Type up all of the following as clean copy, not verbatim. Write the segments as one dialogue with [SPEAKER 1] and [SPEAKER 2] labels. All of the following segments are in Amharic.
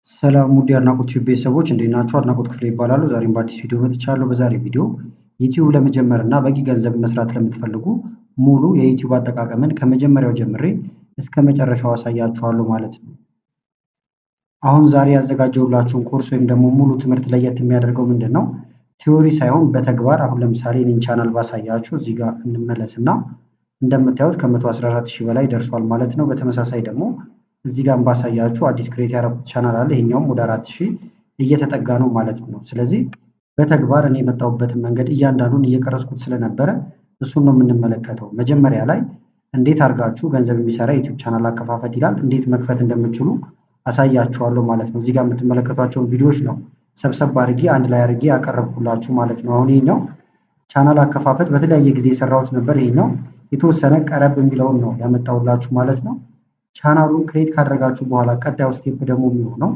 [SPEAKER 1] ሰላም ውድ የአድናቆት ቲዩብ ቤተሰቦች እንዴት ናችሁ? አድናቆት ክፍሌ ይባላሉ። ዛሬም በአዲስ ቪዲዮ መጥቻለሁ። በዛሬ ቪዲዮ ዩቲዩብ ለመጀመር እና በቂ ገንዘብ መስራት ለምትፈልጉ ሙሉ የዩቲዩብ አጠቃቀምን ከመጀመሪያው ጀምሬ እስከ መጨረሻው አሳያችኋለሁ ማለት ነው። አሁን ዛሬ ያዘጋጀሁላችሁን ኮርስ ወይም ደግሞ ሙሉ ትምህርት ለየት የሚያደርገው ምንድን ነው? ቲዮሪ ሳይሆን በተግባር አሁን ለምሳሌ እኔን ቻናል ባሳያችሁ እዚህ ጋር እንመለስና እንደምታዩት ከ114,000 በላይ ደርሷል ማለት ነው። በተመሳሳይ ደግሞ እዚህ ጋር ባሳያችሁ አዲስ ክሬት ያደረኩት ቻናል አለ። ይሄኛውም ወደ 4,000 እየተጠጋ ነው ማለት ነው። ስለዚህ በተግባር እኔ የመጣሁበትን መንገድ እያንዳንዱን እየቀረጽኩት ስለነበረ እሱን ነው የምንመለከተው። መጀመሪያ ላይ እንዴት አድርጋችሁ ገንዘብ የሚሰራ ዩቲዩብ ቻናል አከፋፈት ይላል፣ እንዴት መክፈት እንደምትችሉ አሳያችኋለሁ ማለት ነው። እዚህ ጋር የምትመለከቷቸውን ቪዲዮዎች ነው ሰብሰብ አድርጌ አንድ ላይ አድርጌ ያቀረብኩላችሁ ማለት ነው። አሁን ይሄኛው ቻናል አከፋፈት በተለያየ ጊዜ የሰራሁት ነበር። ይሄኛው የተወሰነ ቀረብ የሚለውን ነው ያመጣሁላችሁ ማለት ነው። ቻናሉን ክሬት ካደረጋችሁ በኋላ ቀጣዩ ስቴፕ ደግሞ የሚሆነው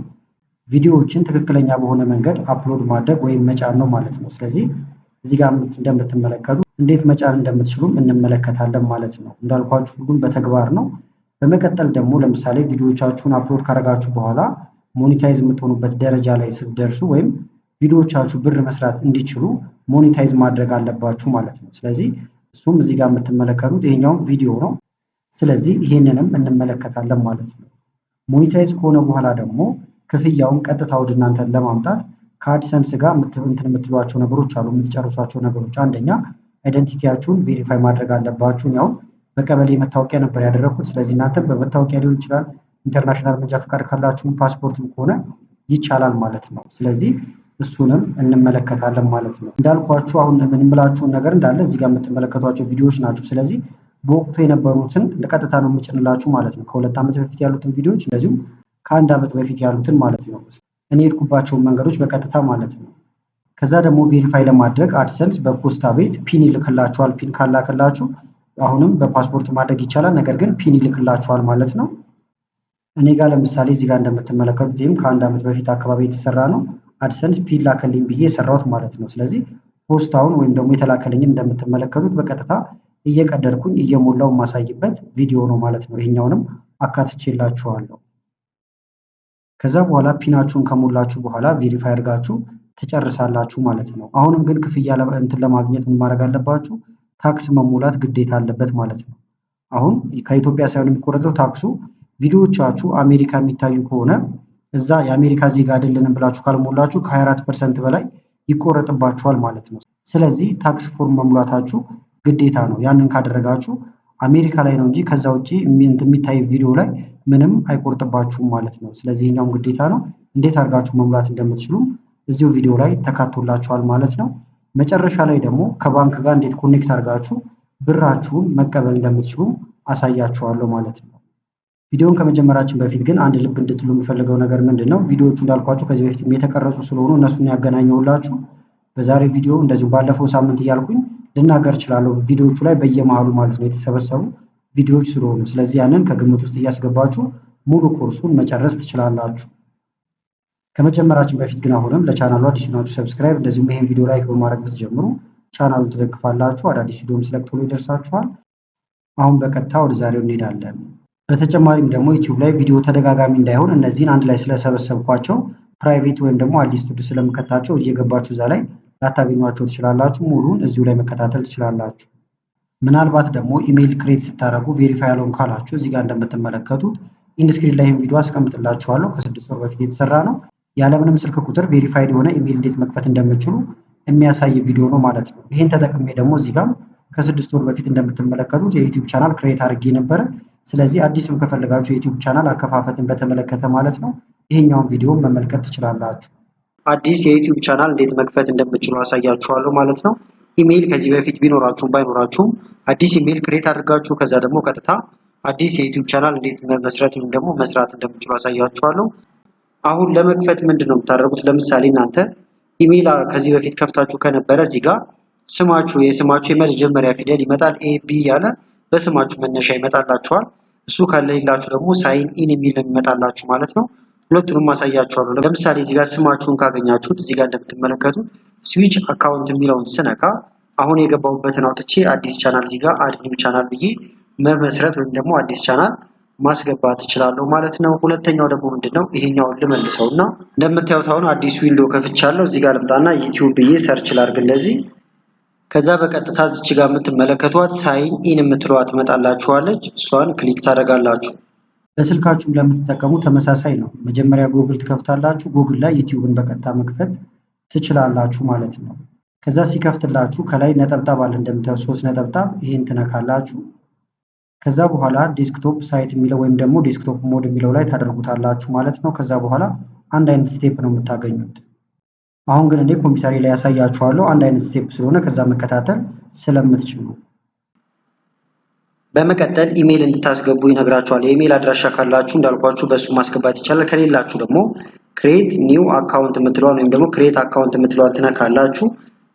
[SPEAKER 1] ቪዲዮዎችን ትክክለኛ በሆነ መንገድ አፕሎድ ማድረግ ወይም መጫን ነው ማለት ነው። ስለዚህ እዚህ ጋር እንደምትመለከቱ እንዴት መጫን እንደምትችሉም እንመለከታለን ማለት ነው። እንዳልኳችሁ ሁሉም በተግባር ነው። በመቀጠል ደግሞ ለምሳሌ ቪዲዮዎቻችሁን አፕሎድ ካደረጋችሁ በኋላ ሞኔታይዝ የምትሆኑበት ደረጃ ላይ ስትደርሱ ወይም ቪዲዮዎቻችሁ ብር መስራት እንዲችሉ ሞኔታይዝ ማድረግ አለባችሁ ማለት ነው። ስለዚህ እሱም እዚህ ጋር የምትመለከቱት ይሄኛውም ቪዲዮ ነው። ስለዚህ ይሄንንም እንመለከታለን ማለት ነው። ሞኔታይዝ ከሆነ በኋላ ደግሞ ክፍያውን ቀጥታ ወደ እናንተ ለማምጣት ከአድሰንስ ጋር እንትን የምትሏቸው ነገሮች አሉ፣ የምትጨርሷቸው ነገሮች። አንደኛ አይደንቲቲያችሁን ቬሪፋይ ማድረግ አለባችሁ። ያው በቀበሌ መታወቂያ ነበር ያደረኩት። ስለዚህ እናንተ በመታወቂያ ሊሆን ይችላል፣ ኢንተርናሽናል መንጃ ፈቃድ ካላችሁ ፓስፖርትም ከሆነ ይቻላል ማለት ነው። ስለዚህ እሱንም እንመለከታለን ማለት ነው። እንዳልኳችሁ አሁን የምንምላችሁን ነገር እንዳለ እዚህ ጋር የምትመለከቷቸው ቪዲዮዎች ናቸው። ስለዚህ በወቅቱ የነበሩትን ለቀጥታ ነው የምጭንላችሁ ማለት ነው። ከ2 ዓመት በፊት ያሉትን ቪዲዮዎች እንደዚሁም ከ1 ዓመት በፊት ያሉትን ማለት ነው። እኔ የሄድኩባቸውን መንገዶች በቀጥታ ማለት ነው። ከዛ ደግሞ ቬሪፋይ ለማድረግ አድሰንስ በፖስታ ቤት ፒን ይልክላችኋል። ፒን ካላክላችሁ አሁንም በፓስፖርት ማድረግ ይቻላል፣ ነገር ግን ፒን ይልክላችኋል ማለት ነው። እኔ ጋር ለምሳሌ እዚህ ጋር እንደምትመለከቱት ይህም ከ1 ዓመት በፊት አካባቢ የተሰራ ነው። አድሰንስ ፒን ላከልኝ ብዬ የሰራሁት ማለት ነው። ስለዚህ ፖስታውን ወይም ደግሞ የተላከልኝን እንደምትመለከቱት በቀጥታ እየቀደድኩኝ እየሞላው የማሳይበት ቪዲዮ ነው ማለት ነው። ይሄኛውንም አካትቼላችኋለሁ። ከዛ በኋላ ፒናችሁን ከሞላችሁ በኋላ ቬሪፋይ አድርጋችሁ ትጨርሳላችሁ ማለት ነው። አሁንም ግን ክፍያ እንትን ለማግኘት ምን ማድረግ አለባችሁ? ታክስ መሙላት ግዴታ አለበት ማለት ነው። አሁን ከኢትዮጵያ ሳይሆን የሚቆረጠው ታክሱ ቪዲዮዎቻችሁ አሜሪካ የሚታዩ ከሆነ እዛ የአሜሪካ ዜጋ አይደለንም ብላችሁ ካልሞላችሁ ከ24% በላይ ይቆረጥባችኋል ማለት ነው። ስለዚህ ታክስ ፎርም መሙላታችሁ ግዴታ ነው። ያንን ካደረጋችሁ አሜሪካ ላይ ነው እንጂ ከዛ ውጪ የሚታይ ቪዲዮ ላይ ምንም አይቆርጥባችሁም ማለት ነው። ስለዚህ ይሄኛውም ግዴታ ነው። እንዴት አድርጋችሁ መሙላት እንደምትችሉ እዚሁ ቪዲዮ ላይ ተካቶላችኋል ማለት ነው። መጨረሻ ላይ ደግሞ ከባንክ ጋር እንዴት ኮኔክት አድርጋችሁ ብራችሁን መቀበል እንደምትችሉ አሳያችኋለሁ ማለት ነው። ቪዲዮውን ከመጀመራችን በፊት ግን አንድ ልብ እንድትሉ የምፈልገው ነገር ምንድን ነው? ቪዲዮዎቹ እንዳልኳችሁ ከዚህ በፊት የተቀረጹ ስለሆኑ እነሱን ያገናኘሁላችሁ በዛሬ ቪዲዮ እንደዚሁ ባለፈው ሳምንት እያልኩኝ ልናገር እችላለሁ። ቪዲዮዎቹ ላይ በየመሃሉ ማለት ነው የተሰበሰቡ ቪዲዮዎች ስለሆኑ፣ ስለዚህ ያንን ከግምት ውስጥ እያስገባችሁ ሙሉ ኮርሱን መጨረስ ትችላላችሁ። ከመጀመራችን በፊት ግን አሁንም ለቻናሉ አዲስ ናችሁ ሰብስክራይብ፣ እንደዚሁም ይሄን ቪዲዮ ላይክ በማድረግ ብትጀምሩ ቻናሉን ትደግፋላችሁ። አዳዲስ ቪዲዮም ስለቅ ቶሎ ይደርሳችኋል። አሁን በቀጥታ ወደ ዛሬው እንሄዳለን። በተጨማሪም ደግሞ ዩቲዩብ ላይ ቪዲዮ ተደጋጋሚ እንዳይሆን እነዚህን አንድ ላይ ስለሰበሰብኳቸው ፕራይቬት ወይም ደግሞ አዲስ ቱድ ስለምከታቸው እየገባችሁ እዛ ላይ ላታገኟቸው ትችላላችሁ። ሙሉን እዚሁ ላይ መከታተል ትችላላችሁ። ምናልባት ደግሞ ኢሜይል ክሬት ስታደርጉ ቬሪፋይ ያለውን ካላችሁ እዚህ ጋር እንደምትመለከቱት ኢንስክሪን ላይ ይህን ቪዲዮ አስቀምጥላችኋለሁ። ከ6 ወር በፊት የተሰራ ነው። ያለምንም ስልክ ቁጥር ቬሪፋይድ የሆነ ኢሜይል እንዴት መክፈት እንደምትችሉ የሚያሳይ ቪዲዮ ነው ማለት ነው። ይህን ተጠቅሜ ደግሞ እዚህ ጋር ከ6 ወር በፊት እንደምትመለከቱት የዩቲዩብ ቻናል ክሬት አድርጌ ነበረ። ስለዚህ አዲስም ከፈለጋችሁ የዩቲዩብ ቻናል አከፋፈትን በተመለከተ ማለት ነው ይሄኛውን ቪዲዮ መመልከት ትችላላችሁ። አዲስ የዩቲዩብ ቻናል እንዴት መክፈት እንደምትችሉ አሳያችኋለሁ ማለት ነው። ኢሜይል ከዚህ በፊት ቢኖራችሁም ባይኖራችሁም አዲስ ኢሜይል ክሬት አድርጋችሁ ከዛ ደግሞ ቀጥታ አዲስ የዩቲዩብ ቻናል እንዴት መስራት ወይም ደግሞ መስራት እንደምትችሉ አሳያችኋለሁ። አሁን ለመክፈት ምንድነው የምታደርጉት? ለምሳሌ እናንተ ኢሜይል ከዚህ በፊት ከፍታችሁ ከነበረ እዚህ ጋር ስማችሁ የመጀመሪያ ፊደል ይመጣል ኤ ቢ ያለ በስማችሁ መነሻ ይመጣላችኋል። እሱ ከሌላችሁ ደግሞ ሳይን ኢን የሚል ይመጣላችሁ ማለት ነው። ሁለቱንም ማሳያችኋለሁ። ለምሳሌ እዚህ ጋር ስማችሁን ካገኛችሁት እዚህ ጋር እንደምትመለከቱት ስዊች አካውንት የሚለውን ስነካ አሁን የገባሁበትን አውጥቼ አዲስ ቻናል እዚህ ጋር አድ ኒው ቻናል ብዬ መመስረት ወይም ደግሞ አዲስ ቻናል ማስገባት እችላለሁ ማለት ነው። ሁለተኛው ደግሞ ምንድነው ይሄኛውን ልመልሰውና እንደምታዩት አሁን አዲስ ዊንዶ ከፍቻለሁ። እዚህ ጋር ልምጣና ዩቲዩብ ብዬ ሰርች ላድርግ እንደዚህ። ከዛ በቀጥታ እዚች ጋር የምትመለከቷት ሳይን ኢን የምትለዋ ትመጣላችኋለች። እሷን ክሊክ ታደርጋላችሁ። በስልካችሁም ለምትጠቀሙ ተመሳሳይ ነው። መጀመሪያ ጉግል ትከፍታላችሁ። ጉግል ላይ ዩቲዩብን በቀጥታ መክፈት ትችላላችሁ ማለት ነው። ከዛ ሲከፍትላችሁ ከላይ ነጠብጣብ አለ እንደምታዩት 3 ነጠብጣብ፣ ይሄን ትነካላችሁ። ከዛ በኋላ ዴስክቶፕ ሳይት የሚለው ወይም ደግሞ ዴስክቶፕ ሞድ የሚለው ላይ ታደርጉታላችሁ ማለት ነው። ከዛ በኋላ አንድ አይነት ስቴፕ ነው የምታገኙት። አሁን ግን እኔ ኮምፒውተሬ ላይ ያሳያችኋለሁ አንድ አይነት ስቴፕ ስለሆነ ከዛ መከታተል ስለምትችሉ። በመቀጠል ኢሜል እንድታስገቡ ይነግራችኋል። የኢሜል አድራሻ ካላችሁ እንዳልኳችሁ በሱ ማስገባት ይቻላል። ከሌላችሁ ደግሞ ክሬት ኒው አካውንት የምትለዋን ወይም ደግሞ ክሬት አካውንት የምትለዋን ትነካላችሁ።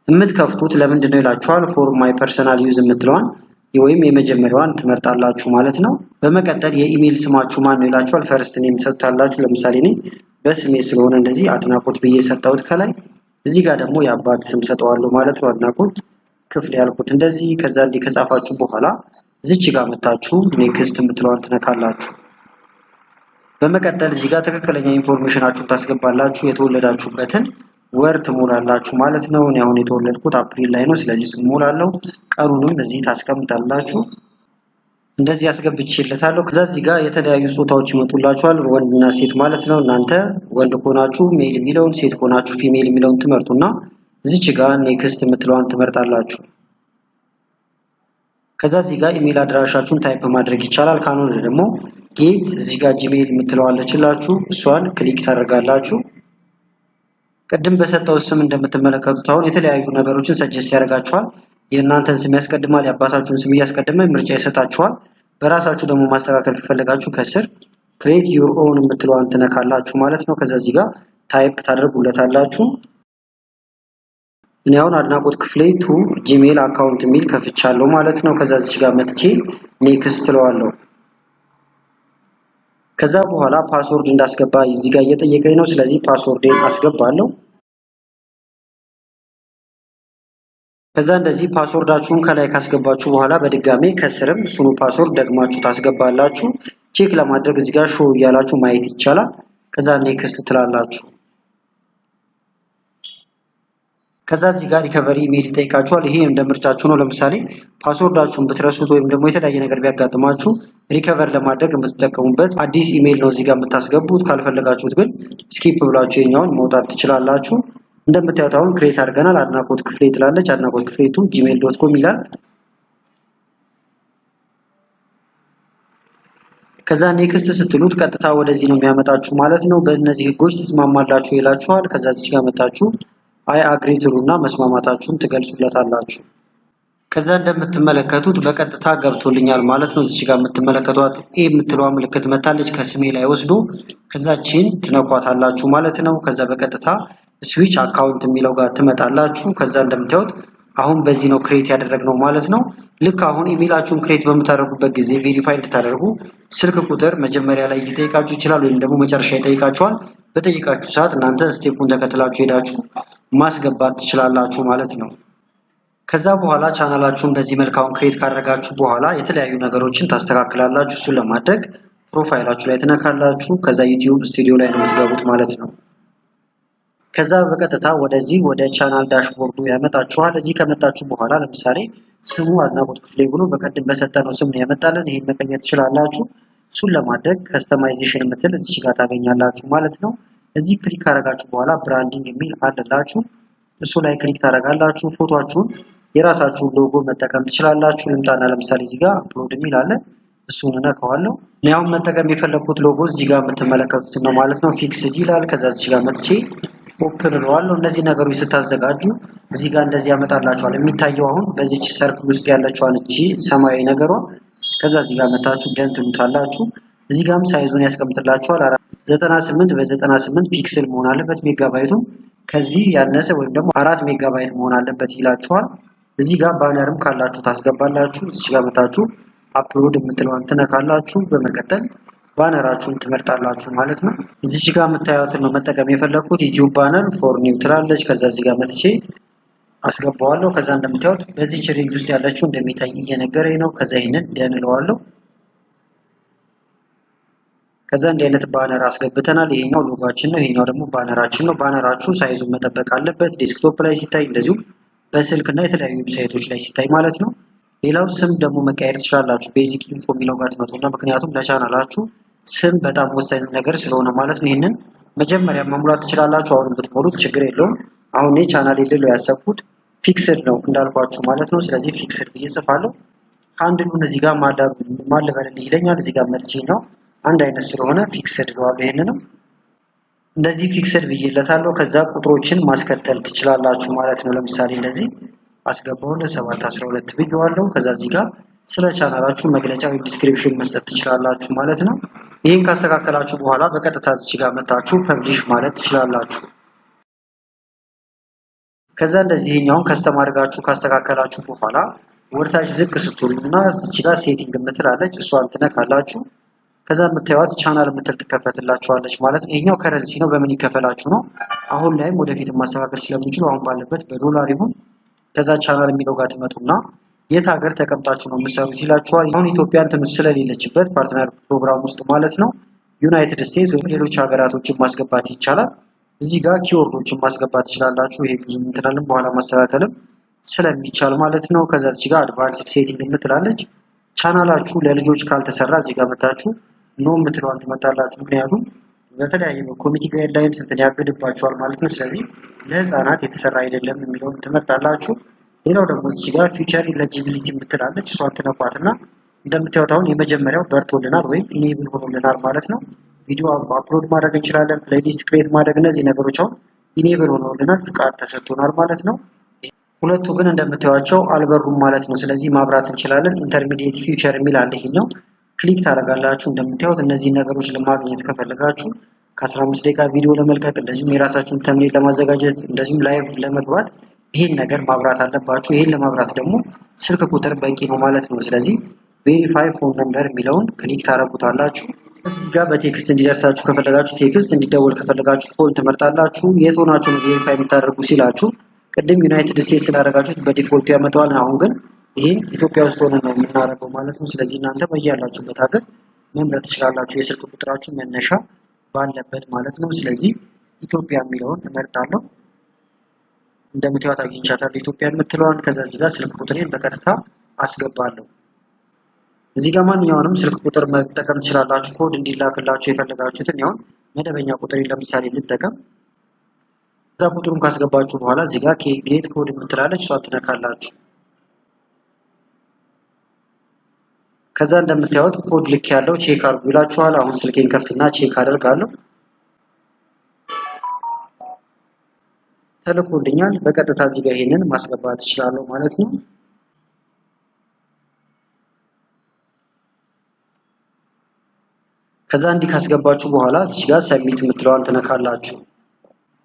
[SPEAKER 1] የምትከፍቱት ለምንድን ነው ይላችኋል። ፎር ማይ ፐርሰናል ዩዝ የምትለዋን ወይም የመጀመሪያዋን ትመርጣላችሁ ማለት ነው። በመቀጠል የኢሜል ስማችሁ ማን ነው ይላችኋል። ፈርስት ኔም ትሰጡታላችሁ። ለምሳሌ እኔ በስሜ ስለሆነ እንደዚህ አድናቆት ብዬ ሰጣሁት ከላይ። እዚህ ጋር ደግሞ የአባት ስም ሰጠዋለሁ ማለት ነው። አድናቆት ክፍል ያልኩት እንደዚህ። ከዛ እንዲህ ከጻፋችሁ በኋላ እዚች ጋር መታችሁ ኔክስት የምትለዋን ትነካላችሁ። በመቀጠል እዚህ ጋር ትክክለኛ ኢንፎርሜሽናችሁን ታስገባላችሁ። የተወለዳችሁበትን ወር ትሞላላችሁ ማለት ነው። እኔ አሁን የተወለድኩት አፕሪል ላይ ነው። ስለዚህ እሱን ሞላለሁ። ቀኑንም እዚህ ታስቀምጣላችሁ። እንደዚህ አስገብቼለታለሁ። ከዛ እዚህ ጋር የተለያዩ ጾታዎች ይመጡላችኋል፣ ወንድና ሴት ማለት ነው። እናንተ ወንድ ከሆናችሁ ሜል የሚለውን፣ ሴት ከሆናችሁ ፊሜል የሚለውን ትመርጡና እዚች ጋር ኔክስት የምትለዋን ትመርጣላችሁ። ከዛ እዚህ ጋር ኢሜል አድራሻችሁን ታይፕ ማድረግ ይቻላል። ካልሆነ ደግሞ ጌት እዚህ ጋር ጂሜል የምትለዋለችላችሁ እሷን ክሊክ ታደርጋላችሁ። ቅድም በሰጠው ስም እንደምትመለከቱት አሁን የተለያዩ ነገሮችን ሰጀስት ያደርጋችኋል። የእናንተን ስም ያስቀድማል፣ የአባታችሁን ስም እያስቀደመ ምርጫ ይሰጣችኋል። በራሳችሁ ደግሞ ማስተካከል ከፈለጋችሁ ከስር ክሬት ዩር ኦውን የምትለዋን ትነካላችሁ ማለት ነው። ከዛ እዚህ ጋር ታይፕ ታደርጉለታላችሁ። እኔ አሁን አድናቆት ክፍሌ ቱ ጂሜል አካውንት የሚል ከፍቻለሁ ማለት ነው። ከዛ እዚህ ጋር መጥቼ ኔክስት ትለዋለሁ። ከዛ በኋላ ፓስወርድ እንዳስገባ እዚህ ጋር እየጠየቀኝ ነው። ስለዚህ ፓስወርዴን አስገባለሁ። ከዛ እንደዚህ ፓስወርዳችሁን ከላይ ካስገባችሁ በኋላ በድጋሜ ከስርም እሱኑ ፓስወርድ ደግማችሁ ታስገባላችሁ። ቼክ ለማድረግ እዚህ ጋር ሾው እያላችሁ ማየት ይቻላል። ከዛ ኔክስት ትላላችሁ። ከዛ እዚህ ጋር ሪከቨሪ ኢሜል ይጠይቃችኋል። ይሄ እንደ ምርጫችሁ ነው። ለምሳሌ ፓስወርዳችሁን ብትረሱት ወይም ደግሞ የተለያየ ነገር ቢያጋጥማችሁ ሪከቨር ለማድረግ የምትጠቀሙበት አዲስ ኢሜል ነው እዚህ ጋር የምታስገቡት። ካልፈለጋችሁት ግን ስኪፕ ብላችሁ የኛውን መውጣት ትችላላችሁ። እንደምታዩት አሁን ክሬት አድርገናል። አድናቆት ክፍሌ ትላለች። አድናቆት ክፍሌ ቱ gmail.com ይላል። ከዛ ኔክስት ስትሉት ቀጥታ ወደዚህ ነው የሚያመጣችሁ ማለት ነው። በእነዚህ ህጎች ትስማማላችሁ ይላችኋል። ከዛ እዚህ ጋር መጣችሁ አይ አግሪ ትሉና መስማማታችሁን ትገልጹለታላችሁ። ከዛ እንደምትመለከቱት በቀጥታ ገብቶልኛል ማለት ነው። እዚህ ጋር የምትመለከቷት ኤ የምትለዋ ምልክት መታለች ከስሜ ላይ ወስዶ ከዛችን ትነኳታላችሁ ማለት ነው። ከዛ በቀጥታ ስዊች አካውንት የሚለው ጋር ትመጣላችሁ። ከዛ እንደምታዩት አሁን በዚህ ነው ክሬት ያደረግነው ማለት ነው። ልክ አሁን ኢሜላችሁን ክሬት በምታደርጉበት ጊዜ ቬሪፋይ እንድታደርጉ ስልክ ቁጥር መጀመሪያ ላይ ሊጠይቃችሁ ይችላል፣ ወይም ደግሞ መጨረሻ ይጠይቃችኋል። በጠይቃችሁ ሰዓት እናንተ ስቴፑን ተከትላችሁ ሄዳችሁ ማስገባት ትችላላችሁ ማለት ነው። ከዛ በኋላ ቻናላችሁን በዚህ መልካውን ክሬት ካደረጋችሁ በኋላ የተለያዩ ነገሮችን ታስተካክላላችሁ። እሱን ለማድረግ ፕሮፋይላችሁ ላይ ትነካላችሁ። ከዛ ዩቲዩብ ስቱዲዮ ላይ ነው የምትገቡት ማለት ነው። ከዛ በቀጥታ ወደዚህ ወደ ቻናል ዳሽቦርዱ ያመጣችኋል። እዚህ ከመጣችሁ በኋላ ለምሳሌ ስሙ አድናቆት ክፍሌ ብሎ በቀድም በሰጠነው ስም ነው ያመጣልን። ይሄን መቀየር ትችላላችሁ። እሱን ለማድረግ ከስተማይዜሽን የምትል እዚህ ጋር ታገኛላችሁ ማለት ነው። እዚህ ክሊክ ካደረጋችሁ በኋላ ብራንዲንግ የሚል አለላችሁ። እሱ ላይ ክሊክ ታደርጋላችሁ። ፎቶአችሁን የራሳችሁን ሎጎ መጠቀም ትችላላችሁ። ልምጣና ለምሳሌ እዚህ ጋር አፕሎድ የሚል አለ። እሱን እነካዋለሁ። እኔ አሁን መጠቀም የፈለኩት ሎጎ እዚህ ጋር የምትመለከቱት ነው ማለት ነው። ፊክስድ ይላል። ከዛ እዚህ ጋር መጥቼ ኦፕን እለዋለሁ። እነዚህ ነገሮች ስታዘጋጁ እዚህ ጋር እንደዚህ ያመጣላችኋል። የሚታየው አሁን በዚች ሰርክል ውስጥ ያለችዋን እቺ ሰማያዊ ነገሯ። ከዛ እዚህ ጋር መታችሁ ደን ትሉታላችሁ። እዚህ ጋርም ሳይዙን ያስቀምጥላችኋል። 98 በ98 ፒክስል መሆን አለበት። ሜጋባይቱም ከዚህ ያነሰ ወይም ደግሞ 4 ሜጋባይት መሆን አለበት ይላችኋል። እዚህ ጋር ባነርም ካላችሁ ታስገባላችሁ። እዚህ ጋር መታችሁ አፕሎድ የምትለዋን ትነካላችሁ። በመቀጠል ባነራችሁን ትመርጣላችሁ ማለት ነው። እዚህ ጋር የምታዩትን ነው መጠቀም የፈለኩት። ዩቲዩብ ባነር ፎር ኒው ትላለች። ከዛ እዚህ ጋር መጥቼ አስገባዋለሁ። ከዛ እንደምታዩት በዚህ ሬንጅ ውስጥ ያለችው እንደሚታይ እየነገረኝ ነው። ከዛ ይሄንን ደን እለዋለሁ። ከዛ እንዲህ አይነት ባነር አስገብተናል። ይሄኛው ሎጓችን ነው፣ ይሄኛው ደግሞ ባነራችን ነው። ባነራችሁ ሳይዙን መጠበቅ አለበት፣ ዴስክቶፕ ላይ ሲታይ እንደዚሁም በስልክ እና የተለያዩ ዌብሳይቶች ላይ ሲታይ ማለት ነው። ሌላው ስም ደግሞ መቀየር ትችላላችሁ። ቤዚክ ኢንፎ የሚለው ጋር ትመጡና ምክንያቱም ለቻናላችሁ ስም በጣም ወሳኝ ነገር ስለሆነ ማለት ነው። ይሄንን መጀመሪያ መሙላት ትችላላችሁ። አሁን ብትሞሉት ችግር የለውም። አሁን እኔ ቻናል ልለው ያሰብኩት ፊክስድ ነው እንዳልኳችሁ ማለት ነው። ስለዚህ ፊክስድ ብዬ ጽፋለሁ። ሃንድሉን እዚህ ጋር ማልበልልኝ ይለኛል። እዚህ ጋር መልቼ ነው አንድ አይነት ስለሆነ ፊክስድ እለዋለሁ። ይሄንንም እንደዚህ ፊክስድ ብዬለታለሁ። ከዛ ቁጥሮችን ማስከተል ትችላላችሁ ማለት ነው። ለምሳሌ እንደዚህ አስገባውለት 712 ብዬዋለሁ። ከዛ እዚህ ጋር ስለ ቻናላችሁ መግለጫ ወይም ዲስክሪፕሽን መስጠት ትችላላችሁ ማለት ነው። ይህን ካስተካከላችሁ በኋላ በቀጥታ እዚህ ጋር መታችሁ ፐብሊሽ ማለት ትችላላችሁ። ከዛ እንደዚህኛውን ከስተም አድርጋችሁ ካስተካከላችሁ በኋላ ወርታች ዝቅ ስትሉና እዚህ ጋር ሴቲንግ የምትላለች እሷን ትነካላችሁ። ከዛ የምታዩት ቻናል የምትል ትከፈትላችኋለች ማለት ነው። ይሄኛው ከረንሲ ነው፣ በምን ይከፈላችሁ ነው። አሁን ላይም ወደፊት ማስተካከል ስለምንችሉ አሁን ባለበት በዶላር ይሁን። ከዛ ቻናል የሚለው ጋር ትመጡና የት ሀገር ተቀምጣችሁ ነው የምትሰሩት ይላችኋል። አሁን ኢትዮጵያ እንትን ስለሌለችበት ፓርትነር ፕሮግራም ውስጥ ማለት ነው ዩናይትድ ስቴትስ ወይም ሌሎች ሀገራቶችን ማስገባት ይቻላል። እዚህ ጋር ኪወርዶችን ማስገባት ትችላላችሁ። ይሄ ብዙ እንትናልን በኋላ ማስተካከልም ስለሚቻል ማለት ነው። ከዛ እዚህ ጋር አድቫንስድ ሴቲንግ የምትላለች ቻናላችሁ ለልጆች ካልተሰራ እዚህ ጋር መታችሁ ኖ የምትለዋን ትመጣላችሁ። ምክንያቱም በተለያየ በኮሚቲ ጋይድላይንስ እንትን ያግድባችኋል ማለት ነው። ስለዚህ ለህፃናት የተሰራ አይደለም የሚለውን ትመርጣላችሁ። ሌላው ደግሞ እዚህ ጋር ፊውቸር ኢሊጂቢሊቲ የምትላለች እሷን ትነኳትና እንደምታዩት አሁን የመጀመሪያው በርቶልናል ወይም ኢኔብል ሆኖልናል ማለት ነው። ቪዲዮ አፕሎድ ማድረግ እንችላለን፣ ፕሌሊስት ክሬት ማድረግ፣ እነዚህ ነገሮች አሁን ኢኔብል ሆኖልናል፣ ፍቃድ ተሰጥቶናል ማለት ነው። ሁለቱ ግን እንደምታዩቸው አልበሩም ማለት ነው። ስለዚህ ማብራት እንችላለን። ኢንተርሚዲየት ፊውቸር የሚል አለ። ይሄኛው ክሊክ ታደርጋላችሁ። እንደምታዩት እነዚህ ነገሮች ለማግኘት ከፈለጋችሁ ከ15 ደቂቃ ቪዲዮ ለመልቀቅ እንደዚሁም የራሳችሁን ተምኔል ለማዘጋጀት እንደዚሁም ላይቭ ለመግባት ይሄን ነገር ማብራት አለባችሁ። ይሄን ለማብራት ደግሞ ስልክ ቁጥር በቂ ነው ማለት ነው። ስለዚህ ቬሪፋይ ፎን ነምበር የሚለውን ክሊክ ታደርጉታላችሁ። እዚህ ጋር በቴክስት እንዲደርሳችሁ ከፈለጋችሁ ቴክስት፣ እንዲደወል ከፈለጋችሁ ኮል ትመርጣላችሁ። የት ሆናችሁ ነው ቬሪፋይ የምታደርጉ ሲላችሁ ቅድም ዩናይትድ ስቴትስ ስላደረጋችሁት በዲፎልት ያመጣዋል። አሁን ግን ይሄን ኢትዮጵያ ውስጥ ሆነን ነው የምናደርገው ማለት ነው። ስለዚህ እናንተ በያላችሁበት ሀገር መምረጥ ትችላላችሁ፣ የስልክ ቁጥራችሁ መነሻ ባለበት ማለት ነው። ስለዚህ ኢትዮጵያ የሚለውን እመርጣለሁ። እንደምታዩት አግኝቻታለሁ ኢትዮጵያ የምትለዋን። ከዛ እዚህ ጋር ስልክ ቁጥሬን በቀጥታ አስገባለሁ። እዚህ ጋር ማንኛውንም ስልክ ቁጥር መጠቀም ትችላላችሁ። ኮድ እንዲላክላችሁ የፈለጋችሁትን ያውን መደበኛ ቁጥሬን ለምሳሌ ልጠቀም። ከዛ ቁጥሩን ካስገባችሁ በኋላ እዚህ ጋር ጌት ኮድ የምትላለች እሷ ትነካላችሁ። ከዛ እንደምታዩት ኮድ ልክ ያለው ቼክ አድርጉ ይላችኋል። አሁን ስልኬን ከፍትና ቼክ አደርጋለሁ። ተልኮልኛል። በቀጥታ እዚህ ጋር ይሄንን ማስገባት እችላለሁ ማለት ነው። ከዛ እንዲህ ካስገባችሁ በኋላ እዚህ ጋር ሰብሚት የምትለዋን ትነካላችሁ።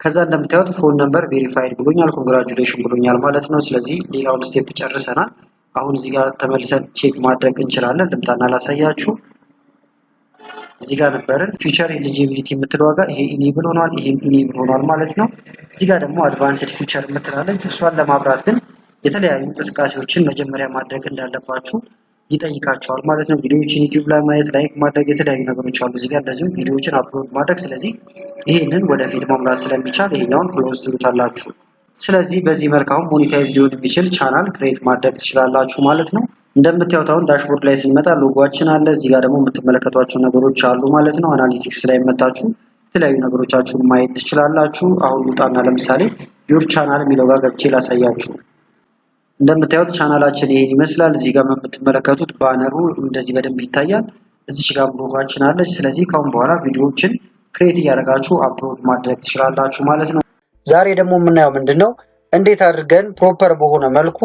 [SPEAKER 1] ከዛ እንደምታዩት ፎን ነምበር ቬሪፋይድ ብሎኛል፣ ኮንግራቹሌሽን ብሎኛል ማለት ነው። ስለዚህ ሌላውን ስቴፕ ጨርሰናል። አሁን እዚህ ጋር ተመልሰን ቼክ ማድረግ እንችላለን። ልምጣና ላሳያችሁ። እዚህ ጋር ነበርን ፊውቸር ኤሊጂቢሊቲ የምትለው ጋር ይሄ ኢኔብል ሆኗል፣ ይሄም ኢኔብል ሆኗል ማለት ነው። እዚህ ጋር ደግሞ አድቫንስድ ፊውቸር የምትላለች እሷን ለማብራት ግን የተለያዩ እንቅስቃሴዎችን መጀመሪያ ማድረግ እንዳለባችሁ ይጠይቃቸዋል ማለት ነው። ቪዲዮዎችን ዩቲዩብ ላይ ማየት፣ ላይክ ማድረግ፣ የተለያዩ ነገሮች አሉ እዚህ ጋር እንደዚሁም ቪዲዮዎችን አፕሎድ ማድረግ። ስለዚህ ይሄንን ወደፊት መሙላት ስለሚቻል ይሄኛውን ክሎዝ ትሉታላችሁ። ስለዚህ በዚህ መልኩ አሁን ሞኔታይዝ ሊሆን የሚችል ቻናል ክሬት ማድረግ ትችላላችሁ ማለት ነው። እንደምታዩት አሁን ዳሽቦርድ ላይ ስንመጣ ሎጎአችን አለ። እዚህ ጋር ደግሞ የምትመለከቷቸው ነገሮች አሉ ማለት ነው። አናሊቲክስ ላይ መጣችሁ የተለያዩ ነገሮቻችሁን ማየት ትችላላችሁ። አሁን ውጣና ለምሳሌ ዩር ቻናል የሚለው ጋር ገብቼ ላሳያችሁ። እንደምታዩት ቻናላችን ይሄን ይመስላል። እዚህ ጋር የምትመለከቱት ባነሩ እንደዚህ በደንብ ይታያል። እዚህ ጋር ሎጎአችን አለች። ስለዚህ ካሁን በኋላ ቪዲዮዎችን ክሬት እያደረጋችሁ አፕሎድ ማድረግ ትችላላችሁ ማለት ነው። ዛሬ ደግሞ የምናየው ምንድነው እንዴት አድርገን ፕሮፐር በሆነ መልኩ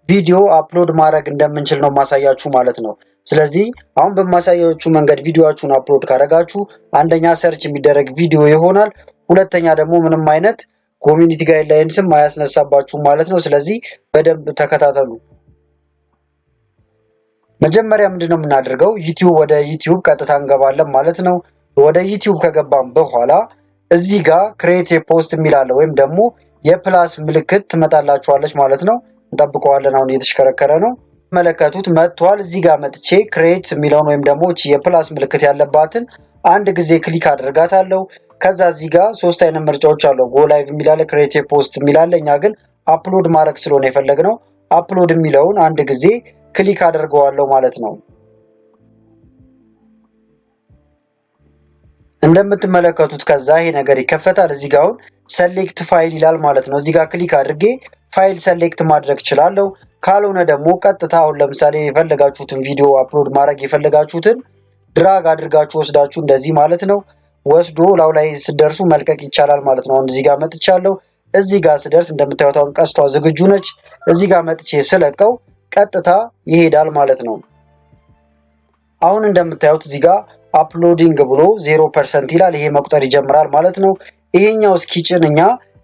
[SPEAKER 1] ቪዲዮ አፕሎድ ማድረግ እንደምንችል ነው ማሳያችሁ ማለት ነው። ስለዚህ አሁን በማሳያችሁ መንገድ ቪዲዮአችሁን አፕሎድ ካደረጋችሁ አንደኛ ሰርች የሚደረግ ቪዲዮ ይሆናል። ሁለተኛ ደግሞ ምንም አይነት ኮሚኒቲ ጋይድላይንስም አያስነሳባችሁ ማለት ነው። ስለዚህ በደንብ ተከታተሉ። መጀመሪያ ምንድነው የምናደርገው ወደ ዩቲዩብ ቀጥታ እንገባለን ማለት ነው። ወደ ዩቲዩብ ከገባን በኋላ እዚህ ጋር ክሬት ፖስት የሚላለ ወይም ደግሞ የፕላስ ምልክት ትመጣላችኋለች ማለት ነው። እንጠብቀዋለን። አሁን እየተሽከረከረ ነው። መለከቱት መጥቷል። እዚህ ጋር መጥቼ ክሬት የሚለውን ወይም ደግሞ የፕላስ ምልክት ያለባትን አንድ ጊዜ ክሊክ አደርጋታለሁ። ከዛ እዚህ ጋር ሶስት አይነት ምርጫዎች አሉ። ጎ ላይቭ የሚላለ ክሬት ፖስት የሚላለ። እኛ ግን አፕሎድ ማድረግ ስለሆነ የፈለግነው አፕሎድ የሚለውን አንድ ጊዜ ክሊክ አደርገዋለሁ ማለት ነው። እንደምትመለከቱት ከዛ ይሄ ነገር ይከፈታል። እዚህ ጋር አሁን ሰሌክት ፋይል ይላል ማለት ነው። እዚህ ጋር ክሊክ አድርጌ ፋይል ሰሌክት ማድረግ እችላለሁ። ካልሆነ ደግሞ ቀጥታ አሁን ለምሳሌ የፈለጋችሁትን ቪዲዮ አፕሎድ ማድረግ የፈለጋችሁትን ድራግ አድርጋችሁ ወስዳችሁ እንደዚህ ማለት ነው ወስዶ ላው ላይ ስደርሱ መልቀቅ ይቻላል ማለት ነው። አሁን እዚህ ጋር መጥቻለሁ። እዚህ ጋር ስደርስ እንደምታዩት አሁን ቀስቷ ዝግጁ ነች። እዚህ ጋር መጥቼ ስለቀው ቀጥታ ይሄዳል ማለት ነው። አሁን እንደምታዩት እዚህ ጋር አፕሎዲንግ ብሎ 0% ይላል። ይሄ መቁጠር ይጀምራል ማለት ነው። ይሄኛው እስኪጭን እኛ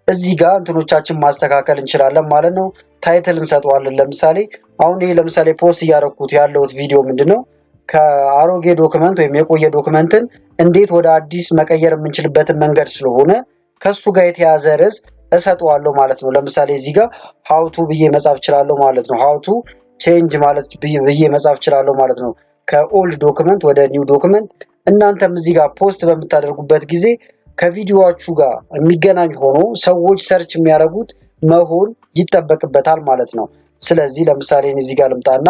[SPEAKER 1] እዚህ ጋር እንትኖቻችን ማስተካከል እንችላለን ማለት ነው። ታይትል እንሰጠዋለን። ለምሳሌ አሁን ይሄ ለምሳሌ ፖስት እያደረኩት ያለውት ቪዲዮ ምንድነው ከአሮጌ ዶክመንት ወይም የቆየ ዶክመንትን እንዴት ወደ አዲስ መቀየር የምንችልበትን መንገድ ስለሆነ ከሱ ጋር የተያዘ ርዕስ እሰጠዋለሁ ማለት ነው። ለምሳሌ እዚህ ጋር how to ብዬ መጻፍ እችላለሁ ማለት ነው። how to change ማለት ብዬ መጻፍ እችላለሁ ማለት ነው። ከኦልድ ዶክመንት ወደ ኒው ዶክመንት። እናንተም እዚህ ጋር ፖስት በምታደርጉበት ጊዜ ከቪዲዮአችሁ ጋር የሚገናኝ ሆኖ ሰዎች ሰርች የሚያደርጉት መሆን ይጠበቅበታል ማለት ነው። ስለዚህ ለምሳሌ እዚህ ጋር ልምጣና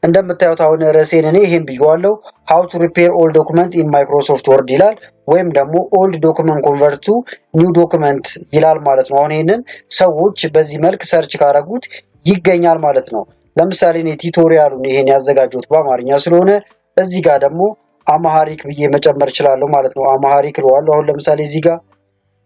[SPEAKER 1] እንደምታዩት አሁን ርዕሴን እኔ ይሄን ብየዋለሁ how to repair old document in Microsoft Word ይላል ወይም ደግሞ old document convert to new document ይላል ማለት ነው። አሁን ይሄንን ሰዎች በዚህ መልክ ሰርች ካደረጉት ይገኛል ማለት ነው። ለምሳሌ እኔ ቲዩቶሪያሉን ይሄን ያዘጋጀሁት በአማርኛ ስለሆነ እዚህ ጋር ደግሞ አማሃሪክ ብዬ መጨመር እችላለሁ ማለት ነው። አማሃሪክ ለዋለሁ። አሁን ለምሳሌ እዚህ ጋር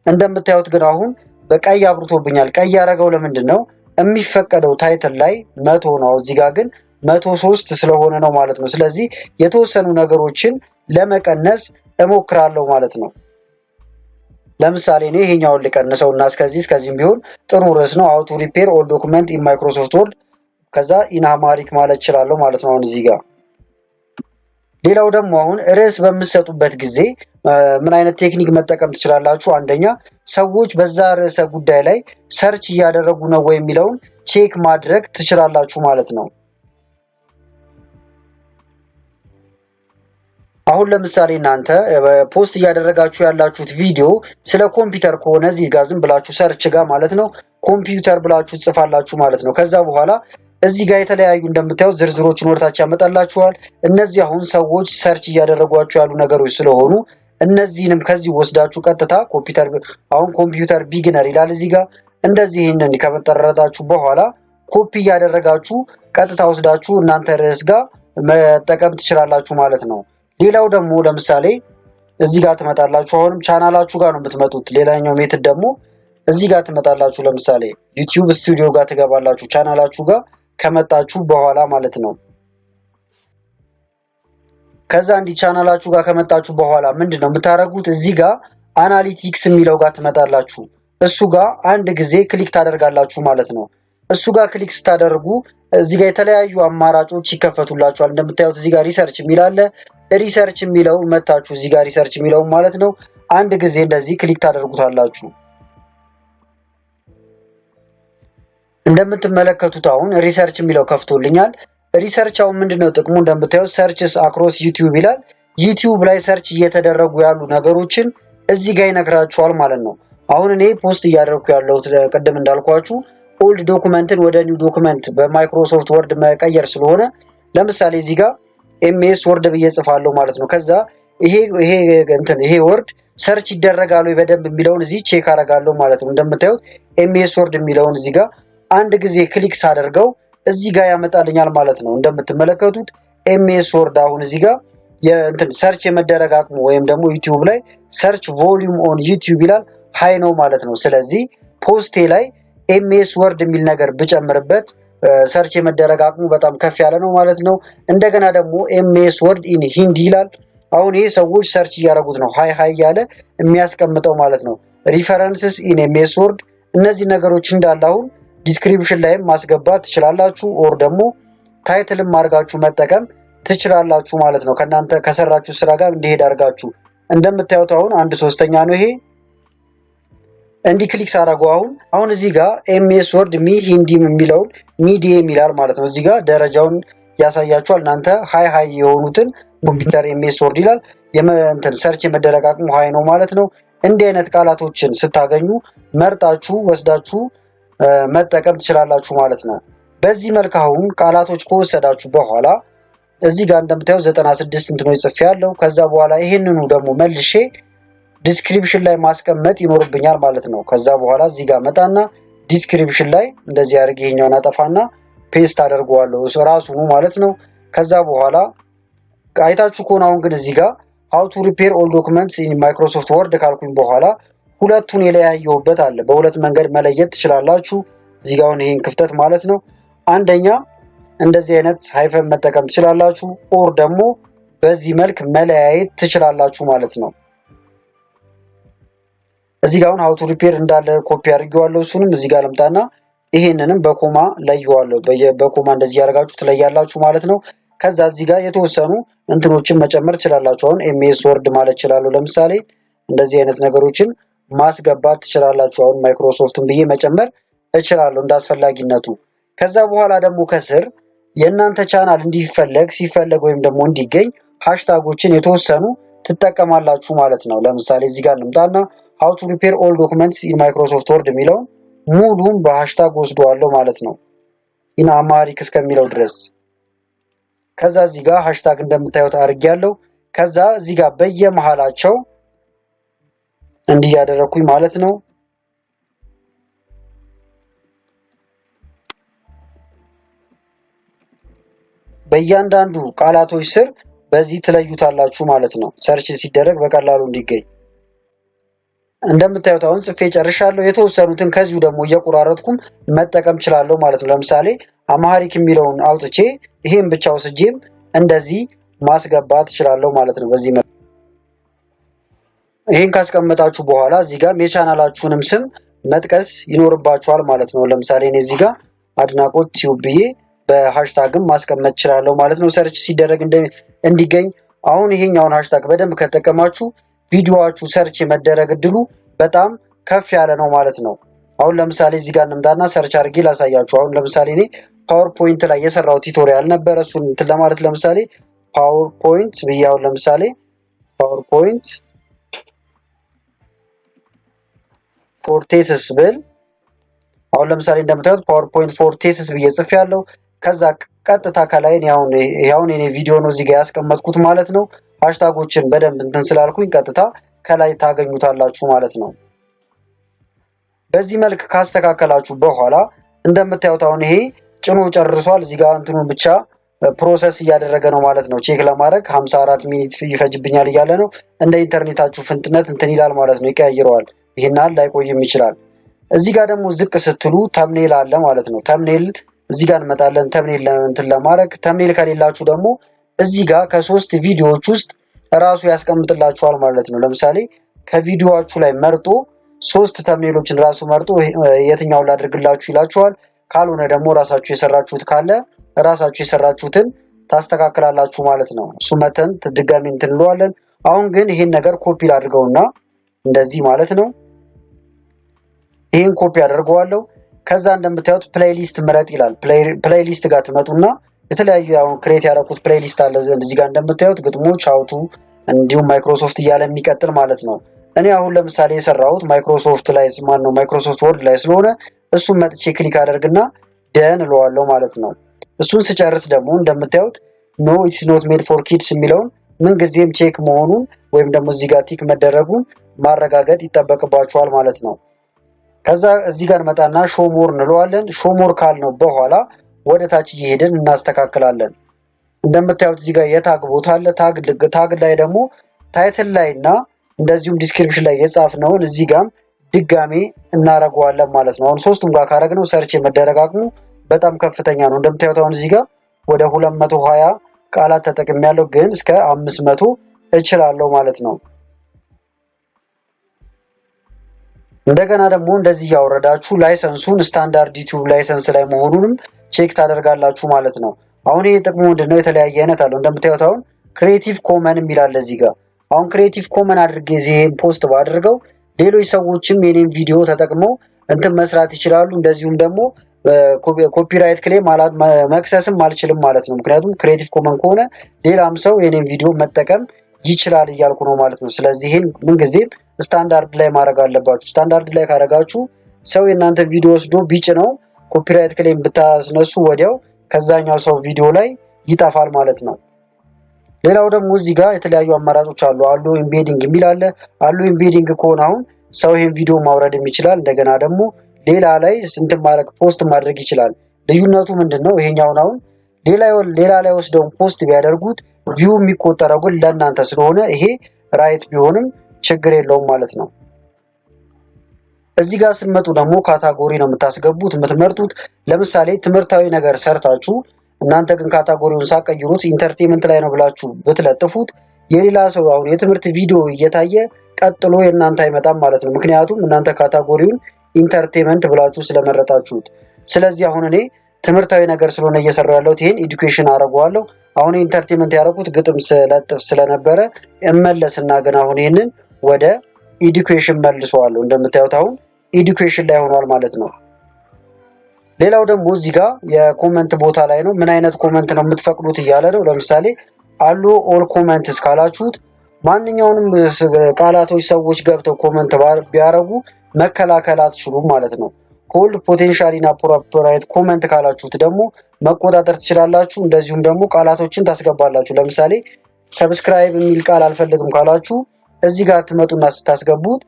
[SPEAKER 1] እንደምታዩት ግን አሁን በቀይ አብርቶብኛል። ቀይ ያደረገው ለምንድን ነው? የሚፈቀደው ታይትል ላይ 100 ነው። እዚህ ጋር ግን 103 ስለሆነ ነው ማለት ነው። ስለዚህ የተወሰኑ ነገሮችን ለመቀነስ እሞክራለሁ ማለት ነው። ለምሳሌ እኔ ይሄኛውን ልቀንሰውና እስከዚህም ቢሆን ጥሩ ርዕስ ነው። how to repair all document in Microsoft Word ከዛ in Amharic ማለት እችላለሁ ማለት ነው። አሁን እዚህ ጋር ሌላው ደግሞ አሁን ርዕስ በምትሰጡበት ጊዜ ምን አይነት ቴክኒክ መጠቀም ትችላላችሁ? አንደኛ ሰዎች በዛ ርዕሰ ጉዳይ ላይ ሰርች እያደረጉ ነው ወይ የሚለውን ቼክ ማድረግ ትችላላችሁ ማለት ነው። አሁን ለምሳሌ እናንተ ፖስት እያደረጋችሁ ያላችሁት ቪዲዮ ስለ ኮምፒውተር ከሆነ እዚህ ጋር ዝም ብላችሁ ሰርች ጋር ማለት ነው ኮምፒውተር ብላችሁ ጽፋላችሁ ማለት ነው። ከዛ በኋላ እዚህ ጋር የተለያዩ እንደምታዩት ዝርዝሮችን ወደታች ያመጣላችኋል። እነዚህ አሁን ሰዎች ሰርች እያደረጓቸው ያሉ ነገሮች ስለሆኑ እነዚህንም ከዚህ ወስዳችሁ ቀጥታ ኮምፒውተር ቢግነር ይላል እዚህ ጋር እንደዚህ ይሄንን ከመጠረታችሁ በኋላ ኮፒ እያደረጋችሁ ቀጥታ ወስዳችሁ እናንተ ርዕስ ጋር መጠቀም ትችላላችሁ ማለት ነው። ሌላው ደግሞ ለምሳሌ እዚህ ጋር ትመጣላችሁ። አሁንም ቻናላችሁ ጋር ነው የምትመጡት። ሌላኛው ሜትድ ደግሞ እዚህ ጋር ትመጣላችሁ። ለምሳሌ ዩቲዩብ ስቱዲዮ ጋር ትገባላችሁ። ቻናላችሁ ጋር ከመጣችሁ በኋላ ማለት ነው። ከዛ እንዲህ ቻናላችሁ ጋር ከመጣችሁ በኋላ ምንድነው የምታደርጉት? እዚህ ጋር አናሊቲክስ የሚለው ጋር ትመጣላችሁ። እሱ ጋር አንድ ጊዜ ክሊክ ታደርጋላችሁ ማለት ነው። እሱ ጋር ክሊክ ስታደርጉ እዚህ ጋር የተለያዩ አማራጮች ይከፈቱላችኋል። እንደምታዩት እዚህ ጋር ሪሰርች የሚል አለ። ሪሰርች የሚለው መታችሁ እዚህ ጋር ሪሰርች የሚለው ማለት ነው አንድ ጊዜ እንደዚህ ክሊክ ታደርጉታላችሁ። እንደምትመለከቱት አሁን ሪሰርች የሚለው ከፍቶልኛል። ሪሰርች አሁን ምንድነው ጥቅሙ? እንደምታዩት ሰርችስ አክሮስ ዩቲዩብ ይላል። ዩቲዩብ ላይ ሰርች እየተደረጉ ያሉ ነገሮችን እዚህ ጋር ይነግራችኋል ማለት ነው። አሁን እኔ ፖስት እያደረኩ ያለሁት ቅድም እንዳልኳችሁ ኦልድ ዶክመንትን ወደ ኒው ዶክመንት በማይክሮሶፍት ወርድ መቀየር ስለሆነ ለምሳሌ እዚህ ጋር ኤምኤስ ወርድ ብዬ ጽፋለሁ ማለት ነው። ከዛ ይሄ ወርድ ሰርች ይደረጋል ወይ በደንብ የሚለውን እዚህ ቼክ አደርጋለሁ ማለት ነው። እንደምታዩት ኤምኤስ ወርድ የሚለውን እዚህ ጋር አንድ ጊዜ ክሊክ ሳደርገው እዚህ ጋር ያመጣልኛል ማለት ነው። እንደምትመለከቱት ኤምኤስ ወርድ አሁን እዚህ ጋር ሰርች የመደረግ አቅሙ ወይም ደግሞ ዩቲዩብ ላይ ሰርች ቮሊዩም ኦን ዩቲዩብ ይላል ሃይ ነው ማለት ነው። ስለዚህ ፖስቴ ላይ ኤምኤስ ወርድ የሚል ነገር ብጨምርበት ሰርች የመደረግ አቅሙ በጣም ከፍ ያለ ነው ማለት ነው። እንደገና ደግሞ ኤምኤስ ወርድ ኢን ሂንዲ ይላል። አሁን ይሄ ሰዎች ሰርች እያደረጉት ነው ሃይ እያለ የሚያስቀምጠው ማለት ነው። ሪፈረንስስ ኢን ኤምኤስ ወርድ እነዚህ ነገሮች እንዳለ አሁን ዲስክሪፕሽን ላይም ማስገባት ትችላላችሁ። ኦር ደግሞ ታይትልም አድርጋችሁ መጠቀም ትችላላችሁ ማለት ነው። ከናንተ ከሰራችሁ ስራ ጋር እንዲሄድ አድርጋችሁ እንደምታዩት አሁን 1/3 ነው ይሄ እንዲ ክሊክ ሳደርገው አሁን እዚህ ጋር ኤምኤስ ወርድ ሚ ሂንዲም የሚለውን ሚዲየም ይላል ማለት ነው። እዚህ ጋር ደረጃውን ያሳያችኋል። እናንተ ሃይ የሆኑትን ኮምፒውተር ኤምኤስ ወርድ ይላል እንትን ሰርች የመደረግ አቅሙ ሃይ ነው ማለት ነው። እንዲህ አይነት ቃላቶችን ስታገኙ መርጣችሁ ወስዳችሁ መጠቀም ትችላላችሁ ማለት ነው። በዚህ መልክ አሁን ቃላቶች ከወሰዳችሁ በኋላ እዚህ ጋር እንደምታዩት 96 እንትኖች ጽፌያለሁ። ከዛ በኋላ ይሄንኑ ደግሞ መልሼ ዲስክሪፕሽን ላይ ማስቀመጥ ይኖርብኛል ማለት ነው። ከዛ በኋላ እዚህ ጋር መጣና ዲስክሪፕሽን ላይ እንደዚህ አድርጌ ይሄኛውን አጠፋና ፔስት አደርገዋለሁ ራሱኑ ማለት ነው። ከዛ በኋላ አይታችሁ ከሆነ አሁን ግን እዚህ ጋር how to repair all documents in Microsoft Word ካልኩኝ በኋላ ሁለቱን የለያየሁበት አለ። በሁለት መንገድ መለየት ትችላላችሁ። እዚህ ጋር አሁን ይሄን ክፍተት ማለት ነው። አንደኛ እንደዚህ አይነት ሃይፈን መጠቀም ትችላላችሁ፣ ኦር ደግሞ በዚህ መልክ መለያየት ትችላላችሁ ማለት ነው። እዚህ ጋር አሁን how to repair እንዳለ ኮፒ አድርጌዋለሁ። እሱንም እዚህ ጋር ልምጣና ይሄንንም በኮማ ለየዋለሁ። በኮማ እንደዚህ ያደርጋችሁ ትለያላችሁ ማለት ነው። ከዛ እዚህ ጋር የተወሰኑ እንትኖችን መጨመር ትችላላችሁ። አሁን ኤምኤስ ወርድ ማለት እችላለሁ። ለምሳሌ እንደዚህ አይነት ነገሮችን ማስገባት ትችላላችሁ። አሁን ማይክሮሶፍትን ብዬ መጨመር እችላለሁ እንዳስፈላጊነቱ። ከዛ በኋላ ደግሞ ከስር የእናንተ ቻናል ሲፈለግ ወይም ደግሞ እንዲገኝ ሃሽታጎችን የተወሰኑ ትጠቀማላችሁ ማለት ነው። ለምሳሌ እዚህ ጋር እንምጣና how to repair all documents in Microsoft Word የሚለውን ሙሉም በሃሽታግ ወስደዋለሁ ማለት ነው ኢን አማሪክ እስከሚለው ድረስ። ከዛ እዚህ ጋር ሃሽታግ እንደምታዩት አድርጌያለሁ። ከዛ እዚህ ጋር በየመሃላቸው እንዲህ ያደረኩኝ ማለት ነው። በእያንዳንዱ ቃላቶች ስር በዚህ ትለዩታላችሁ ማለት ነው። ሰርች ሲደረግ በቀላሉ እንዲገኝ እንደምታዩት አሁን ጽፌ ጨርሻለሁ። የተወሰኑትን ከዚሁ ደግሞ እየቆራረጥኩም መጠቀም እችላለሁ ማለት ነው። ለምሳሌ አማሪክ የሚለውን አውጥቼ ይሄን ብቻ ወስጄም እንደዚህ ማስገባት እችላለሁ ማለት ነው። በዚህ መልኩ ይሄን ካስቀመጣችሁ በኋላ እዚህ ጋር የቻናላችሁንም ስም መጥቀስ ይኖርባችኋል ማለት ነው። ለምሳሌ እኔ እዚህ ጋር አድናቆት ቲዩብ ብዬ በሃሽታግም ማስቀመጥ እችላለሁ ማለት ነው። ሰርች ሲደረግ እንዲገኝ። አሁን ይሄኛውን ሃሽታግ በደንብ ከተጠቀማችሁ ቪዲዮዋችሁ ሰርች የመደረግ እድሉ በጣም ከፍ ያለ ነው ማለት ነው። አሁን ለምሳሌ እዚህ ጋር እንምጣና ሰርች አድርጌ ላሳያችሁ። አሁን ለምሳሌ እኔ ፓወርፖይንት ላይ የሰራው ቱቶሪያል ነበረ። እሱን እንትን ለማለት ለምሳሌ ፓወርፖይንት ብዬ አሁን ለምሳሌ ፓወርፖይንት ፎር ቴስስ ብል አሁን ለምሳሌ እንደምታዩት ፓወርፖይንት ፎር ቴስስ ብዬ ጽፌያለሁ። ከዛ ቀጥታ ከላይ ያውን የኔ ቪዲዮ ነው እዚህ ጋር ያስቀመጥኩት ማለት ነው። ሃሽታጎችን በደንብ እንትን ስላልኩኝ ቀጥታ ከላይ ታገኙታላችሁ ማለት ነው። በዚህ መልክ ካስተካከላችሁ በኋላ እንደምታዩት አሁን ይሄ ጭኖ ጨርሷል። እዚህ ጋር እንትኑን ብቻ ፕሮሰስ እያደረገ ነው ማለት ነው። ቼክ ለማድረግ 54 ሚኒት ይፈጅብኛል እያለ ነው። እንደ ኢንተርኔታችሁ ፍጥነት እንትን ይላል ማለት ነው፣ ይቀያይረዋል። ይሄናል ላይቆይም ይችላል። እዚህ ጋር ደግሞ ዝቅ ስትሉ ተምኔል አለ ማለት ነው። ተምኔል እዚህ ጋር እንመጣለን። ተምኔል እንትን ለማድረግ ተምኔል ከሌላችሁ ደግሞ እዚህ ጋር ከሶስት ቪዲዮዎች ውስጥ ራሱ ያስቀምጥላችኋል ማለት ነው። ለምሳሌ ከቪዲዮዋችሁ ላይ መርጦ ሶስት ተምኔሎችን ራሱ መርጦ የትኛውን ላድርግላችሁ ይላችኋል። ካልሆነ ደግሞ ራሳችሁ የሰራችሁት ካለ ራሳችሁ የሰራችሁትን ታስተካክላላችሁ ማለት ነው። እሱ መተን ድጋሚ እንትን እንለዋለን። አሁን ግን ይሄን ነገር ኮፒ ላድርገውና እንደዚህ ማለት ነው። ይሄን ኮፒ አደርገዋለሁ። ከዛ እንደምታዩት ፕሌይሊስት ምረጥ ይላል። ፕሌይሊስት ጋር ትመጡና የተለያዩ አሁን ክሬት ያደረኩት ፕሌይሊስት አለ እዚህ ጋር እንደምታዩት ግጥሞች፣ አውቱ እንዲሁም ማይክሮሶፍት እያለ የሚቀጥል ማለት ነው። እኔ አሁን ለምሳሌ የሰራሁት ማይክሮሶፍት ላይ ማይክሮሶፍት ወርድ ላይ ስለሆነ እሱን መጥቼ ክሊክ አደርግና ደን እለዋለሁ ማለት ነው። እሱን ስጨርስ ደግሞ እንደምታዩት ኖ ኢትስ ኖት ሜድ ፎር ኪድስ የሚለውን ምንጊዜም ቼክ መሆኑን ወይም ደግሞ እዚህ ጋር ቲክ መደረጉን ማረጋገጥ ይጠበቅባችኋል ማለት ነው። ከዛ እዚህ ጋር መጣና ሾሞር እንለዋለን። ሾሞር ካልነው በኋላ ወደ ታች እየሄድን እናስተካክላለን። እንደምታዩት እዚህ ጋር የታግ ቦታ አለ። ታግ ላይ ደግሞ ታይትል ላይና እንደዚሁም ዲስክሪፕሽን ላይ የጻፍነውን እዚህ ጋር ድጋሜ እናረጋዋለን ማለት ነው። አሁን ሶስቱም ጋር ካረግነው ሰርች የመደረግ አቅሙ በጣም ከፍተኛ ነው። እንደምታዩት አሁን እዚህ ጋር ወደ 220 ቃላት ተጠቅሜያለሁ፣ ግን እስከ 500 እችላለሁ ማለት ነው። እንደገና ደግሞ እንደዚህ ያወረዳችሁ ላይሰንሱን ስታንዳርድ ዩቲዩብ ላይሰንስ ላይ መሆኑንም ቼክ ታደርጋላችሁ ማለት ነው። አሁን ይሄ ጥቅሙ ምንድነው? የተለያየ አይነት አለው። እንደምታዩት አሁን ክሬቲቭ ኮመን የሚላል እዚህ ጋር። አሁን ክሬቲቭ ኮመን አድርጌ እዚህም ፖስት ባደርገው ሌሎች ሰዎችም የኔን ቪዲዮ ተጠቅመው እንትን መስራት ይችላሉ። እንደዚሁም ደግሞ ኮፒራይት ክሌም መክሰስም አልችልም ማለት ነው። ምክንያቱም ክሬቲቭ ኮመን ከሆነ ሌላም ሰው የኔን ቪዲዮ መጠቀም ይችላል እያልኩ ነው ማለት ነው። ስለዚህ ይህን ምንጊዜም ስታንዳርድ ላይ ማድረግ አለባችሁ። ስታንዳርድ ላይ ካደረጋችሁ ሰው የእናንተ ቪዲዮ ወስዶ ቢጭነው ኮፒራይት ክሌም ብታስነሱ ወዲያው ከዛኛው ሰው ቪዲዮ ላይ ይጠፋል ማለት ነው። ሌላው ደግሞ እዚህ ጋር የተለያዩ አማራጮች አሉ። አሉ ኢምቤዲንግ የሚል አለ። አሉ ኢምቤዲንግ ከሆነ አሁን ሰው ይሄን ቪዲዮ ማውረድም ይችላል። እንደገና ደግሞ ሌላ ላይ ፖስት ማድረግ ይችላል። ልዩነቱ ምንድነው? ይሄኛውን አሁን ሌላ ላይ ወስደው ፖስት ቢያደርጉት ቪው የሚቆጠረው ግን ለእናንተ ስለሆነ ይሄ ራይት ቢሆንም ችግር የለውም ማለት ነው። እዚህ ጋር ስትመጡ ደግሞ ካታጎሪ ነው የምትመርጡት። ለምሳሌ ትምህርታዊ ነገር ሰርታችሁ እናንተ ግን ካታጎሪውን ሳቀይሩት ኢንተርቴንመንት ላይ ነው ብላችሁ ብትለጥፉት የሌላ ሰው አሁን የትምህርት ቪዲዮ እየታየ ቀጥሎ የእናንተ አይመጣም ማለት ነው። ምክንያቱም እናንተ ካታጎሪውን ኢንተርቴንመንት ብላችሁ ስለመረጣችሁት። ስለዚህ አሁን እኔ ትምህርታዊ ነገር ስለሆነ እየሰራሁ ያለሁት ይሄን ኤዱኬሽን አደርገዋለሁ። አሁን ኢንተርቴንመንት ያደረኩት ግጥም ስለጥፍ ስለነበረ እመለስና ግን አሁን ይሄንን ወደ ኤዱኬሽን መልሰዋለሁ። እንደምታዩት አሁን ኤዱኬሽን ላይ ሆኗል ማለት ነው። ሌላው ደግሞ እዚህ ጋር የኮመንት ቦታ ላይ ነው። ምን አይነት ኮመንት ነው የምትፈቅዱት እያለ ነው። ለምሳሌ አሉ ኦል ኮመንትስ ካላችሁት ማንኛውንም ቃላቶች ሰዎች ገብተው ኮመንት ቢያረጉ መከላከል አትችሉም ማለት ነው። ሆልድ ፖቴንሻሊ እና አፕሮፕሪየት ኮመንት ካላችሁት ደግሞ መቆጣጠር ትችላላችሁ። እንደዚሁም ደግሞ ቃላቶችን ታስገባላችሁ። ለምሳሌ ሰብስክራይብ የሚል ቃል አልፈልግም ካላችሁ እዚህ ጋር ትመጡና ስታስገቡት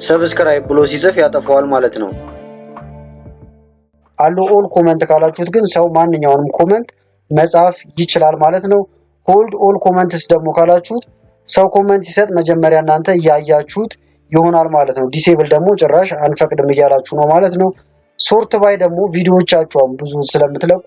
[SPEAKER 1] ሰብስክራይብ ብሎ ሲጽፍ ያጠፋዋል ማለት ነው። አሉ ኦል ኮመንት ካላችሁት ግን ሰው ማንኛውንም ኮመንት መጻፍ ይችላል ማለት ነው። ሆልድ ኦል ኮመንትስ ደግሞ ካላችሁት ሰው ኮመንት ሲሰጥ መጀመሪያ እናንተ እያያችሁት ይሆናል ማለት ነው። ዲሴብል ደግሞ ጭራሽ አንፈቅድም እያላችሁ ነው ማለት ነው። ሶርት ባይ ደግሞ ቪዲዮዎቻችሁን ብዙ ስለምትለቁ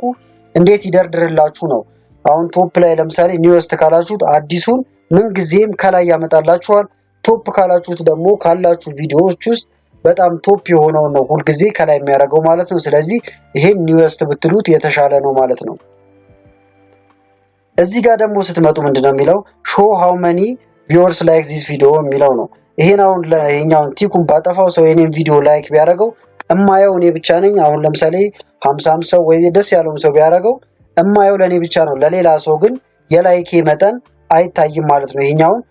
[SPEAKER 1] እንዴት ይደርድርላችሁ ነው። አሁን ቶፕ ላይ ለምሳሌ ኒውስት ካላችሁት አዲሱን ምንጊዜም ከላይ ያመጣላችኋል። ቶፕ ካላችሁት ደግሞ ካላችሁ ቪዲዮዎች ውስጥ በጣም ቶፕ የሆነውን ነው ሁልጊዜ ከላይ የሚያደርገው ማለት ነው። ስለዚህ ይሄን ኒውስት ብትሉት የተሻለ ነው ማለት ነው። እዚህ ጋር ደግሞ ስትመጡ ምንድነው የሚለው show how many viewers like this video የሚለው ነው። ይሄን አሁን ለኛውን ቲኩን ባጠፋው ሰው የኔን ቪዲዮ ላይክ ቢያደርገው እማየው እኔ ብቻ ነኝ። አሁን ለምሳሌ 50 ሰው ወይ ደስ ያለውን ሰው ቢያደርገው እማየው ለኔ ብቻ ነው። ለሌላ ሰው ግን የላይኬ መጠን አይታይም ማለት ነው። ይሄኛውን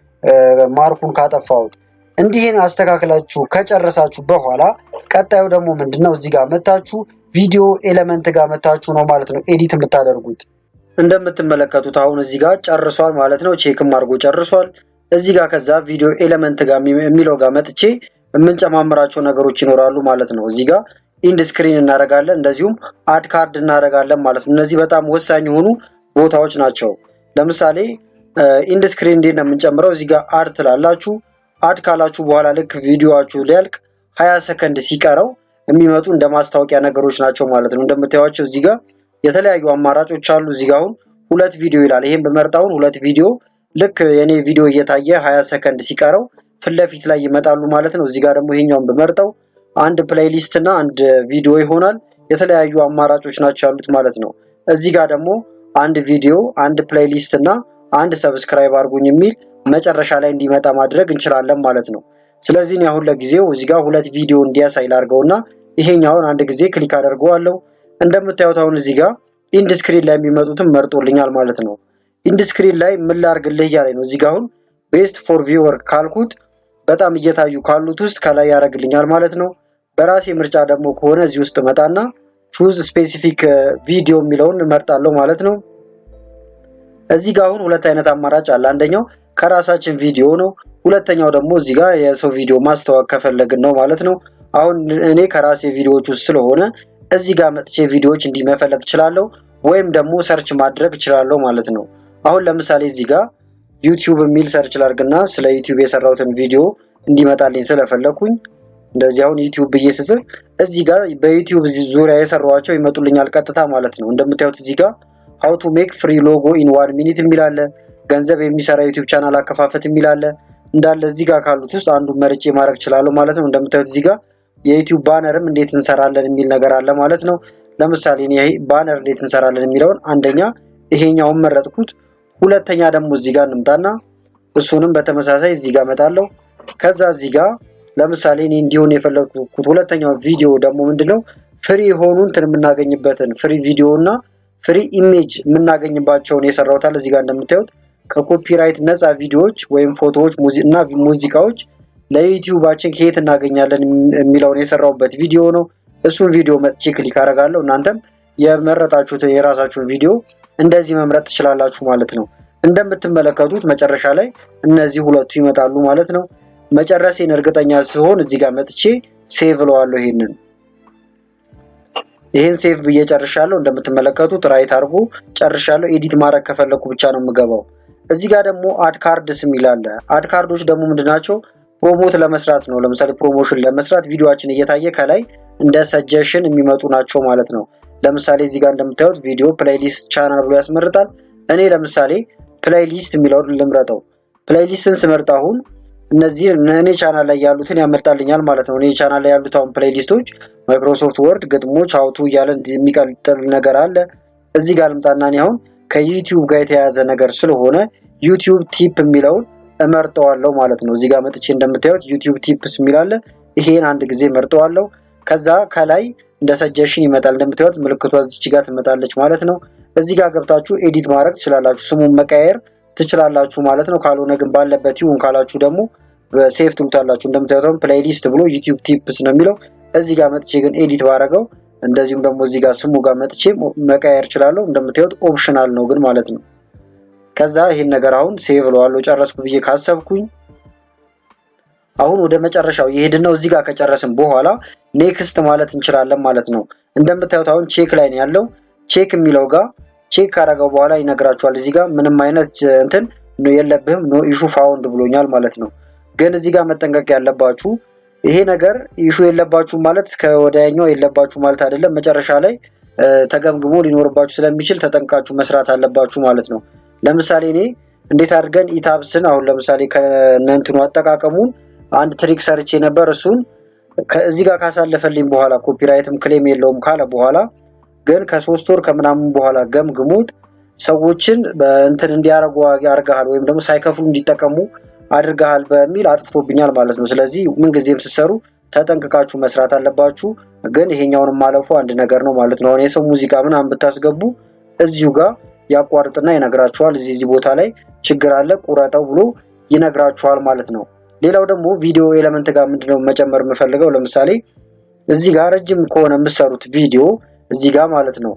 [SPEAKER 1] ማርኩን ካጠፋውት እንዲህን አስተካክላችሁ ከጨረሳችሁ በኋላ ቀጣዩ ደግሞ ምንድነው እዚህ ጋር መታችሁ ቪዲዮ ኤሌመንት ጋር መታችሁ ነው ማለት ነው ኤዲት የምታደርጉት። እንደምትመለከቱት አሁን እዚህ ጋር ጨርሷል ማለት ነው። ቼክም አድርጎ ጨርሷል። እዚህ ጋር ከዛ ቪዲዮ ኤሌመንት ጋር የሚለው ጋር መጥቼ የምንጨማምራቸው ነገሮች ይኖራሉ ማለት ነው። እዚህ ጋር ኢንድ ስክሪን እናደርጋለን፣ እንደዚሁም አድ ካርድ እናደርጋለን ማለት ነው። እነዚህ በጣም ወሳኝ የሆኑ ቦታዎች ናቸው። ለምሳሌ ኢንድ ስክሪን እንዴት ነው የምንጨምረው? እዚህ ጋር አድ ትላላችሁ። አድ ካላችሁ በኋላ ልክ ቪዲዮአችሁ ሊያልቅ 20 ሰከንድ ሲቀረው የሚመጡ እንደ ማስታወቂያ ነገሮች ናቸው ማለት ነው። እንደምታዩዋቸው እዚህ ጋር የተለያዩ አማራጮች አሉ። እዚህ ጋር አሁን 2 ቪዲዮ ይላል። ይሄን በመርጣውን 2 ቪዲዮ ልክ የኔ ቪዲዮ እየታየ 20 ሰከንድ ሲቀረው ፊት ለፊት ላይ ይመጣሉ ማለት ነው። እዚህ ጋር ደግሞ ይሄኛውን በመርጠው አንድ ፕሌሊስት እና አንድ ቪዲዮ ይሆናል። የተለያዩ አማራጮች ናቸው ያሉት ማለት ነው። እዚህ ጋር ደግሞ አንድ ቪዲዮ፣ አንድ ፕሌሊስት እና አንድ ሰብስክራይብ አድርጉኝ የሚል መጨረሻ ላይ እንዲመጣ ማድረግ እንችላለን ማለት ነው። ስለዚህ እኔ አሁን ለጊዜው እዚህ ጋር 2 ቪዲዮ እንዲያሳይ ላድርገውና ይሄኛውን አንድ ጊዜ ክሊክ አደርገዋለሁ። እንደምታዩት አሁን እዚህ ጋር ኢንድ ስክሪን ላይ የሚመጡትን መርጦልኛል ማለት ነው። ኢንድ ስክሪን ላይ ምን ላድርግልህ እያለኝ ነው። እዚህ ጋር አሁን ቤስት ፎር ቪወር ካልኩት በጣም እየታዩ ካሉት ውስጥ ከላይ ያደርግልኛል ማለት ነው። በራሴ ምርጫ ደግሞ ከሆነ እዚህ ውስጥ መጣና ቹዝ ስፔሲፊክ ቪዲዮ የሚለውን እመርጣለሁ ማለት ነው። እዚህ ጋር አሁን 2 አይነት አማራጭ አለ። አንደኛው ከራሳችን ቪዲዮ ነው። ሁለተኛው ደግሞ እዚህ ጋር የሰው ቪዲዮ ማስተዋወቅ ከፈለግን ነው ማለት ነው። አሁን እኔ ከራሴ ቪዲዮዎች ውስጥ ስለሆነ እዚህ ጋር መጥቼ ቪዲዮዎች እንዲመፈለግ እችላለሁ ወይም ደግሞ ሰርች ማድረግ እችላለሁ ማለት ነው። አሁን ለምሳሌ እዚህ ጋር ዩቲዩብ የሚል ሰርች ላድርግና ስለ ዩቲዩብ የሰራሁትን ቪዲዮ እንዲመጣልኝ ስለፈለኩኝ እንደዚህ አሁን ዩቲዩብ ብዬ ስጽፍ እዚህ ጋር በዩቲዩብ ዙሪያ የሰራኋቸው ይመጡልኛል ቀጥታ ማለት ነው። እንደምታዩት እዚህ ጋር how to make free logo in 1 minute የሚል አለ። ገንዘብ የሚሰራ ዩቲዩብ ቻናል አከፋፈት የሚል አለ። እንዳለ እዚህ ጋር ካሉት ውስጥ አንዱን መርጬ ማድረግ እችላለሁ ማለት ነው። እንደምታዩት እዚህ ጋር የዩቲዩብ ባነርም እንዴት እንሰራለን የሚል ነገር አለ ማለት ነው። ለምሳሌ እኔ ባነር እንዴት እንሰራለን የሚለውን አንደኛ ይሄኛውን መረጥኩት። ሁለተኛ ደግሞ እዚህ ጋር እንምጣና እሱንም በተመሳሳይ እዚህ ጋር መጣለው። ከዛ እዚህ ጋር ለምሳሌ እኔ እንዲሆን የፈለኩት ሁለተኛው ቪዲዮ ደግሞ ምንድነው ፍሪ የሆኑ እንትን የምናገኝበትን ፍሪ ቪዲዮ እና ፍሪ ኢሜጅ የምናገኝባቸውን የሰራውታል። እዚህ ጋር እንደምታዩት ከኮፒራይት ነፃ ቪዲዮዎች ወይም ፎቶዎች እና ሙዚቃዎች ለዩቲዩባችን ከየት እናገኛለን የሚለውን የሰራውበት ቪዲዮ ነው። እሱን ቪዲዮ መጥቼ ክሊክ አደርጋለሁ። እናንተም የመረጣችሁትን የራሳችሁን ቪዲዮ እንደዚህ መምረጥ ትችላላችሁ ማለት ነው። እንደምትመለከቱት መጨረሻ ላይ እነዚህ ሁለቱ ይመጣሉ ማለት ነው። መጨረሴን እርግጠኛ ሲሆን እዚህ ጋር መጥቼ ሴቭ እለዋለሁ። ይሄን ሴቭ ብዬ ጨርሻለሁ። እንደምትመለከቱት ራይት አድርጎ ጨርሻለሁ። ኤዲት ማድረግ ከፈለኩ ብቻ ነው የምገባው። እዚህ ጋር ደግሞ አድ ካርድስ የሚል አለ። አድ ካርዶች ደግሞ ምንድናቸው? ፕሮሞት ለመስራት ነው። ለምሳሌ ፕሮሞሽን ለመስራት ቪዲዮአችን እየታየ ከላይ እንደ ሰጀሽን የሚመጡ ናቸው ማለት ነው። ለምሳሌ እዚህ ጋር እንደምታዩት ቪዲዮ ፕሌይሊስት ቻናል ብሎ ያስመርጣል። እኔ ለምሳሌ ፕሌይሊስት የሚለውን ልምረጠው። ፕሌይሊስትን ስመርጥ አሁን እነዚህ እኔ ቻናል ላይ ያሉትን ያመጣልኛል ማለት ነው። እኔ ቻናል ላይ ያሉት አሁን ፕሌይሊስቶች ማይክሮሶፍት ወርድ፣ ግጥሞች፣ ሀውቱ እያለ የሚቀጥል ነገር አለ። እዚህ ጋር ልምጣና እኔ አሁን ከዩቲዩብ ጋር የተያያዘ ነገር ስለሆነ ዩቲዩብ ቲፕ የሚለውን እመርጠዋለሁ ማለት ነው። እዚህ ጋር መጥቼ እንደምታዩት ዩቲዩብ ቲፕስ የሚል አለ። ይሄን አንድ ጊዜ እመርጠዋለሁ። ከዛ ከላይ እንደ ሰጀሽን ይመጣል። እንደምታዩት ምልክቷ እዚች ጋር ትመጣለች ማለት ነው። እዚህ ጋር ገብታችሁ ኤዲት ማድረግ ትችላላችሁ፣ ስሙን መቀየር ትችላላችሁ ማለት ነው። ካልሆነ ግን ባለበት ይሁን ካላችሁ ደግሞ በሴቭ ትሉታላችሁ። እንደምታዩት ፕሌይሊስት ብሎ ዩቲዩብ ቲፕስ ነው የሚለው። እዚህ ጋር መጥቼ ግን ኤዲት ባረገው እንደዚሁም ደግሞ እዚህ ጋር ስሙ ጋር መጥቼ መቀየር እችላለሁ። እንደምታዩት ኦፕሽናል ነው ግን ማለት ነው። ከዛ ይሄን ነገር አሁን ሴቭ እለዋለሁ ጨረስኩ ብዬ ካሰብኩኝ አሁን ወደ መጨረሻው ይሄድና እዚህ ጋር ከጨረስን በኋላ ኔክስት ማለት እንችላለን ማለት ነው። እንደምታዩት አሁን ቼክ ላይ ነው ያለው። ቼክ የሚለው ጋር ቼክ ካረጋው በኋላ ይነግራችኋል። እዚህ ጋር ምንም አይነት እንትን የለብህም ኖ ኢሹ ፋውንድ ብሎኛል ማለት ነው። ግን እዚህ ጋር መጠንቀቅ ያለባችሁ ይሄ ነገር ኢሹ የለባችሁ ማለት ከወዲያኛው የለባችሁ ማለት አይደለም። መጨረሻ ላይ ተገምግሞ ሊኖርባችሁ ስለሚችል ተጠንቃችሁ መስራት አለባችሁ ማለት ነው። ለምሳሌ እኔ እንዴት አድርገን ኢታብስን አሁን ለምሳሌ ከነንትኑ አጠቃቀሙን አንድ ትሪክ ሰርቼ ነበር። እሱን ከዚህ ጋር ካሳለፈልኝ በኋላ ኮፒራይትም ክሌም የለውም ካለ በኋላ ግን ከ3 ወር ከምናምን በኋላ ገምግሞት ሰዎችን በእንትን እንዲያረጉ ያርጋል ወይም ደግሞ ሳይከፍሉ እንዲጠቀሙ አድርጋል በሚል አጥፍቶብኛል ማለት ነው። ስለዚህ ምን ጊዜም ሲሰሩ ተጠንቅቃችሁ መስራት አለባችሁ። ግን ይሄኛውንም ማለፉ አንድ ነገር ነው ማለት ነው። አሁን የሰው ሙዚቃ ምናምን ብታስገቡ እዚሁ ጋር ያቋርጥና ይነግራችኋል። እዚህ ቦታ ላይ ችግር አለ ቁረጠው ብሎ ይነግራችኋል ማለት ነው። ሌላው ደግሞ ቪዲዮ ኤሌመንት ጋር ምንድነው መጨመር የምፈልገው ለምሳሌ እዚህ ጋር ረጅም ከሆነ የምትሰሩት ቪዲዮ እዚህ ጋር ማለት ነው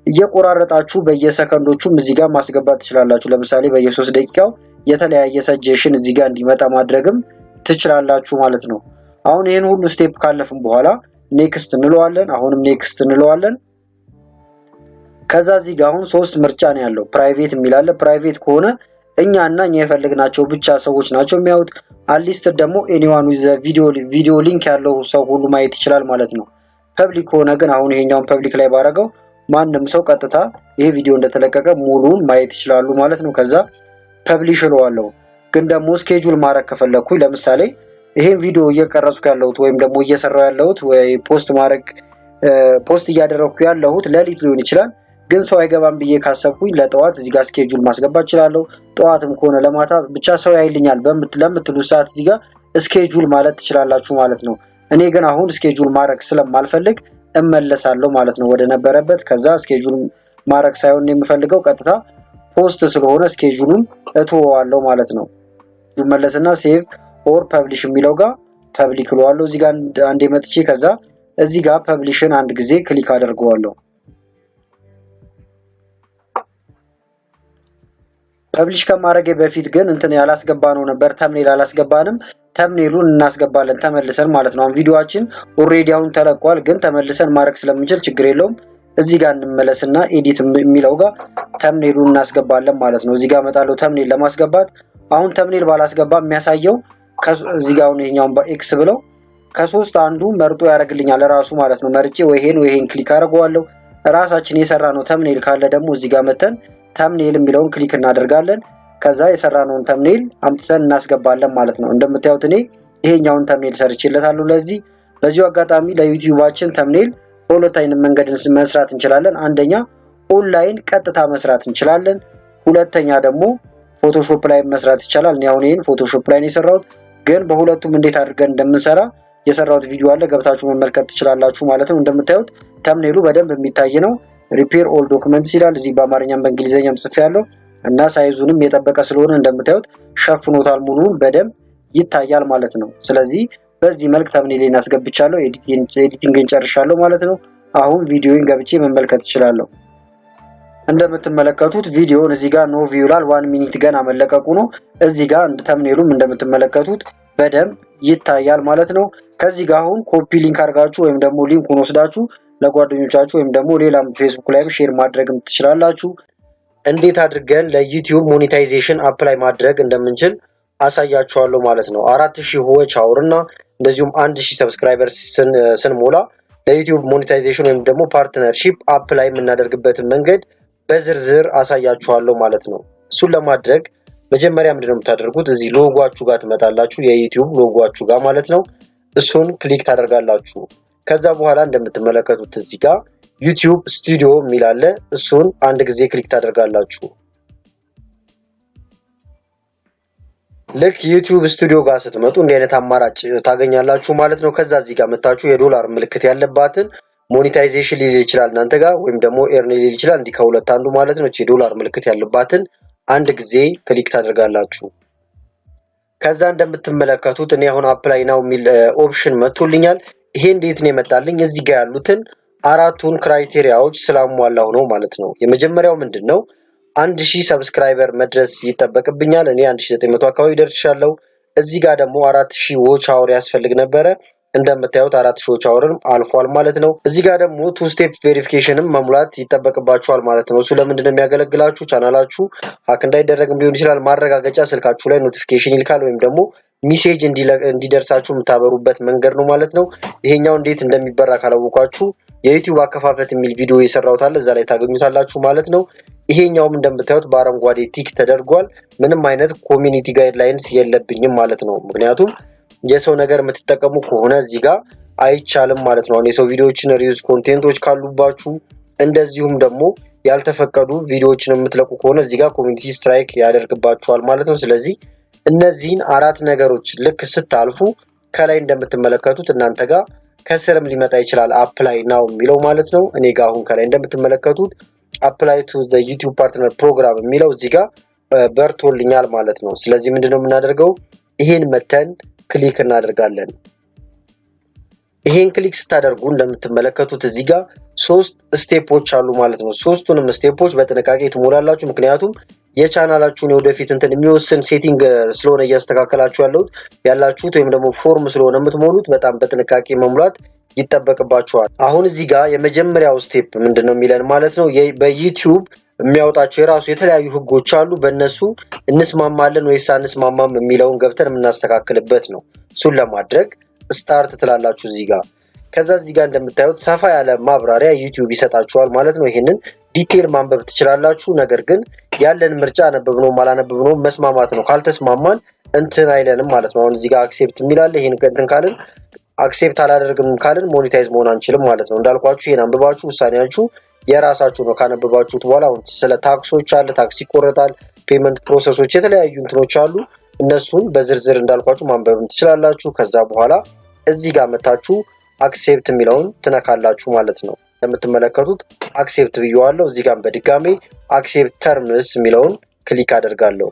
[SPEAKER 1] እየቆራረጣችሁ በየሰከንዶቹም እዚህ ጋር ማስገባት ትችላላችሁ። ለምሳሌ በየ3 ደቂቃው የተለያየ ሰጀሽን እዚህ ጋር እንዲመጣ ማድረግም ትችላላችሁ ማለት ነው። አሁን ይሄን ሁሉ ስቴፕ ካለፍን በኋላ ኔክስት እንለዋለን። አሁንም ኔክስት እንለዋለን። ከዛ እዚህ ጋር አሁን 3 ምርጫ ነው ያለው። ፕራይቬት የሚል አለ። ፕራይቬት ከሆነ እኛና እኛ የፈለግናቸው ብቻ ሰዎች ናቸው የሚያዩት። አንሊስትድ ደግሞ ኤኒዋን ዊዝ ቪዲዮ ሊንክ ያለው ሰው ሁሉ ማየት ይችላል ማለት ነው። ፐብሊክ ከሆነ ግን አሁን ይሄኛውን ፐብሊክ ላይ ባረገው ማንም ሰው ቀጥታ ይሄ ቪዲዮ እንደተለቀቀ ሙሉን ማየት ይችላሉ ማለት ነው። ከዛ ፐብሊሽ እለዋለሁ። ግን ደግሞ ስኬጁል ማድረግ ከፈለኩኝ ለምሳሌ ይሄን ቪዲዮ እየቀረጽኩ ያለሁት ወይም ደግሞ እየሰራው ያለሁት ወይ ፖስት እያደረኩ ያለሁት ሌሊት ሊሆን ይችላል። ግን ሰው አይገባም ብዬ ካሰብኩኝ ለጠዋት እዚህ ጋር ስኬጁል ማስገባት እችላለሁ። ጠዋትም ከሆነ ለማታ ብቻ ሰው ያይልኛል ለምትሉ ሰዓት እዚህ ጋር ስኬጁል ማለት ትችላላችሁ ማለት ነው። እኔ ግን አሁን ስኬጁል ማድረግ ስለማልፈልግ እመለሳለሁ ማለት ነው ወደ ነበረበት። ከዛ ስኬጁል ማድረግ ሳይሆን የምፈልገው ቀጥታ ፖስት ስለሆነ ስኬጁሉን እተወዋለሁ ማለት ነው። ይመለስና ሴቭ ኦር ፐብሊሽ የሚለው ጋር ፐብሊክ እለዋለሁ። እዚህ ጋር አንዴ መጥቼ ከዛ እዚህ ጋር ፐብሊሽን አንድ ጊዜ ክሊክ አደርገዋለሁ። ፐብሊሽ ከማድረግ በፊት ግን እንትን ያላስገባነው ነበር ተምኔል አላስገባንም። ተምኔሉን እናስገባለን ተመልሰን ማለት ነው። አሁን ቪዲዮአችን ኦሬዲ አሁን ተለቋል፣ ግን ተመልሰን ማድረግ ስለምንችል ችግር የለውም። እዚህ ጋር እንመለስና ኤዲት የሚለው ጋር ተምኔሉን እናስገባለን ማለት ነው። እዚህ ጋር መጣለው ተምኔል ለማስገባት። አሁን ተምኔል ባላስገባ የሚያሳየው እዚህ ጋር አሁን ይሄኛውን በኤክስ ብለው ከ3 አንዱ መርጦ ያደርግልኛል ራሱ ማለት ነው። መርጬ ወይ ይሄን ክሊክ አደርገዋለሁ። ራሳችን የሰራነው ተምኔል ካለ ደግሞ እዚህ ጋር መተን ተምኔል የሚለውን ክሊክ እናደርጋለን። ከዛ የሰራነውን ተምኔል አምጥተን እናስገባለን ማለት ነው። እንደምታዩት እኔ ይሄኛውን ተምኔል ሰርቼለታለሁ። በዚሁ አጋጣሚ ለዩቲዩባችን ተምኔል በሁለት አይነት መንገድ መስራት እንችላለን። አንደኛ ኦንላይን ቀጥታ መስራት እንችላለን። ሁለተኛ ደግሞ ፎቶሾፕ ላይ መስራት ይቻላል። እኔ አሁን ይሄን ፎቶሾፕ ላይ ነው የሰራሁት፣ ግን በሁለቱም እንዴት አድርገን እንደምንሰራ የሰራሁት ቪዲዮ አለ ገብታችሁ መመልከት ትችላላችሁ ማለት ነው። እንደምታዩት ተምኔሉ በደንብ የሚታይ ነው። ሪፔር ኦል ዶክመንትስ ይላል እዚህ በአማርኛም በእንግሊዘኛም ጽፌያለሁ እና ሳይዙንም የጠበቀ ስለሆነ እንደምታዩት ሸፍኖታል ሙሉውን በደንብ ይታያል ማለት ነው። ስለዚህ በዚህ መልክ ተምኔሌን አስገብቻለሁ። ኤዲቲንግን ጨርሻለሁ ማለት ነው። አሁን ቪዲዮን ገብቼ መመልከት እችላለሁ። እንደምትመለከቱት ቪዲዮውን እዚህ ጋር ኖ ቪው ይላል 1 ሚኒት ገና መለቀቁ ነው። እዚህ ጋር ተምኔሉም እንደምትመለከቱት በደንብ ይታያል ማለት ነው። ከዚህ ጋር አሁን ኮፒ ሊንክ አድርጋችሁ ወይም ደግሞ ሊንኩን ወስዳችሁ ለጓደኞቻችሁ ወይም ደግሞ ሌላም ፌስቡክ ላይም ሼር ማድረግም ትችላላችሁ። እንዴት አድርገን ለዩቲዩብ ሞኔታይዜሽን አፕላይ ማድረግ እንደምንችል አሳያችኋለሁ ማለት ነው። 4000 ዎች አወር እና እንደዚሁም 1000 ሰብስክራይበርስ ስንሞላ ለዩቲዩብ ሞኔታይዜሽን ወይም ደግሞ ፓርትነርሺፕ አፕላይ የምናደርግበትን መንገድ በዝርዝር አሳያችኋለሁ ማለት ነው። እሱን ለማድረግ መጀመሪያ ምንድነው የምታደርጉት? እዚህ ሎጎአችሁ ጋር ትመጣላችሁ፣ የዩቲዩብ ሎጎአችሁ ጋር ማለት ነው። እሱን ክሊክ ታደርጋላችሁ። ከዛ በኋላ እንደምትመለከቱት እዚህ ጋር ዩቲዩብ ስቱዲዮ የሚል አለ። እሱን አንድ ጊዜ ክሊክ ታደርጋላችሁ። ልክ ዩቲዩብ ስቱዲዮ ጋር ስትመጡ እንዲህ አይነት አማራጭ ታገኛላችሁ ማለት ነው። ከዛ እዚህ ጋር መታችሁ የዶላር ምልክት ያለባትን ሞኔታይዜሽን ሊል ይችላል እናንተ ጋር ወይም ደግሞ ኤርን ሊል ይችላል። እንዲህ ከሁለት አንዱ ማለት ነው። የዶላር ምልክት ያለባትን አንድ ጊዜ ክሊክ ታደርጋላችሁ። ከዛ እንደምትመለከቱት እኔ አሁን አፕላይ ናው የሚል ኦፕሽን መጥቶልኛል። ይሄ እንዴት ነው የመጣልኝ? እዚህ ጋር ያሉትን አራቱን ክራይቴሪያዎች ስላሟላው ነው ማለት ነው። የመጀመሪያው ምንድነው? 1000 ሰብስክራይበር መድረስ ይጠበቅብኛል። እኔ 1900 አካባቢ ደርሻለሁ። እዚህ ጋር ደግሞ 4000 ዎች አወር ያስፈልግ ነበረ። እንደምታዩት 4000 ዎች አወርን አልፏል ማለት ነው። እዚህ ጋር ደግሞ 2 ስቴፕ ቬሪፊኬሽንም መሙላት ይጠበቅባችኋል ማለት ነው። እሱ ለምንድነው የሚያገለግላችሁ? ቻናላችሁ ሀክ እንዳይደረግም ሊሆን ይችላል። ማረጋገጫ ስልካችሁ ላይ ኖቲፊኬሽን ይልካል ወይም ደግሞ ሜሴጅ እንዲደርሳችሁ የምታበሩበት መንገድ ነው ማለት ነው። ይሄኛው እንዴት እንደሚበራ ካላወቃችሁ የዩቲዩብ አከፋፈት የሚል ቪዲዮ የሰራሁት አለ፣ እዛ ላይ ታገኙታላችሁ ማለት ነው። ይሄኛውም እንደምታዩት በአረንጓዴ ቲክ ተደርጓል። ምንም አይነት ኮሚኒቲ ጋይድላይንስ የለብኝም ማለት ነው። ምክንያቱም የሰው ነገር የምትጠቀሙ ከሆነ እዚህ ጋር አይቻልም ማለት ነው። የሰው ቪዲዮዎችን ሪዩዝ ኮንቴንቶች ካሉባችሁ እንደዚሁም ደግሞ ያልተፈቀዱ ቪዲዮዎችን የምትለቁ ከሆነ እዚህ ጋር ኮሚኒቲ ስትራይክ ያደርግባችኋል ማለት ነው። ስለዚህ እነዚህን አራት ነገሮች ልክ ስታልፉ ከላይ እንደምትመለከቱት እናንተ ጋር ከስርም ሊመጣ ይችላል አፕላይ ናው የሚለው ማለት ነው። እኔ ጋር አሁን ከላይ እንደምትመለከቱት አፕላይ ቱ ዘ ዩቲዩብ ፓርትነር ፕሮግራም የሚለው እዚህ ጋር በርቶልኛል ማለት ነው። ስለዚህ ምንድነው የምናደርገው? ይሄን መተን ክሊክ እናደርጋለን። ይሄን ክሊክ ስታደርጉ እንደምትመለከቱት እዚህ ጋር 3 ስቴፖች አሉ ማለት ነው። ሶስቱንም ስቴፖች በጥንቃቄ ትሞላላችሁ። ምክንያቱም የቻናላችሁን ወደፊት እንትን የሚወስን ሴቲንግ ስለሆነ እያስተካከላችሁ ያላችሁት ወይም ደግሞ ፎርም ስለሆነ የምትሞሉት በጣም በጥንቃቄ መሙላት ይጠበቅባችኋል። አሁን እዚህ ጋር የመጀመሪያው ስቴፕ ምንድነው የሚለን ማለት ነው? በዩቲዩብ የሚያወጣቸው የራሱ የተለያዩ ህጎች አሉ። በእነሱ እንስማማለን ወይስ አንስማማም የሚለውን ገብተን የምናስተካክልበት ነው። እሱን ለማድረግ ስታርት ትላላችሁ እዚህ ጋር። ከዛ እዚህ ጋር እንደምታዩት ሰፋ ያለ ማብራሪያ ዩቲዩብ ይሰጣችኋል ማለት ነው። ይሄንን ዲቴል ማንበብ ትችላላችሁ። ነገር ግን ያለን ምርጫ አነበብነው አላነበብነው መስማማት ነው። ካልተስማማን እንትን አይለንም ማለት ነው። አሁን እዚህ ጋር አክሴፕት የሚላል ይሄን እንትን ካልን አክሴፕት አላደርግም ካልን ሞኔታይዝ መሆን አንችልም ማለት ነው። እንዳልኳችሁ ይሄን አንብባችሁ ውሳኔያችሁ የራሳችሁ ነው። ካነበባችሁት በኋላ አሁን ስለ ታክሶች አለ፣ ታክስ ይቆረጣል፣ ፔመንት ፕሮሰሶች የተለያዩ እንትኖች አሉ። እነሱን በዝርዝር እንዳልኳችሁ ማንበብም ትችላላችሁ። ከዛ በኋላ እዚህ ጋር መታችሁ አክሴፕት የሚለውን ትነካላችሁ ማለት ነው። እንደምትመለከቱት አክሴፕት ብየዋለሁ። እዚህ ጋር በድጋሜ አክሴፕት ተርምስ የሚለውን ክሊክ አደርጋለሁ።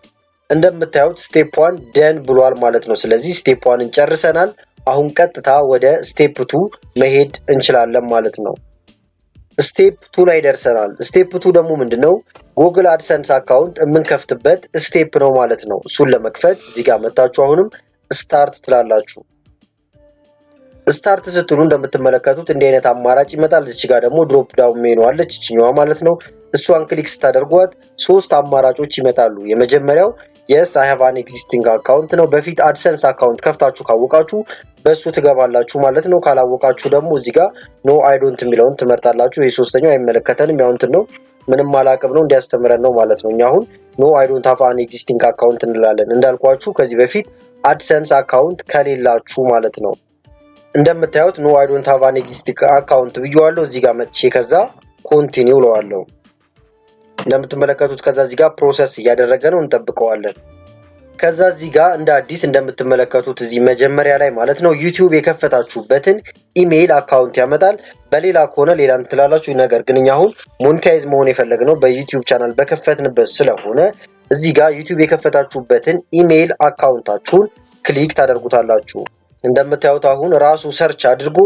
[SPEAKER 1] እንደምታዩት ስቴፕ 1 ደን ብሏል ማለት ነው። ስለዚህ ስቴፕ 1ን ጨርሰናል። አሁን ቀጥታ ወደ ስቴፕ 2 መሄድ እንችላለን ማለት ነው። ስቴፕ 2 ላይ ደርሰናል። ስቴፕ 2 ደግሞ ምንድነው? ጉግል አድሰንስ አካውንት የምንከፍትበት ስቴፕ ነው ማለት ነው። እሱን ለመክፈት እዚህ ጋር መጣችሁ አሁንም ስታርት ትላላችሁ። ስታርት ስትሉ እንደምትመለከቱት እንዲህ አይነት አማራጭ ይመጣል። እዚህ ጋር ደግሞ ድሮፕ ዳውን ሜኑ አለች እቺኛዋ ማለት ነው። እሷን ክሊክ ስታደርጓት 3 አማራጮች ይመጣሉ። የመጀመሪያው yes I have an existing account ነው። በፊት አድሰንስ አካውንት ከፍታችሁ ካወቃችሁ በሱ ትገባላችሁ ማለት ነው። ካላወቃችሁ ደግሞ እዚህ ጋር no I don't የሚለውን ትመርጣላችሁ። ይሄ ሶስተኛው አይመለከተንም ያው እንትን ነው ምንም አላቀም ነው እንዲያስተምረን ነው ማለት ነው። እኛ አሁን no I don't have an existing account እንላለን። እንዳልኳችሁ ከዚህ በፊት አድሰንስ አካውንት ከሌላችሁ ማለት ነው። እንደምታዩት no I don't have an existing account ብየዋለሁ። እዚህ ጋር መጥቼ ከዛ ኮንቲኒው ለዋለሁ። እንደምትመለከቱት ከዛ እዚህ ጋር ፕሮሰስ እያደረገ ነው እንጠብቀዋለን።
[SPEAKER 2] ከዛ እዚህ ጋር እንደ አዲስ እንደምትመለከቱት እዚህ መጀመሪያ ላይ ማለት ነው ዩቲዩብ የከፈታችሁበትን ኢሜይል አካውንት ያመጣል። በሌላ ከሆነ ሌላ እንትላላችሁ። ነገር ግን እኛ አሁን ሞኔታይዝ መሆን የፈለግነው በዩቲዩብ ቻናል በከፈትንበት ስለሆነ እዚህ ጋር ዩቲዩብ የከፈታችሁበትን ኢሜይል አካውንታችሁን ክሊክ ታደርጉታላችሁ። እንደምታዩት አሁን ራሱ ሰርች አድርጎ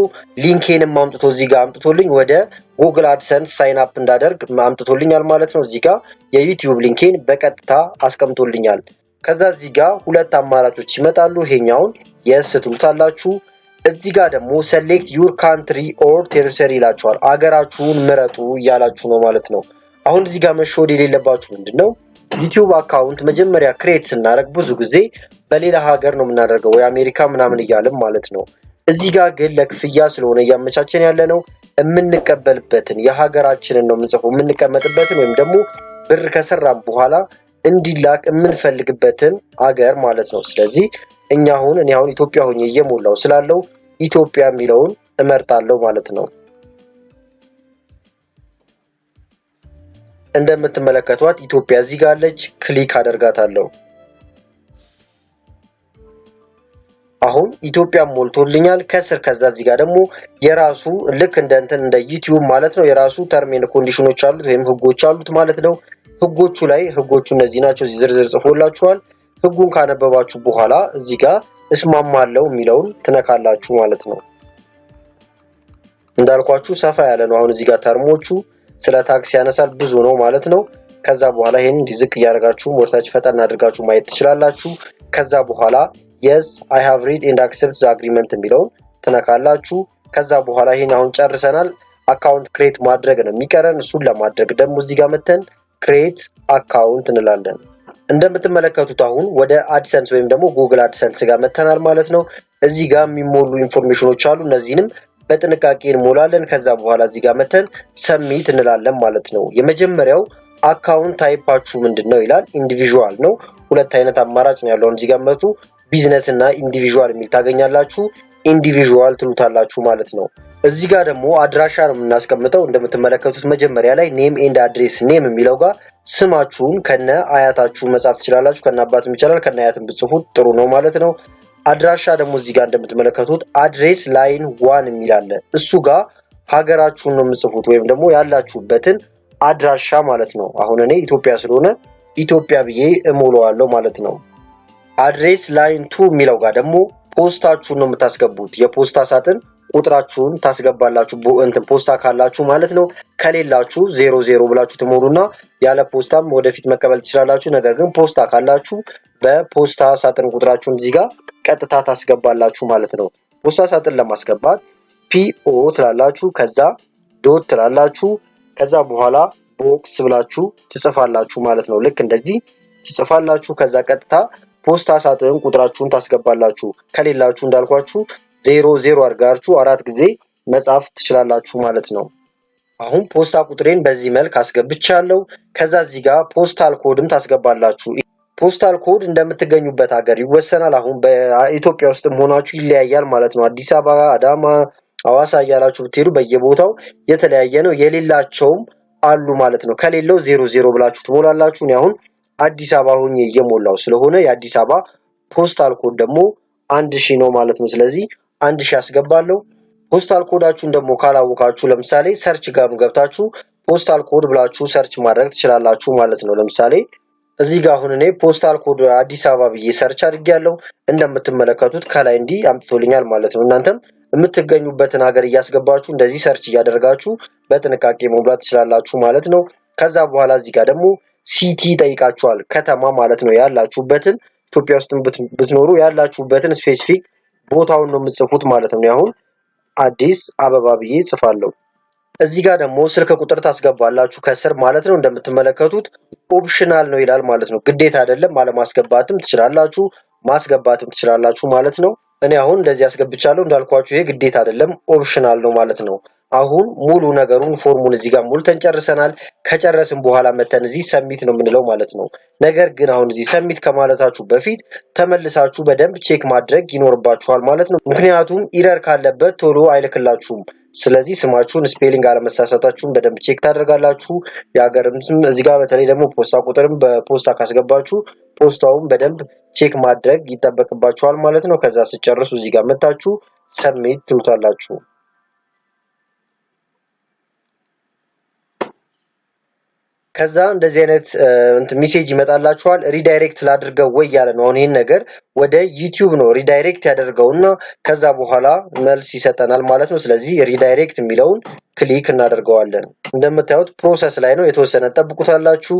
[SPEAKER 2] ሊንኬንም አምጥቶ እዚህ ጋር አምጥቶልኝ ወደ ጉግል አድሰንስ ሳይን አፕ እንዳደርግ አምጥቶልኛል ማለት ነው። እዚህ ጋር የዩቲዩብ ሊንኬን በቀጥታ አስቀምጦልኛል። ከዛ እዚህ ጋር ሁለት አማራጮች ይመጣሉ። ይሄኛውን የስ ትሉታላችሁ። እዚህ ጋር ደግሞ ሴሌክት ዩር ካንትሪ ኦር ቴሪቶሪ ይላችኋል። አገራችሁን ምረጡ እያላችሁ ነው ማለት ነው። አሁን እዚህ ጋር መሸወድ የሌለባችሁ ምንድነው ዩቲዩብ አካውንት መጀመሪያ ክሬት ስናደርግ ብዙ ጊዜ በሌላ ሀገር ነው የምናደርገው ወይ አሜሪካ ምናምን እያልን ማለት ነው። እዚህ ጋር ግን ለክፍያ ስለሆነ እያመቻቸን ያለ ነው የምንቀበልበትን የሀገራችንን ነው የምንጽፈው የምንቀመጥበትን ወይም ደግሞ ብር ከሰራን በኋላ እንዲላክ የምንፈልግበትን ሀገር ማለት ነው። ስለዚህ እኔ አሁን ኢትዮጵያ ሆኜ እየሞላው ስላለው ኢትዮጵያ የሚለውን እመርጣለሁ ማለት ነው። እንደምትመለከቷት ኢትዮጵያ እዚህ ጋር አለች። ክሊክ አደርጋታለሁ። አሁን ኢትዮጵያ ሞልቶልኛል ከስር። ከዛ እዚህ ጋር ደግሞ የራሱ ልክ እንደ ዩቲዩብ ማለት ነው የራሱ ተርም ኤንድ ኮንዲሽኖች አሉት ወይም ህጎች አሉት ማለት ነው። ህጎቹ እነዚህ ናቸው። እዚህ ዝርዝር ጽፎላችኋል። ህጉን ካነበባችሁ በኋላ እዚህ ጋር እስማማለሁ የሚለውን ትነካላችሁ ማለት ነው። እንዳልኳችሁ ሰፋ ያለ ነው። አሁን እዚህ ጋር ተርሞቹ ስለ ታክስ ያነሳል ብዙ ነው ማለት ነው። ከዛ በኋላ ይሄን እንዲዝቅ እያደረጋችሁ ወርታች ፈጠን አድርጋችሁ ማየት ትችላላችሁ። ከዛ በኋላ yes I have read and accept the agreement የሚለውን ትነካላችሁ። ከዛ በኋላ ይሄን አሁን ጨርሰናል። አካውንት ክሬት ማድረግ ነው የሚቀረን። እሱን ለማድረግ ደግሞ እዚህ ጋር መተን ክሬት አካውንት እንላለን። እንደምትመለከቱት አሁን ወደ አድሰንስ ወይም ደግሞ ጉግል አድሰንስ ጋር መተናል ማለት ነው። እዚህ ጋር የሚሞሉ ኢንፎርሜሽኖች አሉ። እነዚህንም በጥንቃቄ እንሞላለን። ከዛ በኋላ እዚህ ጋር መተን ሰብሚት እንላለን ማለት ነው። የመጀመሪያው አካውንት ታይፓችሁ ምንድነው ይላል። ኢንዲቪዥዋል ነው። ሁለት አይነት አማራጭ ነው ያለው። እዚህ ጋር መጡ ቢዝነስ እና ኢንዲቪዥዋል የሚል ታገኛላችሁ። ኢንዲቪዥዋል ትሉታላችሁ ማለት ነው። እዚህ ጋር ደግሞ አድራሻ ነው የምናስቀምጠው። እንደምትመለከቱት መጀመሪያ ላይ ኔም ኤንድ አድሬስ ኔም የሚለው ጋር ስማችሁን ከነ አያታችሁ መጻፍ ትችላላችሁ። ከነ አባትም ይችላል ከነ አያትም ብትጽፉት ጥሩ ነው ማለት ነው። አድራሻ ደግሞ እዚህ ጋር እንደምትመለከቱት አድሬስ ላይን 1 የሚል አለ። እሱ ጋር ሀገራችሁን ነው የምትጽፉት ወይም ደግሞ ያላችሁበትን አድራሻ ማለት ነው። አሁን እኔ ኢትዮጵያ ስለሆነ ኢትዮጵያ ብዬ እሞላዋለሁ ማለት ነው። አድሬስ ላይን 2 የሚለው ጋር ደግሞ ፖስታችሁን ነው የምታስገቡት። የፖስታ ሳጥን ቁጥራችሁን ታስገባላችሁ። ፖስታ ካላችሁ ማለት ነው። ከሌላችሁ 00 ብላችሁ ትሞሉና ያለ ፖስታም ወደፊት መቀበል ትችላላችሁ። ነገር ግን ፖስታ ካላችሁ በፖስታ ሳጥን ቁጥራችሁን እዚህ ጋር ቀጥታ ታስገባላችሁ ማለት ነው። ፖስታ ሳጥን ለማስገባት ፒኦ ትላላችሁ፣ ከዛ ዶት ትላላችሁ፣ ከዛ በኋላ ቦክስ ብላችሁ ትጽፋላችሁ ማለት ነው። ልክ እንደዚህ ትጽፋላችሁ። ከዛ ቀጥታ ፖስታ ሳጥን ቁጥራችሁን ታስገባላችሁ። ከሌላችሁ እንዳልኳችሁ 00 አድርጋችሁ 4 ጊዜ መጻፍ ትችላላችሁ ማለት ነው። አሁን ፖስታ ቁጥሬን በዚህ መልክ አስገብቻለሁ። ከዛ እዚህ ጋር ፖስታል ኮድም ታስገባላችሁ። ፖስታል ኮድ እንደምትገኙበት ሀገር ይወሰናል። አሁን በኢትዮጵያ ውስጥም ሆናችሁ ይለያያል ማለት ነው። አዲስ አበባ፣ አዳማ፣ ሐዋሳ እያላችሁ ብትሄዱ በየቦታው የተለያየ ነው። የሌላቸውም አሉ ማለት ነው። ከሌለው 00 ብላችሁ ትሞላላችሁ። እኔ አሁን አዲስ አበባ ሆኜ እየሞላው ስለሆነ የአዲስ አበባ ፖስታል ኮድ ደግሞ 1000 ነው ማለት ነው። ስለዚህ 1000 አስገባለሁ። ፖስታል ኮዳችሁን ደግሞ ካላወቃችሁ ለምሳሌ ሰርች ጋር ገብታችሁ ፖስታል ኮድ ብላችሁ ሰርች ማድረግ ትችላላችሁ ማለት ነው። ለምሳሌ እዚህ ጋር አሁን እኔ ፖስታል ኮድ አዲስ አበባ ብዬ ሰርች አድርጌያለሁ። እንደምትመለከቱት ከላይ እንዲህ አምጥቶልኛል ማለት ነው። እናንተም የምትገኙበትን ሀገር እያስገባችሁ እንደዚህ ሰርች እያደረጋችሁ በጥንቃቄ መሙላት ትችላላችሁ ማለት ነው። ከዛ በኋላ እዚህ ጋር ደግሞ ሲቲ ጠይቃችኋል፣ ከተማ ማለት ነው። ያላችሁበትን ኢትዮጵያ ውስጥ ብትኖሩ ያላችሁበትን ስፔሲፊክ ቦታውን ነው የምትጽፉት ማለት ነው። አሁን አዲስ አበባ ብዬ ጽፋለሁ። እዚህ ጋር ደግሞ ስልክ ቁጥር ታስገባላችሁ ከስር ማለት ነው። እንደምትመለከቱት ኦፕሽናል ነው ይላል ማለት ነው። ግዴታ አይደለም፣ አለማስገባትም ትችላላችሁ፣ ማስገባትም ትችላላችሁ ማለት ነው። እኔ አሁን እንደዚህ አስገብቻለሁ። እንዳልኳችሁ ይሄ ግዴታ አይደለም፣ ኦፕሽናል ነው ማለት ነው። አሁን ሙሉ ነገሩን ፎርሙን እዚህ ጋር ሙልተን ጨርሰናል። ከጨረስን በኋላ መተን እዚህ ሰሚት ነው የምንለው ማለት ነው። ነገር ግን አሁን እዚህ ሰሚት ከማለታችሁ በፊት ተመልሳችሁ በደንብ ቼክ ማድረግ ይኖርባችኋል ማለት ነው። ምክንያቱም ኢረር ካለበት ቶሎ አይልክላችሁም። ስለዚህ ስማችሁን ስፔሊንግ አለመሳሳታችሁን በደንብ ቼክ ታደርጋላችሁ። የሀገርም ስም እዚህ ጋር በተለይ ደግሞ ፖስታ ቁጥርም በፖስታ ካስገባችሁ ፖስታውን በደንብ ቼክ ማድረግ ይጠበቅባችኋል ማለት ነው። ከዛ ስጨርሱ እዚህ ጋር መታችሁ ሰብሚት ትሉታላችሁ። ከዛ እንደዚህ አይነት ሜሴጅ ይመጣላችኋል። ሪዳይሬክት ላድርገው ወይ ያለ ነው። አሁን ይሄን ነገር ወደ ዩቲዩብ ነው ሪዳይሬክት ያደርገውና ከዛ በኋላ መልስ ይሰጠናል ማለት ነው። ስለዚህ ሪዳይሬክት የሚለውን ክሊክ እናደርገዋለን። እንደምታዩት ፕሮሰስ ላይ ነው፣ የተወሰነ ጠብቁታላችሁ።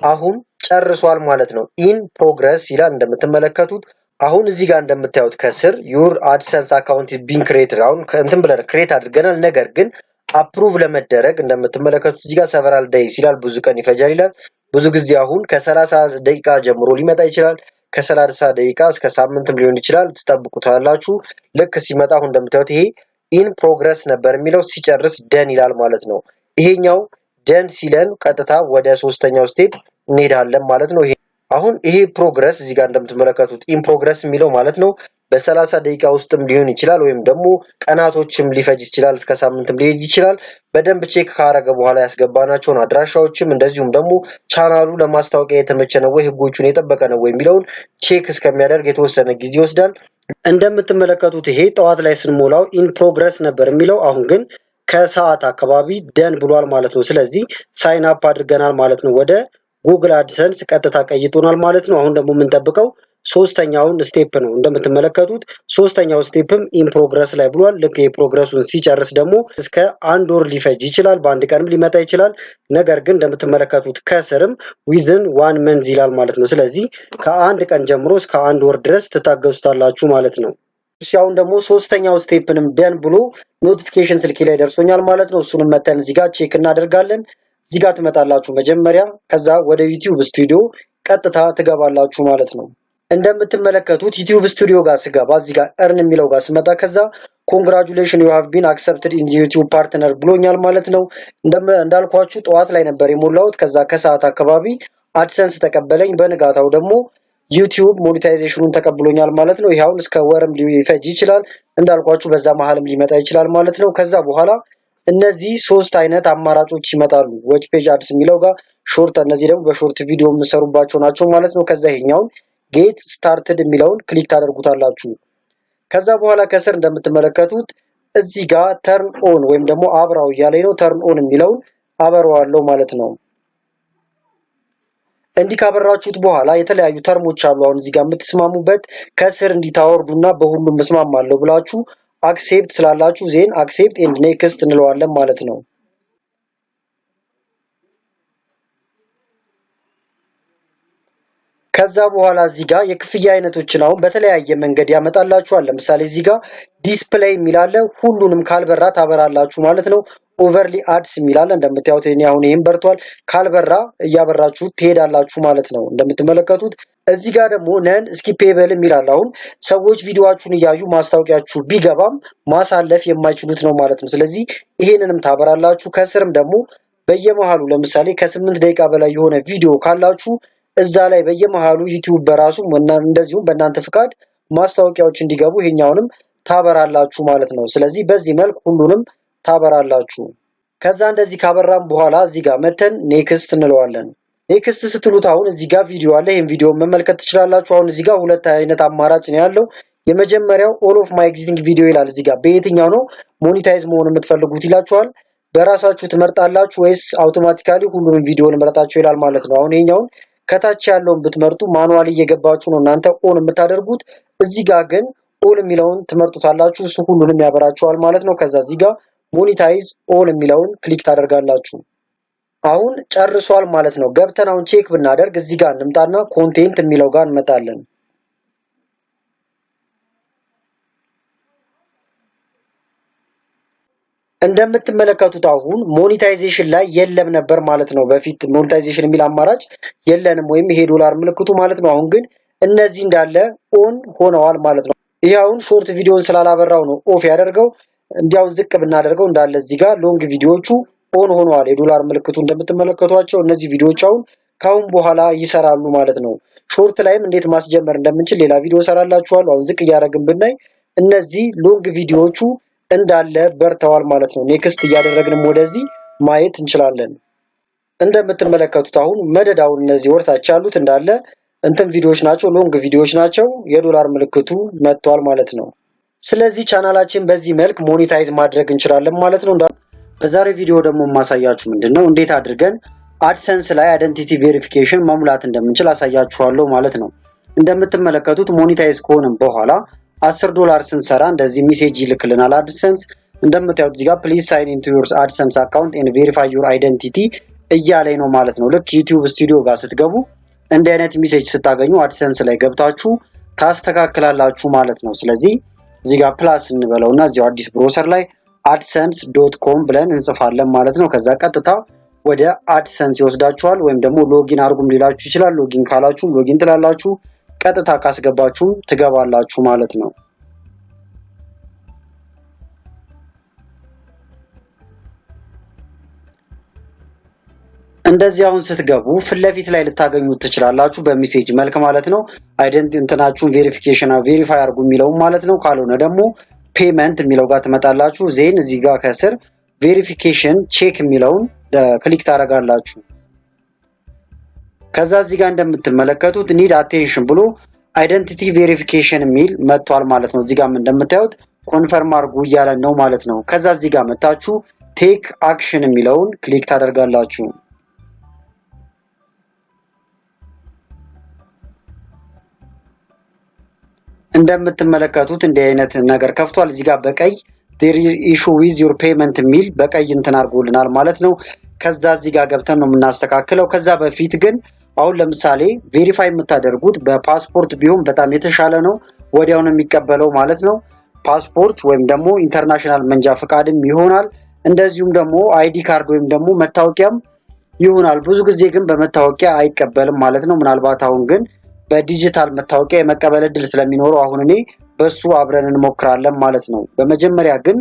[SPEAKER 2] አሁን ጨርሷል ማለት ነው። ኢን ፕሮግረስ ይላል እንደምትመለከቱት። አሁን እዚህ ጋር እንደምታዩት ከስር ዩር አድሰንስ አካውንት ቢን ክሬትድ አሁን እንትን ብለን ክሬት አድርገናል። ነገር ግን አፕሩቭ ለመደረግ እንደምትመለከቱት እዚህ ጋር ሰቨራል ዴይስ ይላል፣ ብዙ ቀን ይፈጃል ይላል። ብዙ ጊዜ አሁን ከ30 ደቂቃ ጀምሮ ሊመጣ ይችላል። ከ30 ደቂቃ እስከ ሳምንትም ሊሆን ይችላል። ትጠብቁታላችሁ። ልክ ሲመጣ አሁን እንደምታዩት ይሄ ኢን ፕሮግረስ ነበር የሚለው፣ ሲጨርስ ደን ይላል ማለት ነው። ይሄኛው ደን ሲለን ቀጥታ ወደ ሶስተኛው ስቴፕ እንሄዳለን ማለት ነው። አሁን ይሄ ፕሮግረስ እዚህ ጋር እንደምትመለከቱት ኢን ፕሮግረስ የሚለው ማለት ነው በ30 ደቂቃ ውስጥም ሊሆን ይችላል፣ ወይም ደግሞ ቀናቶችም ሊፈጅ ይችላል፣ እስከ ሳምንትም ሊሄድ ይችላል። በደንብ ቼክ ካረገ በኋላ ያስገባናቸውን አድራሻዎችም እንደዚሁም ደግሞ ቻናሉ ለማስታወቂያ የተመቸ ነው ወይ ህጎቹን የጠበቀ ነው ወይ የሚለውን ቼክ እስከሚያደርግ የተወሰነ ጊዜ ይወስዳል። እንደምትመለከቱት ይሄ ጠዋት ላይ ስንሞላው ኢን ፕሮግረስ ነበር የሚለው፣ አሁን ግን ከሰዓት አካባቢ ደን ብሏል ማለት ነው። ስለዚህ ሳይን አፕ አድርገናል ማለት ነው። ወደ ጉግል አድሰንስ ቀጥታ ቀይጦናል ማለት ነው። አሁን ደግሞ የምንጠብቀው ሶስተኛውን ስቴፕ ነው። እንደምትመለከቱት ሶስተኛው ስቴፕም ኢን ፕሮግረስ ላይ ብሏል። ልክ የፕሮግረሱን ሲጨርስ ደግሞ እስከ 1 ወር ሊፈጅ ይችላል፣ በአንድ ቀንም ሊመጣ ይችላል። ነገር ግን እንደምትመለከቱት ከስርም ዊዝን 1 መንዝ ይላል ማለት ነው። ስለዚህ ከአንድ ቀን ጀምሮ እስከ 1 ወር ድረስ ትታገሱታላችሁ ማለት ነው። አሁን ደግሞ ሶስተኛው ስቴፕንም ደን ብሎ ኖቲፊኬሽን ስልኬ ላይ ደርሶኛል ማለት ነው። እሱንም መተን እዚህ ጋር ቼክ እናደርጋለን። እዚህ ጋር ትመጣላችሁ መጀመሪያ፣ ከዛ ወደ ዩቲዩብ ስቱዲዮ ቀጥታ ትገባላችሁ ማለት ነው። እንደምትመለከቱት ዩቲዩብ ስቱዲዮ ጋር ስገባ እዚህ ጋር እርን የሚለው ጋር ስመጣ ከዛ ኮንግራቹሌሽን ዩ ሃቭ ቢን አክሰፕትድ ኢን ዩቲዩብ ፓርትነር ብሎኛል ማለት ነው። እንዳልኳችሁ ጠዋት ላይ ነበር የሞላሁት። ከዛ ከሰዓት አካባቢ አድሰንስ ተቀበለኝ። በንጋታው ደግሞ ዩቲዩብ ሞኔታይዜሽኑን ተቀብሎኛል ማለት ነው። ይሄው እስከ ወርም ሊፈጅ ይችላል። እንዳልኳችሁ በዛ መሀልም ሊመጣ ይችላል ማለት ነው። ከዛ በኋላ እነዚህ ሶስት አይነት አማራጮች ይመጣሉ። ዎች ፔጅ አድስ የሚለው ጋር ሾርት፣ እነዚህ ደግሞ በሾርት ቪዲዮ የምሰሩባቸው ናቸው ማለት ነው። ከዛ ይሄኛውን ጌት ስታርትድ የሚለውን ክሊክ ታደርጉታላችሁ። ከዛ በኋላ ከስር እንደምትመለከቱት እዚህ ጋር ተርን ኦን ወይም ደግሞ አብራው እያለኝ ነው። ተርን ኦን የሚለውን አበራዋለሁ ማለት ነው። እንዲህ ካበራችሁት በኋላ የተለያዩ ተርሞች አሉ። አሁን እዚህ ጋር የምትስማሙበት ከስር እንዲታወርዱና በሁሉም መስማማለሁ ብላችሁ አክሴፕት ስላላችሁ ዜን አክሴፕት ኤንድ ኔክስት እንለዋለን ማለት ነው። ከዛ በኋላ እዚህ ጋር የክፍያ አይነቶችን አሁን በተለያየ መንገድ ያመጣላችኋል። ለምሳሌ እዚህ ጋር ዲስፕሌይ የሚላለ ሁሉንም ካልበራ ታበራላችሁ ማለት ነው። ኦቨርሊ አድስ የሚላለ እንደምታዩት እኔ አሁን ይሄን በርቷል። ካልበራ እያበራችሁ ትሄዳላችሁ ማለት ነው። እንደምትመለከቱት እዚህ ጋር ደግሞ ነን ስኪፔብል የሚላል አሁን ሰዎች ቪዲዮአችሁን እያዩ ማስታወቂያችሁ ቢገባም ማሳለፍ የማይችሉት ነው ማለት ነው። ስለዚህ ይሄንንም ታበራላችሁ። ከስርም ደግሞ በየመሃሉ ለምሳሌ ከ8 ደቂቃ በላይ የሆነ ቪዲዮ ካላችሁ እዛ ላይ በየመሃሉ ዩቲዩብ በራሱ እንደዚሁም በእናንተ ፍቃድ ማስታወቂያዎች እንዲገቡ ይሄኛውንም ታበራላችሁ ማለት ነው። ስለዚህ በዚህ መልክ ሁሉንም ታበራላችሁ። ከዛ እንደዚህ ካበራም በኋላ እዚህ ጋር መተን ኔክስት እንለዋለን። ኔክስት ስትሉት አሁን እዚህ ጋር ቪዲዮ አለ። ይሄን ቪዲዮ መመልከት ትችላላችሁ። አሁን እዚህ ጋር ሁለት አይነት አማራጭ ነው ያለው። የመጀመሪያው ኦል ኦፍ ማይ ኤግዚስቲንግ ቪዲዮ ይላል። እዚህ ጋር በየትኛው ነው ሞኔታይዝ መሆን የምትፈልጉት ይላችኋል። በራሳችሁ ትመርጣላችሁ ወይስ አውቶማቲካሊ ሁሉንም ቪዲዮ ልመርጣችሁ ይላል ማለት ነው። አሁን ይሄኛውን ከታች ያለውን ብትመርጡ ማኑዋሊ እየገባችሁ ነው እናንተ ኦን የምታደርጉት። እዚህ ጋር ግን ኦል የሚለውን ትመርጡታላችሁ። እሱ ሁሉንም ያበራችኋል ማለት ነው። ከዛ እዚህ ጋር ሞኔታይዝ ኦል የሚለውን ክሊክ ታደርጋላችሁ። አሁን ጨርሷል ማለት ነው። ገብተን አሁን ቼክ ብናደርግ እዚህ ጋር እንምጣና ኮንቴንት የሚለው ጋር እንመጣለን። እንደምትመለከቱት አሁን ሞኔታይዜሽን ላይ የለም ነበር ማለት ነው። በፊት ሞኔታይዜሽን የሚል አማራጭ የለንም ወይም ይሄ ዶላር ምልክቱ ማለት ነው። አሁን ግን እነዚህ እንዳለ ኦን ሆነዋል ማለት ነው። ይሄ አሁን ሾርት ቪዲዮን ስላላበራው ነው ኦፍ ያደርገው። እንዲያው ዝቅ ብናደርገው እንዳለ እዚህ ጋር ሎንግ ቪዲዮቹ ኦን ሆነዋል። የዶላር ምልክቱ እንደምትመለከቷቸው እነዚህ ቪዲዮዎች አሁን ካሁን በኋላ ይሰራሉ ማለት ነው። ሾርት ላይም እንዴት ማስጀመር እንደምንችል ሌላ ቪዲዮ ሰራላችኋለሁ። አሁን ዝቅ እያደረግን ብናይ እነዚህ ሎንግ ቪዲዮዎቹ እንዳለ በርተዋል ማለት ነው። ኔክስት እያደረግንም ወደዚህ ማየት እንችላለን። እንደምትመለከቱት አሁን መደዳውን እነዚህ ወርታች ያሉት እንዳለ እንትን ቪዲዮዎች ናቸው፣ ሎንግ ቪዲዮዎች ናቸው። የዶላር ምልክቱ መጥቷል ማለት ነው። ስለዚህ ቻናላችን በዚህ መልክ ሞኔታይዝ ማድረግ እንችላለን ማለት ነው። በዛሬ ቪዲዮ ደግሞ የማሳያችሁ ምንድነው እንዴት አድርገን አድሰንስ ላይ አይደንቲቲ ቬሪፊኬሽን መሙላት እንደምንችል አሳያችኋለሁ ማለት ነው። እንደምትመለከቱት ሞኔታይዝ ከሆነም በኋላ $10 ስንሰራ እንደዚህ ሜሴጅ ይልክልናል አድሰንስ። እንደምታዩት እዚህ ጋር ፕሊዝ ሳይን ኢንቱ ዩር አድሰንስ አካውንት ኤንድ ቬሪፋይ ዩር አይደንቲቲ እያለኝ ነው ማለት ነው። ልክ ዩቲዩብ ስቱዲዮ ጋር ስትገቡ እንዲህ አይነት ሜሴጅ ስታገኙ አድሰንስ ላይ ገብታችሁ ታስተካክላላችሁ ማለት ነው። ስለዚህ እዚህ ጋር ፕላስ እንበለውና እዚያው አዲስ ብሮሰር ላይ adsense.com ብለን እንጽፋለን ማለት ነው። ከዛ ቀጥታ ወደ አድሰንስ ይወስዳችኋል። ወይም ደግሞ ሎጊን አድርጉም ሊላችሁ ይችላል። ሎጊን ካላችሁ ሎጊን ትላላችሁ። ቀጥታ ካስገባችሁ ትገባላችሁ ማለት ነው። እንደዚህ አሁን ስትገቡ ፊት ለፊት ላይ ልታገኙት ትችላላችሁ በሜሴጅ መልክ ማለት ነው። እንትናችሁን ቬሪፊኬሽን ቬሪፋይ አድርጉ የሚለው ማለት ነው። ካልሆነ ደግሞ ፔመንት የሚለው ጋር ትመጣላችሁ። ዜን እዚህ ጋር ከስር ቬሪፊኬሽን ቼክ የሚለውን ክሊክ ታደርጋላችሁ። ከዛ እዚህ ጋር እንደምትመለከቱት ኒድ አቴንሽን ብሎ አይደንቲቲ ቬሪፊኬሽን የሚል መጥቷል ማለት ነው። እዚህ ጋር እንደምታዩት ኮንፈርም አድርጉ እያለን ነው ማለት ነው። ከዛ እዚህ ጋር መታችሁ ቴክ አክሽን የሚለውን ክሊክ ታደርጋላችሁ። እንደምትመለከቱት እንዲህ አይነት ነገር ከፍቷል። እዚህ ጋር በቀይ there issue with your payment የሚል በቀይ እንትን አድርጎልናል ማለት ነው። ከዛ እዚህ ጋር ገብተን ነው የምናስተካክለው። ከዛ በፊት ግን አሁን ለምሳሌ ቬሪፋይ የምታደርጉት በፓስፖርት ቢሆን በጣም የተሻለ ነው፣ ወዲያው ነው የሚቀበለው ማለት ነው። ፓስፖርት ወይም ደግሞ ኢንተርናሽናል መንጃ ፈቃድም ይሆናል፣ እንደዚሁም ደግሞ አይዲ ካርድ ወይም ደግሞ መታወቂያም ይሆናል። ብዙ ጊዜ ግን በመታወቂያ አይቀበልም ማለት ነው። ምናልባት አሁን ግን በዲጂታል መታወቂያ የመቀበል እድል ስለሚኖረው አሁን እኔ በሱ አብረን እንሞክራለን ማለት ነው። በመጀመሪያ ግን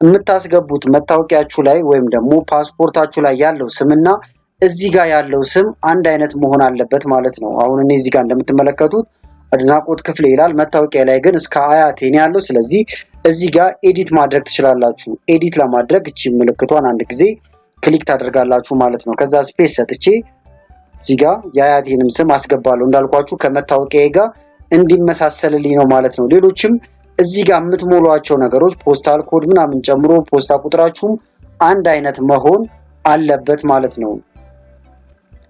[SPEAKER 2] የምታስገቡት መታወቂያችሁ ላይ ወይም ደግሞ ፓስፖርታችሁ ላይ ያለው ስምና እዚህ ጋር ያለው ስም አንድ አይነት መሆን አለበት ማለት ነው። አሁን እኔ እዚህ ጋር እንደምትመለከቱት አድናቆት ክፍሌ ይላል። መታወቂያ ላይ ግን እስከ አያቴ ነው ያለው። ስለዚህ እዚህ ጋር ኤዲት ማድረግ ትችላላችሁ። ኤዲት ለማድረግ እቺ ምልክቷን አንድ ጊዜ ክሊክ ታደርጋላችሁ ማለት ነው። ከዛ ስፔስ ሰጥቼ እዚህ ጋር የአያቴንም ስም አስገባለሁ። እንዳልኳችሁ ከመታወቂያ ጋር እንዲመሳሰልልኝ ነው ማለት ነው። ሌሎችም እዚህ ጋር የምትሞሏቸው ነገሮች ፖስታል ኮድ ምናምን ጨምሮ ፖስታ ቁጥራችሁም አንድ አይነት መሆን አለበት ማለት ነው።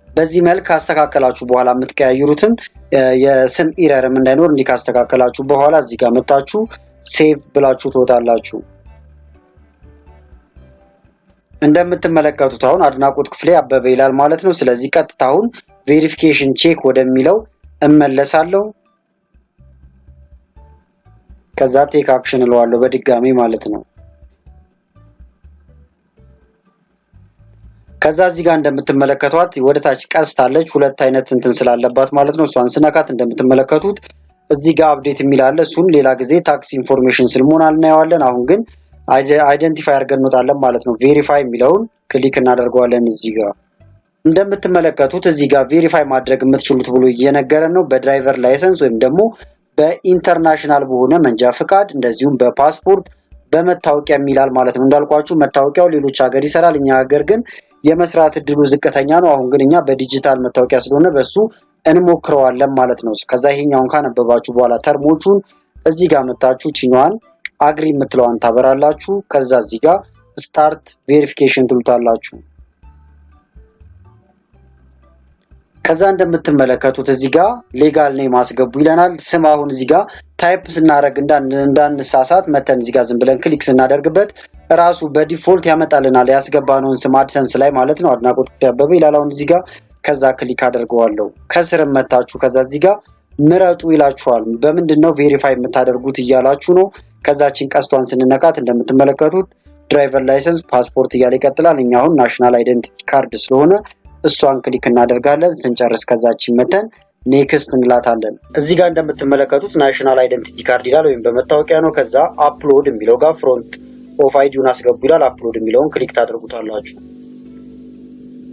[SPEAKER 2] በዚህ መልክ ካስተካከላችሁ በኋላ የምትቀያይሩትን የስም ኢረርም እንዳይኖር እንዲህ ካስተካከላችሁ በኋላ እዚህ ጋር መጣችሁ ሴቭ ብላችሁ ትወጣላችሁ። እንደምትመለከቱት አሁን አድናቆት ክፍሌ አበበ ይላል ማለት ነው። ስለዚህ ቀጥታ አሁን ቬሪፊኬሽን ቼክ ወደሚለው እመለሳለሁ። ከዛ ቴክ አክሽን እለዋለሁ በድጋሚ ማለት ነው። ከዛ እዚህ ጋር እንደምትመለከቷት ወደታች ቀስታለች ሁለት አይነት እንትን ስላለባት ማለት ነው። እሷን ስነካት እንደምትመለከቱት እዚህ ጋር አፕዴት የሚል አለ። እሱን ሌላ ጊዜ ታክስ ኢንፎርሜሽን ስልሞን እናየዋለን። አሁን ግን አይደንቲፋይ አድርገን እንወጣለን ማለት ነው። ቬሪፋይ የሚለውን ክሊክ እናደርገዋለን። እዚህ ጋር እንደምትመለከቱት እዚህ ጋር ቬሪፋይ ማድረግ የምትችሉት ብሎ እየነገረን ነው። በድራይቨር ላይሰንስ ወይም ደግሞ በኢንተርናሽናል በሆነ መንጃ ፍቃድ እንደዚሁም በፓስፖርት በመታወቂያ የሚላል ማለት ነው። እንዳልኳችሁ መታወቂያው ሌሎች ሀገር ይሰራል፣ እኛ ሀገር ግን የመስራት እድሉ ዝቅተኛ ነው። አሁን ግን እኛ በዲጂታል መታወቂያ ስለሆነ በሱ እንሞክረዋለን ማለት ነው። ከዛ ይሄኛውን ካነበባችሁ በኋላ ተርሞቹን እዚህ ጋር መጣችሁ ቺኛዋን አግሪ የምትለዋን ታበራላችሁ። ከዛ እዚህ ጋር ስታርት ቬሪፊኬሽን ትሉታላችሁ። ከዛ እንደምትመለከቱት እዚህ ጋር ሌጋል ኔም አስገቡ ይለናል። ስም አሁን እዚህ ጋር ታይፕ ስናደርግ እንዳንሳሳት መተን እዚህ ጋር ዝም ብለን ክሊክ ስናደርግበት ራሱ በዲፎልት ያመጣልናል ያስገባነውን ስም አድሰንስ ላይ ማለት ነው። አድናቆት አበበ ይላል አሁን እዚህ ጋር። ከዛ ክሊክ አደርገዋለሁ። ከስርም መታችሁ ከዛ እዚህ ጋር ምረጡ ይላችኋል። በምንድነው ቬሪፋይ የምታደርጉት እያላችሁ ነው። ከዛችን ቀስቷን ስንነካት እንደምትመለከቱት ድራይቨር ላይሰንስ፣ ፓስፖርት እያለ ይቀጥላል። እኛ አሁን ናሽናል አይደንቲቲ ካርድ ስለሆነ እሷን ክሊክ እናደርጋለን። ስንጨርስ ከዛችን መተን ኔክስት እንላታለን። እዚህ ጋር እንደምትመለከቱት ናሽናል አይደንቲቲ ካርድ ይላል ወይም በመታወቂያ ነው። ከዛ አፕሎድ የሚለው ጋር ፍሮንት ኦፍ አይዲውን አስገቡ ይላል። አፕሎድ የሚለውን ክሊክ ታደርጉታላችሁ።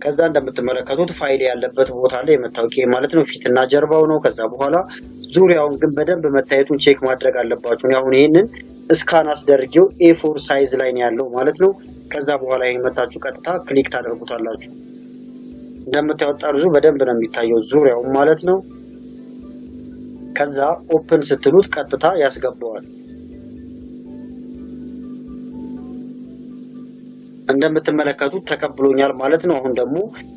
[SPEAKER 1] ከዛ እንደምትመለከቱት ፋይል ያለበት ቦታ ላይ የመታወቂያ ማለት ነው ፊትና ጀርባው ነው። ከዛ በኋላ ዙሪያውን ግን በደንብ መታየቱን ቼክ ማድረግ አለባችሁ። አሁን ይሄንን ስካን አስደርጌው A4 ሳይዝ ላይ ነው ያለው ማለት ነው። ከዛ በኋላ ይሄን መታችሁ ቀጥታ ክሊክ ታደርጉታላችሁ። እንደምታዩት ጠርዙ በደንብ ነው የሚታየው ዙሪያው ማለት ነው። ከዛ ኦፕን ስትሉት ቀጥታ ያስገባዋል። እንደምትመለከቱት ተቀብሎኛል ማለት ነው። አሁን ደግሞ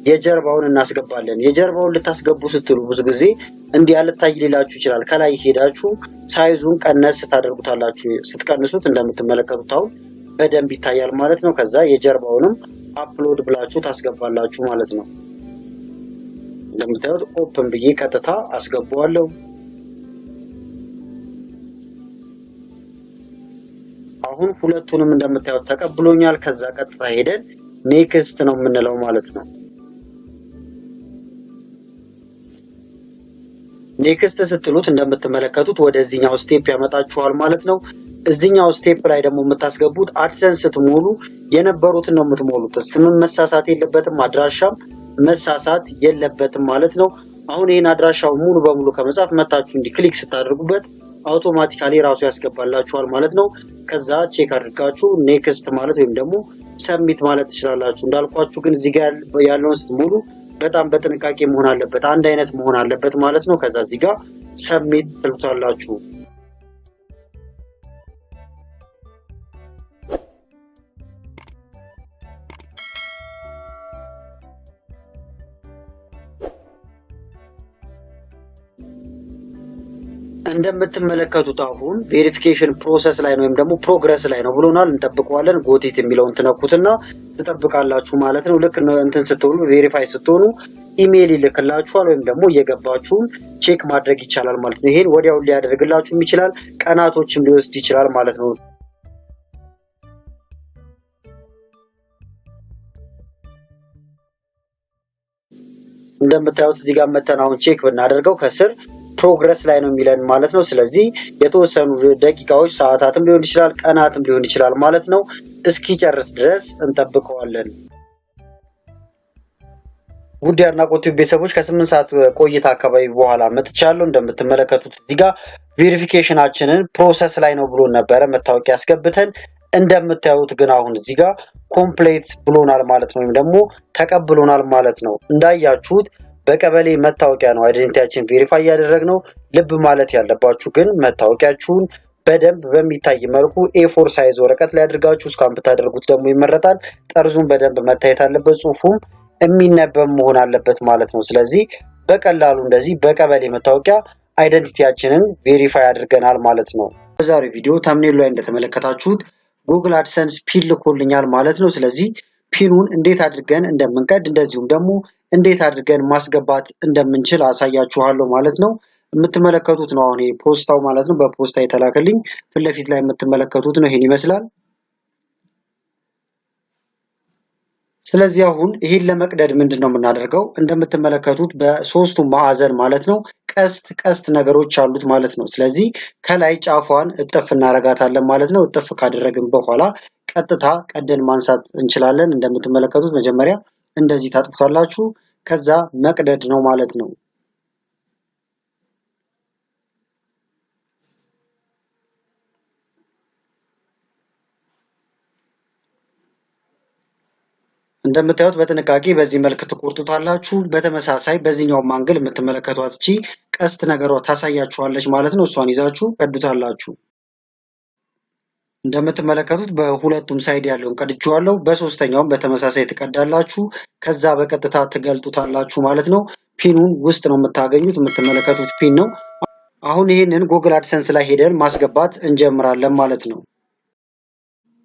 [SPEAKER 1] የጀርባውን እናስገባለን። የጀርባውን ልታስገቡ ስትሉ ብዙ ጊዜ እንዲህ ያልታይ ሊላችሁ ይችላል። ከላይ ሄዳችሁ ሳይዙን ቀነስ ታደርጉታላችሁ። ስትቀንሱት እንደምትመለከቱት አሁን በደንብ ይታያል ማለት ነው። ከዛ የጀርባውንም አፕሎድ ብላችሁ ታስገባላችሁ ማለት ነው። እንደምታዩት ኦፕን ብዬ ቀጥታ አስገባዋለሁ። አሁን ሁለቱንም እንደምታዩት ተቀብሎኛል። ከዛ ቀጥታ ሄደን ኔክስት ነው የምንለው ማለት ነው። ኔክስት ስትሉት እንደምትመለከቱት ወደዚህኛው ስቴፕ ያመጣችኋል ማለት ነው። እዚህኛው ስቴፕ ላይ ደግሞ የምታስገቡት አድሰንስ ስትሞሉ የነበሩትን ነው የምትሞሉት። ስምም መሳሳት የለበትም፣ አድራሻም መሳሳት የለበትም ማለት ነው። አሁን ይሄን አድራሻው ሙሉ በሙሉ ከመጻፍ መታችሁ እንዲ ክሊክ ስታደርጉበት አውቶማቲካሊ ራሱ ያስገባላችኋል ማለት ነው። ከዛ ቼክ አድርጋችሁ ኔክስት ማለት ወይም ደግሞ ሰብሚት ማለት ትችላላችሁ። እንዳልኳችሁ ግን እዚህ ጋር ያለውን ስትሞሉ በጣም በጥንቃቄ መሆን አለበት፣ አንድ አይነት መሆን አለበት ማለት ነው። ከዛ እዚህ ጋር ሰብሚት ትሉታላችሁ። እንደምትመለከቱት አሁን ቬሪፊኬሽን ፕሮሰስ ላይ ነው ወይም ደግሞ ፕሮግረስ ላይ ነው ብሎናል። እንጠብቀዋለን። ጎቲት የሚለውን ትነኩትና ትጠብቃላችሁ ማለት ነው። ልክ እንትን ስትሆኑ ቬሪፋይ ስትሆኑ ኢሜይል ይልክላችኋል ወይም ደግሞ እየገባችሁም ቼክ ማድረግ ይቻላል ማለት ነው። ይሄን ወዲያው ሊያደርግላችሁም ይችላል፣ ቀናቶችም ሊወስድ ይችላል ማለት ነው። እንደምታዩት እዚህ ጋር መተን አሁን ቼክ ብናደርገው ከስር ፕሮግረስ ላይ ነው የሚለን ማለት ነው። ስለዚህ የተወሰኑ ደቂቃዎች፣ ሰዓታትም ሊሆን ይችላል፣ ቀናትም ሊሆን ይችላል ማለት ነው። እስኪጨርስ ድረስ እንጠብቀዋለን። ውድ የአድናቆት ቤተሰቦች ከ8 ሰዓት ቆይታ አካባቢ በኋላ መጥቻለሁ። እንደምትመለከቱት እዚህ ጋር ቬሪፊኬሽናችንን ፕሮሰስ ላይ ነው ብሎ ነበረ መታወቂያ ያስገብተን። እንደምታዩት ግን አሁን እዚህ ጋር ኮምፕሌት ብሎናል ማለት ነው፣ ወይም ደግሞ ተቀብሎናል ማለት ነው። እንዳያችሁት በቀበሌ መታወቂያ ነው አይደንቲቲያችን ቬሪፋይ ያደረግነው። ልብ ማለት ያለባችሁ ግን መታወቂያችሁን በደንብ በሚታይ መልኩ A4 ሳይዝ ወረቀት ላይ አድርጋችሁ ስካን ብታደርጉት ደግሞ ይመረጣል። ጠርዙን በደንብ መታየት አለበት፣ ጽሁፉም የሚነበብ መሆን አለበት ማለት ነው። ስለዚህ በቀላሉ እንደዚህ በቀበሌ መታወቂያ አይደንቲቲያችንን ቬሪፋይ አድርገናል ማለት ነው። በዛሬው ቪዲዮ ተምኔሉ ላይ እንደተመለከታችሁት ጉግል አድሰንስ ፒን ልኮልኛል ማለት ነው። ስለዚህ ፒኑን እንዴት አድርገን እንደምንቀድ እንደዚሁም ደግሞ እንዴት አድርገን ማስገባት እንደምንችል አሳያችኋለሁ ማለት ነው። የምትመለከቱት ነው አሁን ፖስታው ማለት ነው። በፖስታ የተላከልኝ ፊት ለፊት ላይ የምትመለከቱት ነው። ይሄን ይመስላል። ስለዚህ አሁን ይሄን ለመቅደድ ምንድነው የምናደርገው? እንደምትመለከቱት በሶስቱ ማዕዘን ማለት ነው ቀስት ነገሮች አሉት ማለት ነው። ስለዚህ ከላይ ጫፏን እጥፍ እናረጋታለን ማለት ነው። እጥፍ ካደረግን በኋላ ቀጥታ ቀደን ማንሳት እንችላለን። እንደምትመለከቱት መጀመሪያ እንደዚህ ታጥፉታላችሁ። ከዛ መቅደድ ነው ማለት ነው። እንደምታዩት በጥንቃቄ በዚህ መልክ ትቆርጡታላችሁ። በተመሳሳይ በዚህኛው አንግል የምትመለከቷት እቺ ቀስት ነገሯ ታሳያችኋለች ማለት ነው። እሷን ይዛችሁ ቀዱታላችሁ። እንደምትመለከቱት በሁለቱም ሳይድ ያለውን ቀድቼዋለሁ። በሶስተኛውም በተመሳሳይ ትቀዳላችሁ። ከዛ በቀጥታ ትገልጡታላችሁ ማለት ነው። ፒኑን ውስጥ ነው የምታገኙት። የምትመለከቱት ፒን ነው። አሁን ይሄንን ጉግል አድሰንስ ላይ ሄደን ማስገባት እንጀምራለን ማለት ነው።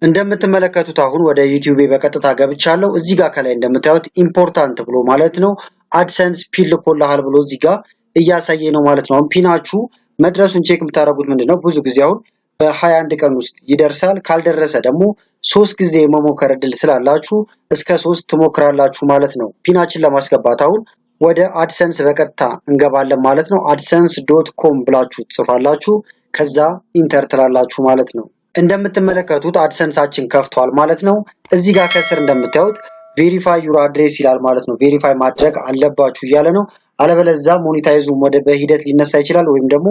[SPEAKER 1] እንደምትመለከቱት አሁን ወደ ዩቲዩብ በቀጥታ ገብቻለሁ። እዚህ ጋር ከላይ እንደምታዩት ኢምፖርታንት ብሎ ማለት ነው አድሰንስ ፒን ልኮልሃል ብሎ እዚህ ጋር እያሳየ ነው ማለት ነው። አሁን ፒናችሁ መድረሱን ቼክ የምታደርጉት ምንድነው ብዙ ጊዜ አሁን በ21 ቀን ውስጥ ይደርሳል። ካልደረሰ ደግሞ 3 ጊዜ መሞከር እድል ስላላችሁ እስከ 3 ትሞክራላችሁ ማለት ነው። ፒናችን ለማስገባት አሁን ወደ አድሰንስ በቀጥታ እንገባለን ማለት ነው። adsense.com ብላችሁ ጽፋላችሁ። ከዛ ኢንተር ትላላችሁ ማለት ነው። እንደምትመለከቱት አድሰንሳችን ከፍቷል ማለት ነው። እዚህ ጋር ከስር እንደምታዩት ቬሪፋይ ዩር አድሬስ ይላል ማለት ነው። ቬሪፋይ ማድረግ አለባችሁ እያለ ነው። አለበለዚያ ሞኔታይዙም ወደ በሂደት ሊነሳ ይችላል ወይም ደግሞ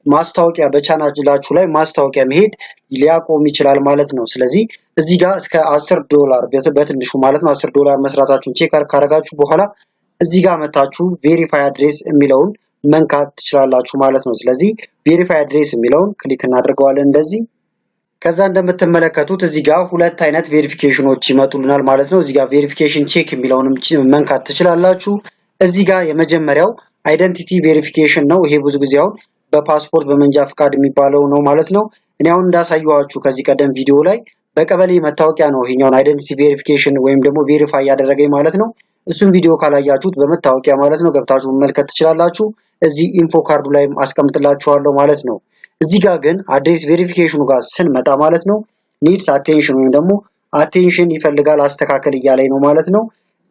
[SPEAKER 1] ማስታወቂያ በቻናላችሁ ላይ ማስታወቂያ መሄድ ሊያቆም ይችላል ማለት ነው። ስለዚህ እዚህ ጋር እስከ $10 በትንሹ ማለት ነው $10 መስራታችሁን ቼክ ካረጋችሁ በኋላ እዚህ ጋር መታችሁ ቬሪፋይ አድሬስ የሚለውን መንካት ትችላላችሁ ማለት ነው። ስለዚህ ቬሪፋይ አድሬስ የሚለውን ክሊክ እናደርገዋለን እንደዚህ። ከዛ እንደምትመለከቱት እዚህ ጋር ሁለት አይነት ቬሪፊኬሽኖች ይመጡልናል ማለት ነው። እዚህ ጋር ቬሪፊኬሽን ቼክ የሚለውንም መንካት ትችላላችሁ። እዚህ ጋር የመጀመሪያው አይደንቲቲ ቬሪፊኬሽን ነው። ይሄ ብዙ ጊዜ አሁን በፓስፖርት በመንጃ ፍቃድ የሚባለው ነው ማለት ነው። እኔ አሁን እንዳሳየኋችሁ ከዚህ ቀደም ቪዲዮ ላይ በቀበሌ መታወቂያ ነው ይሄኛውን አይደንቲቲ ቬሪፊኬሽን ወይም ደግሞ ቬሪፋይ ያደረገኝ ማለት ነው። እሱን ቪዲዮ ካላያችሁት በመታወቂያ ማለት ነው ገብታችሁ መመልከት ትችላላችሁ። እዚህ ኢንፎ ካርዱ ላይ አስቀምጥላችኋለሁ ማለት ነው። እዚህ ጋር ግን አድሬስ ቬሪፊኬሽኑ ጋር ስንመጣ ማለት ነው ኒድስ አቴንሽን ወይም ደግሞ አቴንሽን ይፈልጋል አስተካከል እያለኝ ነው ማለት ነው።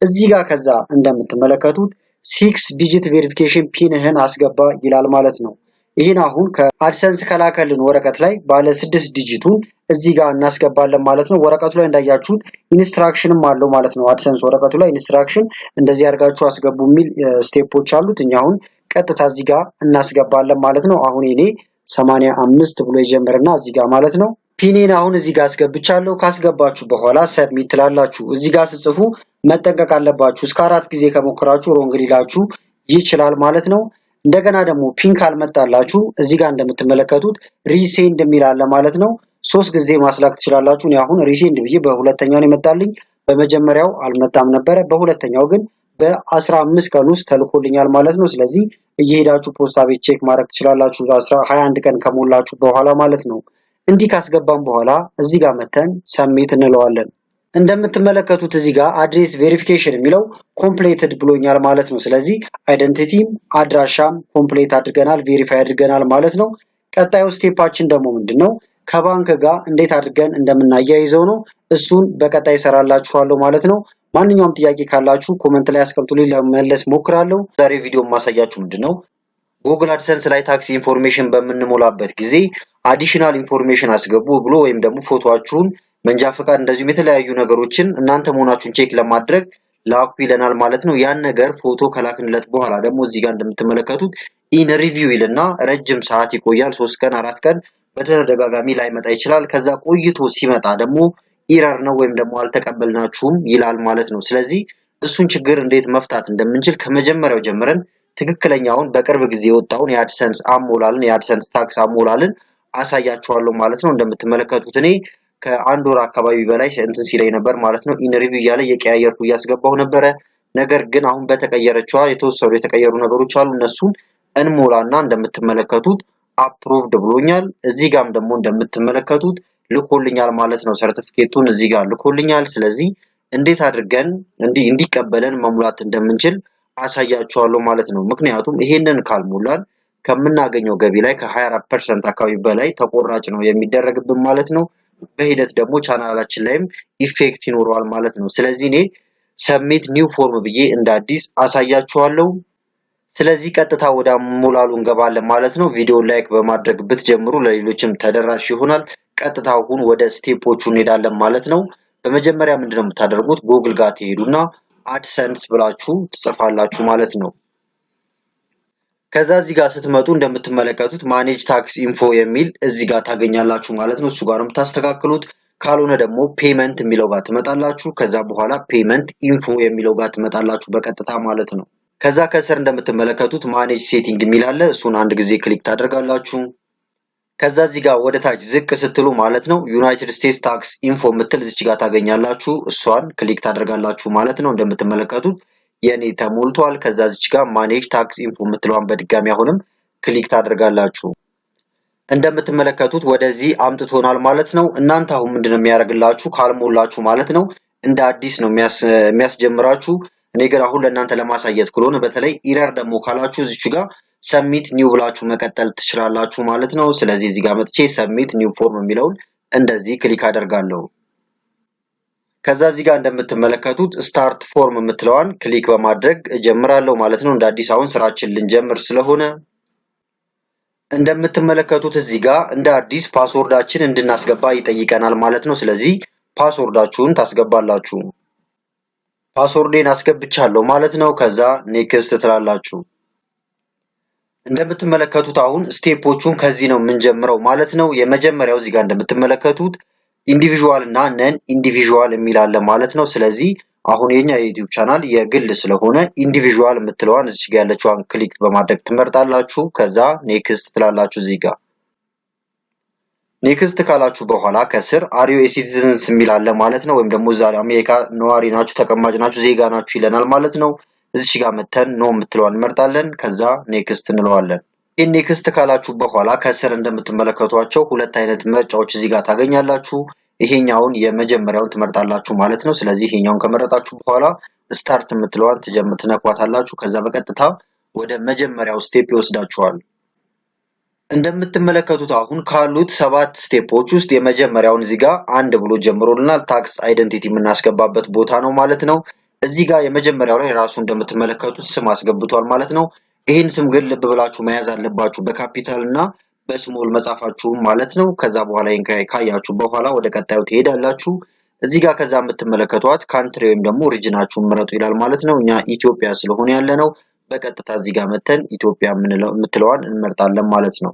[SPEAKER 1] እዚህ ጋር ከዛ እንደምትመለከቱት 6 ዲጂት ቬሪፊኬሽን ፒንህን አስገባ ይላል ማለት ነው። ይህን አሁን ከአድሰንስ ከላከልን ወረቀት ላይ ባለ 6 ዲጂቱን እዚህ ጋር እናስገባለን ማለት ነው። ወረቀቱ ላይ እንዳያችሁት ኢንስትራክሽንም አለው ማለት ነው። አድሰንስ ወረቀቱ ላይ ኢንስትራክሽን እንደዚህ አድርጋችሁ አስገቡ የሚል ስቴፖች አሉት። እኛ አሁን ቀጥታ እዚህ ጋር እናስገባለን ማለት ነው። አሁን እኔ 85 ብሎ ይጀምርና እዚህ ጋር ማለት ነው ፒኔን አሁን እዚህ ጋር አስገብቻለሁ። ካስገባችሁ በኋላ ሰብሚት ትላላችሁ። እዚህ ጋር ስጽፉ መጠንቀቅ አለባችሁ። እስከ 4 ጊዜ ከሞከራችሁ ሮንግ ሊላችሁ ይችላል ማለት ነው። እንደገና ደግሞ ፒን ካልመጣላችሁ እዚህ ጋር እንደምትመለከቱት ሪሴንድ የሚል አለ ማለት ነው። 3 ጊዜ ማስላክ ትችላላችሁ። እኔ አሁን ሪሴንድ ብዬ በሁለተኛው ነው የመጣልኝ። በመጀመሪያው አልመጣም ነበረ። በሁለተኛው ግን በ15 ቀን ውስጥ ተልኮልኛል ማለት ነው። ስለዚህ እየሄዳችሁ ፖስታ ቤት ቼክ ማድረግ ትችላላችሁ 21 ቀን ከሞላችሁ በኋላ ማለት ነው። እንዲህ ካስገባን በኋላ እዚህ ጋር መተን ሰብሚት እንለዋለን። እንደምትመለከቱት እዚህ ጋር አድሬስ ቬሪፊኬሽን የሚለው ኮምፕሌትድ ብሎኛል ማለት ነው። ስለዚህ አይደንቲቲም አድራሻም ኮምፕሌት አድርገናል፣ ቬሪፋይ አድርገናል ማለት ነው። ቀጣዩ ስቴፓችን ደግሞ ምንድነው? ከባንክ ጋር እንዴት አድርገን እንደምናያይዘው ነው። እሱን በቀጣይ እሰራላችኋለሁ ማለት ነው። ማንኛውም ጥያቄ ካላችሁ ኮመንት ላይ አስቀምጡልኝ፣ ለመመለስ ሞክራለሁ። ዛሬ ቪዲዮ ማሳያችሁ ምንድነው ጉግል አድሰንስ ላይ ታክስ ኢንፎርሜሽን በምንሞላበት ጊዜ አዲሽናል ኢንፎርሜሽን አስገቡ ብሎ ወይም ደግሞ ፎቶአችሁን፣ መንጃ ፈቃድ እንደዚሁም የተለያዩ ነገሮችን እናንተ መሆናችሁን ቼክ ለማድረግ ላኩ ይለናል ማለት ነው። ያን ነገር ፎቶ ከላክንለት በኋላ ደግሞ እዚህ ጋር እንደምትመለከቱት ኢን ሪቪው ይልና ረጅም ሰዓት ይቆያል። 3 ቀን 4 ቀን በተደጋጋሚ ላይመጣ ይችላል። ከዛ ቆይቶ ሲመጣ ደግሞ ኢረር ነው ወይም ደግሞ አልተቀበልናችሁም ይላል ማለት ነው። ስለዚህ እሱን ችግር እንዴት መፍታት እንደምንችል ከመጀመሪያው ጀምረን ትክክለኛውን በቅርብ ጊዜ የወጣውን የአድሰንስ አሞላልን የአድሰንስ ታክስ አሞላልን አሳያችኋለሁ ማለት ነው። እንደምትመለከቱት እኔ ከአንድ ወር አካባቢ በላይ እንትን ሲለኝ ነበር ማለት ነው። ኢን ሪቪው እያለ የቀያየርኩ እያስገባሁ ነበረ። ነገር ግን አሁን በተቀየረችዋ የተወሰኑ የተቀየሩ ነገሮች አሉ። እነሱን እንሞላና እንደምትመለከቱት አፕሩቭድ ብሎኛል። እዚህ ጋርም ደግሞ እንደምትመለከቱት ልኮልኛል ማለት ነው። ሰርቲፊኬቱን እዚህ ጋር ልኮልኛል። ስለዚህ እንዴት አድርገን እንዲቀበለን መሙላት እንደምንችል አሳያችኋለሁ ማለት ነው። ምክንያቱም ይሄንን ካልሞላን ከምናገኘው ገቢ ላይ ከ24% አካባቢ በላይ ተቆራጭ ነው የሚደረግብን ማለት ነው። በሂደት ደግሞ ቻናላችን ላይም ኢፌክት ይኖረዋል ማለት ነው። ስለዚህ እኔ ሰብሚት ኒው ፎርም ብዬ እንደ አዲስ አሳያችኋለሁ። ስለዚህ ቀጥታ ወደ አሞላሉ እንገባለን ማለት ነው። ቪዲዮ ላይክ በማድረግ ብትጀምሩ ለሌሎችም ተደራሽ ይሆናል። ቀጥታ አሁን ወደ ስቴፖቹ እንሄዳለን ማለት ነው። በመጀመሪያ ምንድነው የምታደርጉት? ጉግል ጋር ትሄዱና አድሰንስ ብላችሁ ትጽፋላችሁ ማለት ነው። ከዛ እዚህ ጋር ስትመጡ እንደምትመለከቱት ማኔጅ ታክስ ኢንፎ የሚል እዚህ ጋር ታገኛላችሁ ማለት ነው። እሱ ጋር ነው የምታስተካክሉት። ካልሆነ ደግሞ ፔመንት የሚለው ጋር ትመጣላችሁ። ከዛ በኋላ ፔመንት ኢንፎ የሚለው ጋር ትመጣላችሁ በቀጥታ ማለት ነው። ከዛ ከስር እንደምትመለከቱት ማኔጅ ሴቲንግ የሚል አለ። እሱን አንድ ጊዜ ክሊክ ታደርጋላችሁ። ከዛ እዚህ ጋር ወደ ታች ዝቅ ስትሉ ማለት ነው ዩናይትድ ስቴትስ ታክስ ኢንፎ የምትል እዚህ ጋር ታገኛላችሁ። እሷን ክሊክ ታደርጋላችሁ ማለት ነው። እንደምትመለከቱት የኔ ተሞልቷል። ከዛ እዚህ ጋር ማኔጅ ታክስ ኢንፎ የምትለዋን በድጋሚ አሁንም ክሊክ ታደርጋላችሁ። እንደምትመለከቱት ወደዚህ አምጥቶናል ማለት ነው። እናንተ አሁን ምንድነው የሚያደርግላችሁ? ካልሞላችሁ ማለት ነው እንደ አዲስ ነው የሚያስጀምራችሁ። እኔ ግን አሁን ለእናንተ ለማሳየት ስለሆነ በተለይ ኢረር ደግሞ ካላችሁ እዚች ጋር ሰብሚት ኒው ብላችሁ መቀጠል ትችላላችሁ ማለት ነው። ስለዚህ እዚህ ጋር መጥቼ ሰብሚት ኒው ፎርም የሚለውን እንደዚህ ክሊክ አደርጋለሁ። ከዛ እዚህ ጋር እንደምትመለከቱት ስታርት ፎርም የምትለዋን ክሊክ በማድረግ እጀምራለሁ ማለት ነው። እንደ አዲስ አሁን ስራችን ልንጀምር ስለሆነ እንደምትመለከቱት እዚህ ጋር እንደ አዲስ ፓስወርዳችን እንድናስገባ ይጠይቀናል ማለት ነው። ስለዚህ ፓስወርዳችሁን ታስገባላችሁ።
[SPEAKER 2] ፓስወርዴን አስገብቻለሁ ማለት ነው። ከዛ ኔክስት ትላላችሁ። እንደምትመለከቱት አሁን ስቴፖቹን ከዚህ ነው የምንጀምረው ማለት ነው። የመጀመሪያው እዚህ ጋር እንደምትመለከቱት ኢንዲቪዥዋል እና ነን ኢንዲቪዥዋል የሚል አለ ማለት ነው። ስለዚህ አሁን የኛ የዩቲዩብ ቻናል የግል ስለሆነ ኢንዲቪዥዋል የምትለዋን እዚህ ጋር ያለችዋን ክሊክ በማድረግ ትመርጣላችሁ። ከዛ ኔክስት ትላላችሁ። እዚህ ጋር ኔክስት ካላችሁ በኋላ ከስር አር ዩ ኤ ሲቲዝንስ የሚል አለ ማለት ነው። ወይም ደግሞ እዛ አሜሪካ ነዋሪ ናችሁ፣ ተቀማጭ ናችሁ፣ ዜጋ ናችሁ ይለናል ማለት ነው። እዚህ ጋር መተን ኖ የምትለዋን እንመርጣለን። ከዛ ኔክስት እንለዋለን። ይህን ኔክስት ካላችሁ በኋላ ከስር እንደምትመለከቷቸው ሁለት አይነት ምርጫዎች እዚህ ጋር ታገኛላችሁ። ይሄኛውን የመጀመሪያውን ትመርጣላችሁ ማለት ነው። ስለዚህ ይሄኛውን ከመረጣችሁ በኋላ ስታርት የምትለዋን ትነኳታላችሁ። ከዛ በቀጥታ ወደ መጀመሪያው ስቴፕ ይወስዳችኋል። እንደምትመለከቱት አሁን ካሉት 7 ስቴፖች ውስጥ የመጀመሪያውን እዚህ ጋር አንድ ብሎ ጀምሮልናል። ታክስ አይደንቲቲ የምናስገባበት ቦታ ነው ማለት ነው። እዚህ ጋር የመጀመሪያው ላይ ራሱ እንደምትመለከቱት ስም አስገብቷል ማለት ነው። ይህን ስም ግን ልብ ብላችሁ መያዝ አለባችሁ፣ በካፒታል እና በስሞል መጻፋችሁ ማለት ነው። ከዛ በኋላ ይሄን ካያችሁ በኋላ ወደ ቀጣዩ ትሄዳላችሁ። እዚህ ጋር ከዛ የምትመለከቷት ካንትሪ ወይም ደግሞ ሪጅናችሁን ምረጡ ይላል ማለት ነው። እኛ ኢትዮጵያ ስለሆነ ያለ ነው በቀጥታ እዚህ ጋር መተን ኢትዮጵያ የምትለዋን እንመርጣለን ማለት ነው።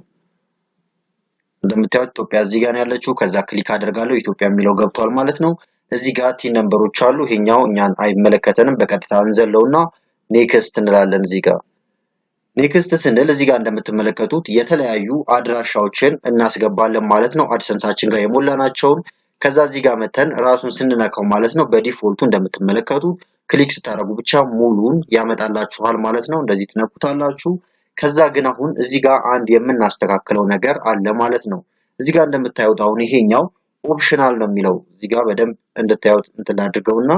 [SPEAKER 2] እንደምታዩት ኢትዮጵያ እዚህ ጋር ነው ያለችው። ከዛ ክሊክ አደርጋለሁ፣ ኢትዮጵያ የሚለው ገብቷል ማለት ነው። እዚህ ጋር ቲን ነምበሮች አሉ። ይሄኛው እኛን አይመለከተንም። በቀጥታ እንዘለውና ኔክስት እንላለን። እዚህ ጋር ኔክስት ስንል እዚህ ጋር እንደምትመለከቱት የተለያዩ አድራሻዎችን እናስገባለን ማለት ነው። አድሰንሳችን ጋር የሞላናቸውን ከዛ እዚህ ጋር መተን ራሱን ስንነካው ማለት ነው በዲፎልቱ እንደምትመለከቱት ክሊክ ስታደርጉ ብቻ ሙሉን ያመጣላችኋል ማለት ነው። እንደዚህ ትነኩታላችሁ። ከዛ ግን አሁን እዚህ ጋር አንድ የምናስተካክለው ነገር አለ ማለት ነው። እዚህ ጋር እንደምታዩት አሁን ይሄኛው ኦፕሽናል ነው የሚለው እዚህ ጋር በደንብ እንድታዩት እንትን አድርገውና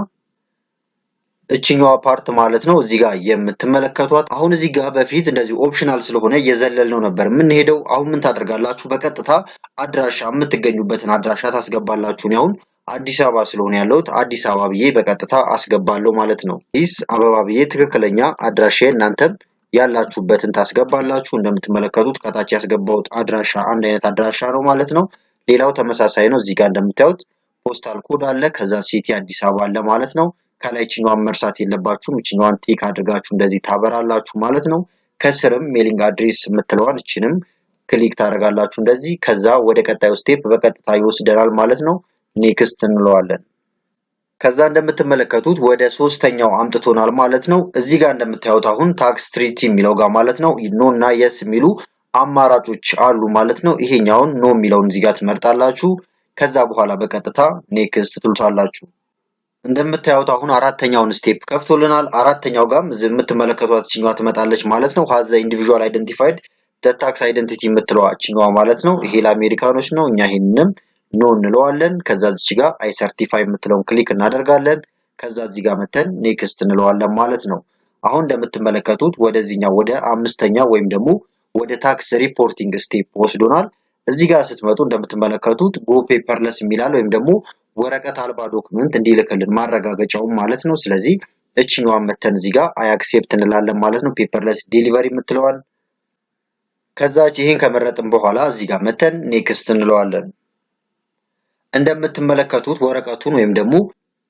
[SPEAKER 2] እችኛዋ ፓርት ማለት ነው እዚህ ጋር የምትመለከቷት አሁን እዚህ ጋር በፊት እንደዚህ ኦፕሽናል ስለሆነ እየዘለልነው ነበር የምንሄደው። አሁን ምን ታደርጋላችሁ? በቀጥታ አድራሻ የምትገኙበትን አድራሻ ታስገባላችሁ። አሁን አዲስ አበባ ስለሆነ ያለሁት አዲስ አበባ ብዬ በቀጥታ አስገባለሁ ማለት ነው። አዲስ አበባ ብዬ ትክክለኛ አድራሻ እናንተም ያላችሁበትን ታስገባላችሁ። እንደምትመለከቱት ከታች ያስገባሁት አድራሻ አንድ አይነት አድራሻ ነው ማለት ነው። ሌላው ተመሳሳይ ነው። እዚህ ጋር እንደምታዩት ፖስታል ኮድ አለ። ከዛ ሲቲ አዲስ አበባ አለ ማለት ነው። ከላይ እችኛዋን መርሳት የለባችሁም። እችኛዋን ቲክ አድርጋችሁ እንደዚህ ታበራላችሁ ማለት ነው። ከስርም ሜሊንግ አድሬስ የምትለዋን እችንም ክሊክ ታደርጋላችሁ እንደዚህ። ከዛ ወደ ቀጣዩ ስቴፕ በቀጥታ ይወስደናል ማለት ነው። ኔክስት እንለዋለን። ከዛ እንደምትመለከቱት ወደ ሶስተኛው አምጥቶናል ማለት ነው። እዚህ ጋር እንደምታዩት አሁን ታክስ ትሪቲ የሚለው ጋር ማለት ነው ኖ እና የስ የሚሉ አማራጮች አሉ ማለት ነው። ይሄኛውን ኖ የሚለውን እዚህ ጋር ትመርጣላችሁ። ከዛ በኋላ በቀጥታ ኔክስት ትሉታላችሁ። እንደምታዩት አሁን አራተኛውን ስቴፕ ከፍቶልናል። አራተኛው ጋርም የምትመለከቷት እችኛዋ ትመጣለች ማለት ነው። ሃዝ ኢንዲቪዥዋል አይደንቲፋይድ ታክስ አይደንቲቲ የምትለዋ እችኛዋ ማለት ነው። ይሄ ለአሜሪካኖች ነው። እኛ ይሄንንም ኖ እንለዋለን። ከዛ እዚህ ጋር አይ ሰርቲፋይ የምትለውን ክሊክ እናደርጋለን። ከዛ እዚህ ጋር መተን ኔክስት እንለዋለን ማለት ነው። አሁን እንደምትመለከቱት ወደዚህኛው ወደ አምስተኛ ወይም ደግሞ ወደ ታክስ ሪፖርቲንግ ስቴፕ ወስዶናል። እዚህ ጋር ስትመጡ እንደምትመለከቱት ጎ ፔፐርለስ የሚላል ወይም ደግሞ ወረቀት አልባ ዶክመንት እንዲልክልን ማረጋገጫውን ማለት ነው። ስለዚህ እችኛዋን መተን እዚህ ጋር አይ አክሴፕት እንላለን ማለት ነው። ፔፐርለስ ዴሊቨሪ የምትለዋል። ከዛ ይሄን ከመረጥን በኋላ እዚህ ጋር መተን ኔክስት እንለዋለን። እንደምትመለከቱት ወረቀቱን ወይም ደግሞ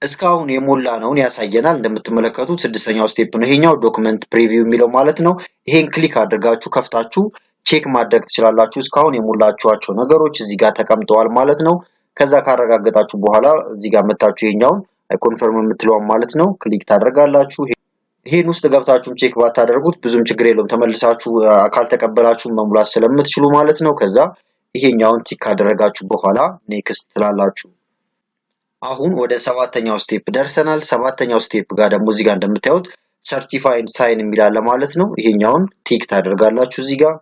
[SPEAKER 2] እስካሁን የሞላነውን ያሳየናል። እንደምትመለከቱት ስድስተኛው ስቴፕ ነው ይሄኛው ዶክመንት ፕሪቪው የሚለው ማለት ነው። ይሄን ክሊክ አድርጋችሁ ከፍታችሁ ቼክ ማድረግ ትችላላችሁ። እስካሁን የሞላችኋቸው ነገሮች እዚህ ጋር ተቀምጠዋል ማለት ነው። ከዛ ካረጋገጣችሁ በኋላ እዚህ ጋር መታችሁ ይሄኛውን ኮንፈርም የምትለዋን ማለት ነው ክሊክ ታደርጋላችሁ። ይሄን ውስጥ ገብታችሁም ቼክ ባታደርጉት ብዙም ችግር የለውም። ተመልሳችሁ ካልተቀበላችሁ መሙላት ስለምትችሉ ማለት ነው። ከዛ ይሄኛውን ቲክ ካደረጋችሁ በኋላ ኔክስት ትላላችሁ። አሁን ወደ ሰባተኛው ስቴፕ ደርሰናል። ሰባተኛው ስቴፕ ጋር ደግሞ እዚህ ጋር እንደምታዩት ሰርቲፋይድ ሳይን የሚላለ ማለት ነው። ይሄኛውን ቲክ ታደርጋላችሁ እዚህ ጋር።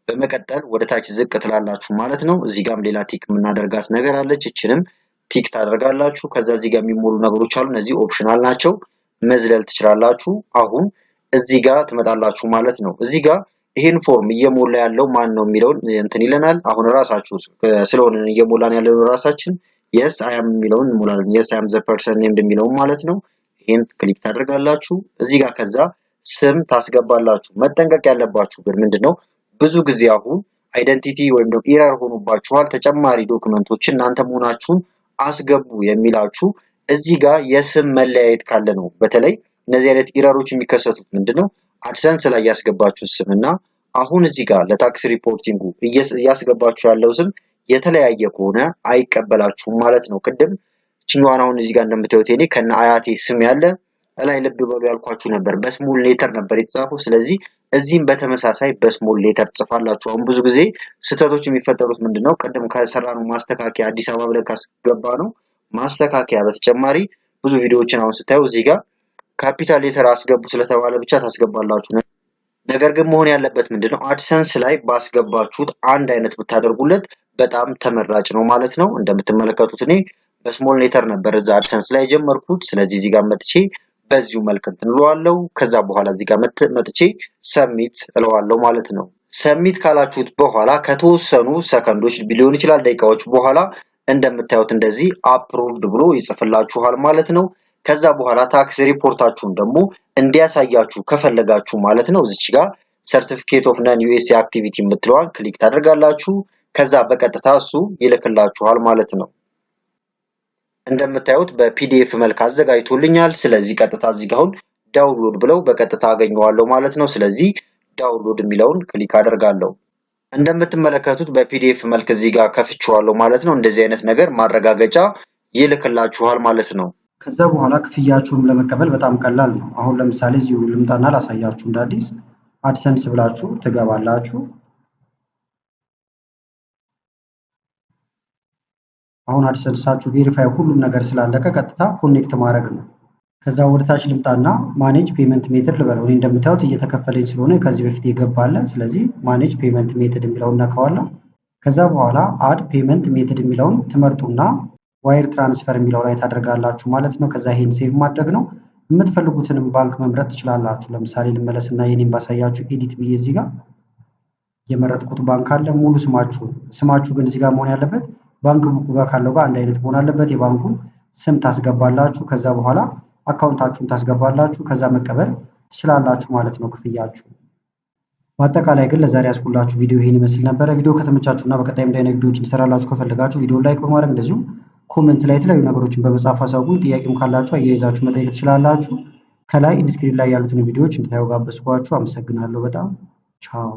[SPEAKER 2] በመቀጠል ወደ ታች ዝቅ ትላላችሁ ማለት ነው። እዚህ ጋርም ሌላ ቲክ የምናደርጋት ነገር አለች። እችንም ቲክ ታደርጋላችሁ። ከዛ እዚህ ጋር የሚሞሉ ነገሮች አሉ። እነዚህ ኦፕሽናል ናቸው፣ መዝለል ትችላላችሁ። አሁን እዚህ ጋር ትመጣላችሁ ማለት ነው። እዚህ ጋር ይሄን ፎርም እየሞላ ያለው ማን ነው የሚለውን እንትን ይለናል። አሁን ራሳችሁ ስለሆነ እየሞላን ያለው ራሳችን የስ አይ አም የሚለውን እንሞላለን። የስ አይ አም ዘ ፐርሰን ኔምድ የሚለውን ማለት ነው። ይሄን ክሊክ ታደርጋላችሁ እዚህ ጋር። ከዛ ስም ታስገባላችሁ። መጠንቀቅ ያለባችሁ ግን ምንድነው ብዙ ጊዜ አሁን አይደንቲቲ ወይም ደግሞ ኢረር ሆኖባችኋል። ተጨማሪ ዶክመንቶችን እናንተ መሆናችሁን አስገቡ የሚላችሁ እዚህ ጋር የስም መለያየት ካለ ነው። በተለይ እነዚህ አይነት ኢረሮች የሚከሰቱት ምንድነው አድሰንስ ላይ ያስገባችሁ ስም እና አሁን እዚህ ጋር ለታክስ ሪፖርቲንጉ እያስገባችሁ ያለው ስም የተለያየ ከሆነ አይቀበላችሁም ማለት ነው። ቅድም እችኛዋን አሁን እዚህ ጋር እንደምታዩት እኔ ከነ አያቴ ስም ያለ ላይ ልብ በሉ ያልኳችሁ ነበር፣ በስሞል ሌተር ነበር የተጻፈው። ስለዚህ እዚህም በተመሳሳይ በስሞል ሌተር ጽፋላችሁ። አሁን ብዙ ጊዜ ስህተቶች የሚፈጠሩት ምንድነው ቅድም ከሰራነው ማስተካከያ አዲስ አበባ ብለን ካስገባ ነው ማስተካከያ በተጨማሪ ብዙ ቪዲዮዎችን አሁን ስታዩ እዚህ ጋር ካፒታል ሌተር አስገቡ ስለተባለ ብቻ ታስገባላችሁ። ነገር ግን መሆን ያለበት ምንድነው አድሰንስ ላይ ባስገባችሁት አንድ አይነት ብታደርጉለት በጣም ተመራጭ ነው ማለት ነው። እንደምትመለከቱት እኔ በስሞል ሌተር ነበር እዛ አድሰንስ ላይ ጀመርኩት። ስለዚህ እዚህ ጋር መጥቼ በዚሁ መልክ እንትን እለዋለሁ። ከዛ በኋላ እዚህ ጋር መጥቼ ሰሚት እለዋለሁ ማለት ነው። ሰሚት ካላችሁት በኋላ ከተወሰኑ ሰከንዶች ሊሆን ይችላል ደቂቃዎች በኋላ እንደምታዩት እንደዚህ አፕሩቭድ ብሎ ይጽፍላችኋል ማለት ነው። ከዛ በኋላ ታክስ ሪፖርታችሁን ደግሞ እንዲያሳያችሁ ከፈለጋችሁ ማለት ነው እዚች ጋር ሰርቲፊኬት ኦፍ ነን ዩኤስ አክቲቪቲ የምትለዋን ክሊክ ታደርጋላችሁ። ከዛ በቀጥታ እሱ ይልክላችኋል ማለት ነው። እንደምታዩት በፒዲኤፍ መልክ አዘጋጅቶልኛል። ስለዚህ ቀጥታ እዚህ ጋር አሁን ዳውንሎድ ብለው በቀጥታ አገኘዋለሁ ማለት ነው። ስለዚህ ዳውንሎድ የሚለውን ክሊክ አደርጋለሁ። እንደምትመለከቱት በፒዲኤፍ መልክ እዚህ ጋር ከፍቼዋለሁ ማለት ነው። እንደዚህ አይነት ነገር ማረጋገጫ ይልክላችኋል ማለት ነው።
[SPEAKER 1] ከዛ በኋላ ክፍያችሁን ለመቀበል በጣም ቀላል ነው። አሁን ለምሳሌ እዚሁ ልምጣና ላሳያችሁ። እንደ አዲስ አድሰንስ ብላችሁ ትገባላችሁ። አሁን አድሰንሳችሁ ቬሪፋይ ሁሉም ነገር ስላለቀ ቀጥታ ኮኔክት ማድረግ ነው። ከዛ ወደታች ልምጣና ማኔጅ ፔመንት ሜተድ ልበለው። እኔ እንደምታዩት እየተከፈለኝ ስለሆነ ከዚህ በፊት የገባለ። ስለዚህ ማኔጅ ፔመንት ሜተድ የሚለውን ነካዋለሁ። ከዛ በኋላ አድ ፔመንት ሜተድ የሚለውን ትመርጡና ዋይር ትራንስፈር የሚለው ላይ ታደርጋላችሁ ማለት ነው። ከዛ ይሄን ሴቭ ማድረግ ነው። የምትፈልጉትንም ባንክ መምረጥ ትችላላችሁ። ለምሳሌ ልመለስና የኔን ባሳያችሁ ኤዲት ብዬ እዚህ ጋር የመረጥኩት ባንክ አለ። ሙሉ ስማችሁ ግን እዚህ ጋር መሆን ያለበት ባንክ ቡኩ ጋር ካለው ጋር አንድ አይነት መሆን አለበት። የባንኩን ስም ታስገባላችሁ። ከዛ በኋላ አካውንታችሁን ታስገባላችሁ። ከዛ መቀበል ትችላላችሁ ማለት ነው ክፍያችሁ። በአጠቃላይ ግን ለዛሬ ያስኩላችሁ ቪዲዮ ይሄን ይመስል ነበረ። ቪዲዮ ከተመቻችሁና በቀጣይም ላይ ቪዲዮዎችን እንሰራላችሁ ከፈለጋችሁ ቪዲዮ ላይክ በማድረግ እንደዚሁም ኮሜንት ላይ የተለያዩ ነገሮችን በመጻፍ አሳውቁኝ። ጥያቄም ካላችሁ አያይዛችሁ መጠየቅ ትችላላችሁ። ከላይ ዲስክሪፕሽን ላይ ያሉትን ቪዲዮዎች እንድታዩ ጋበዝኳችሁ። አመሰግናለሁ በጣም ቻው።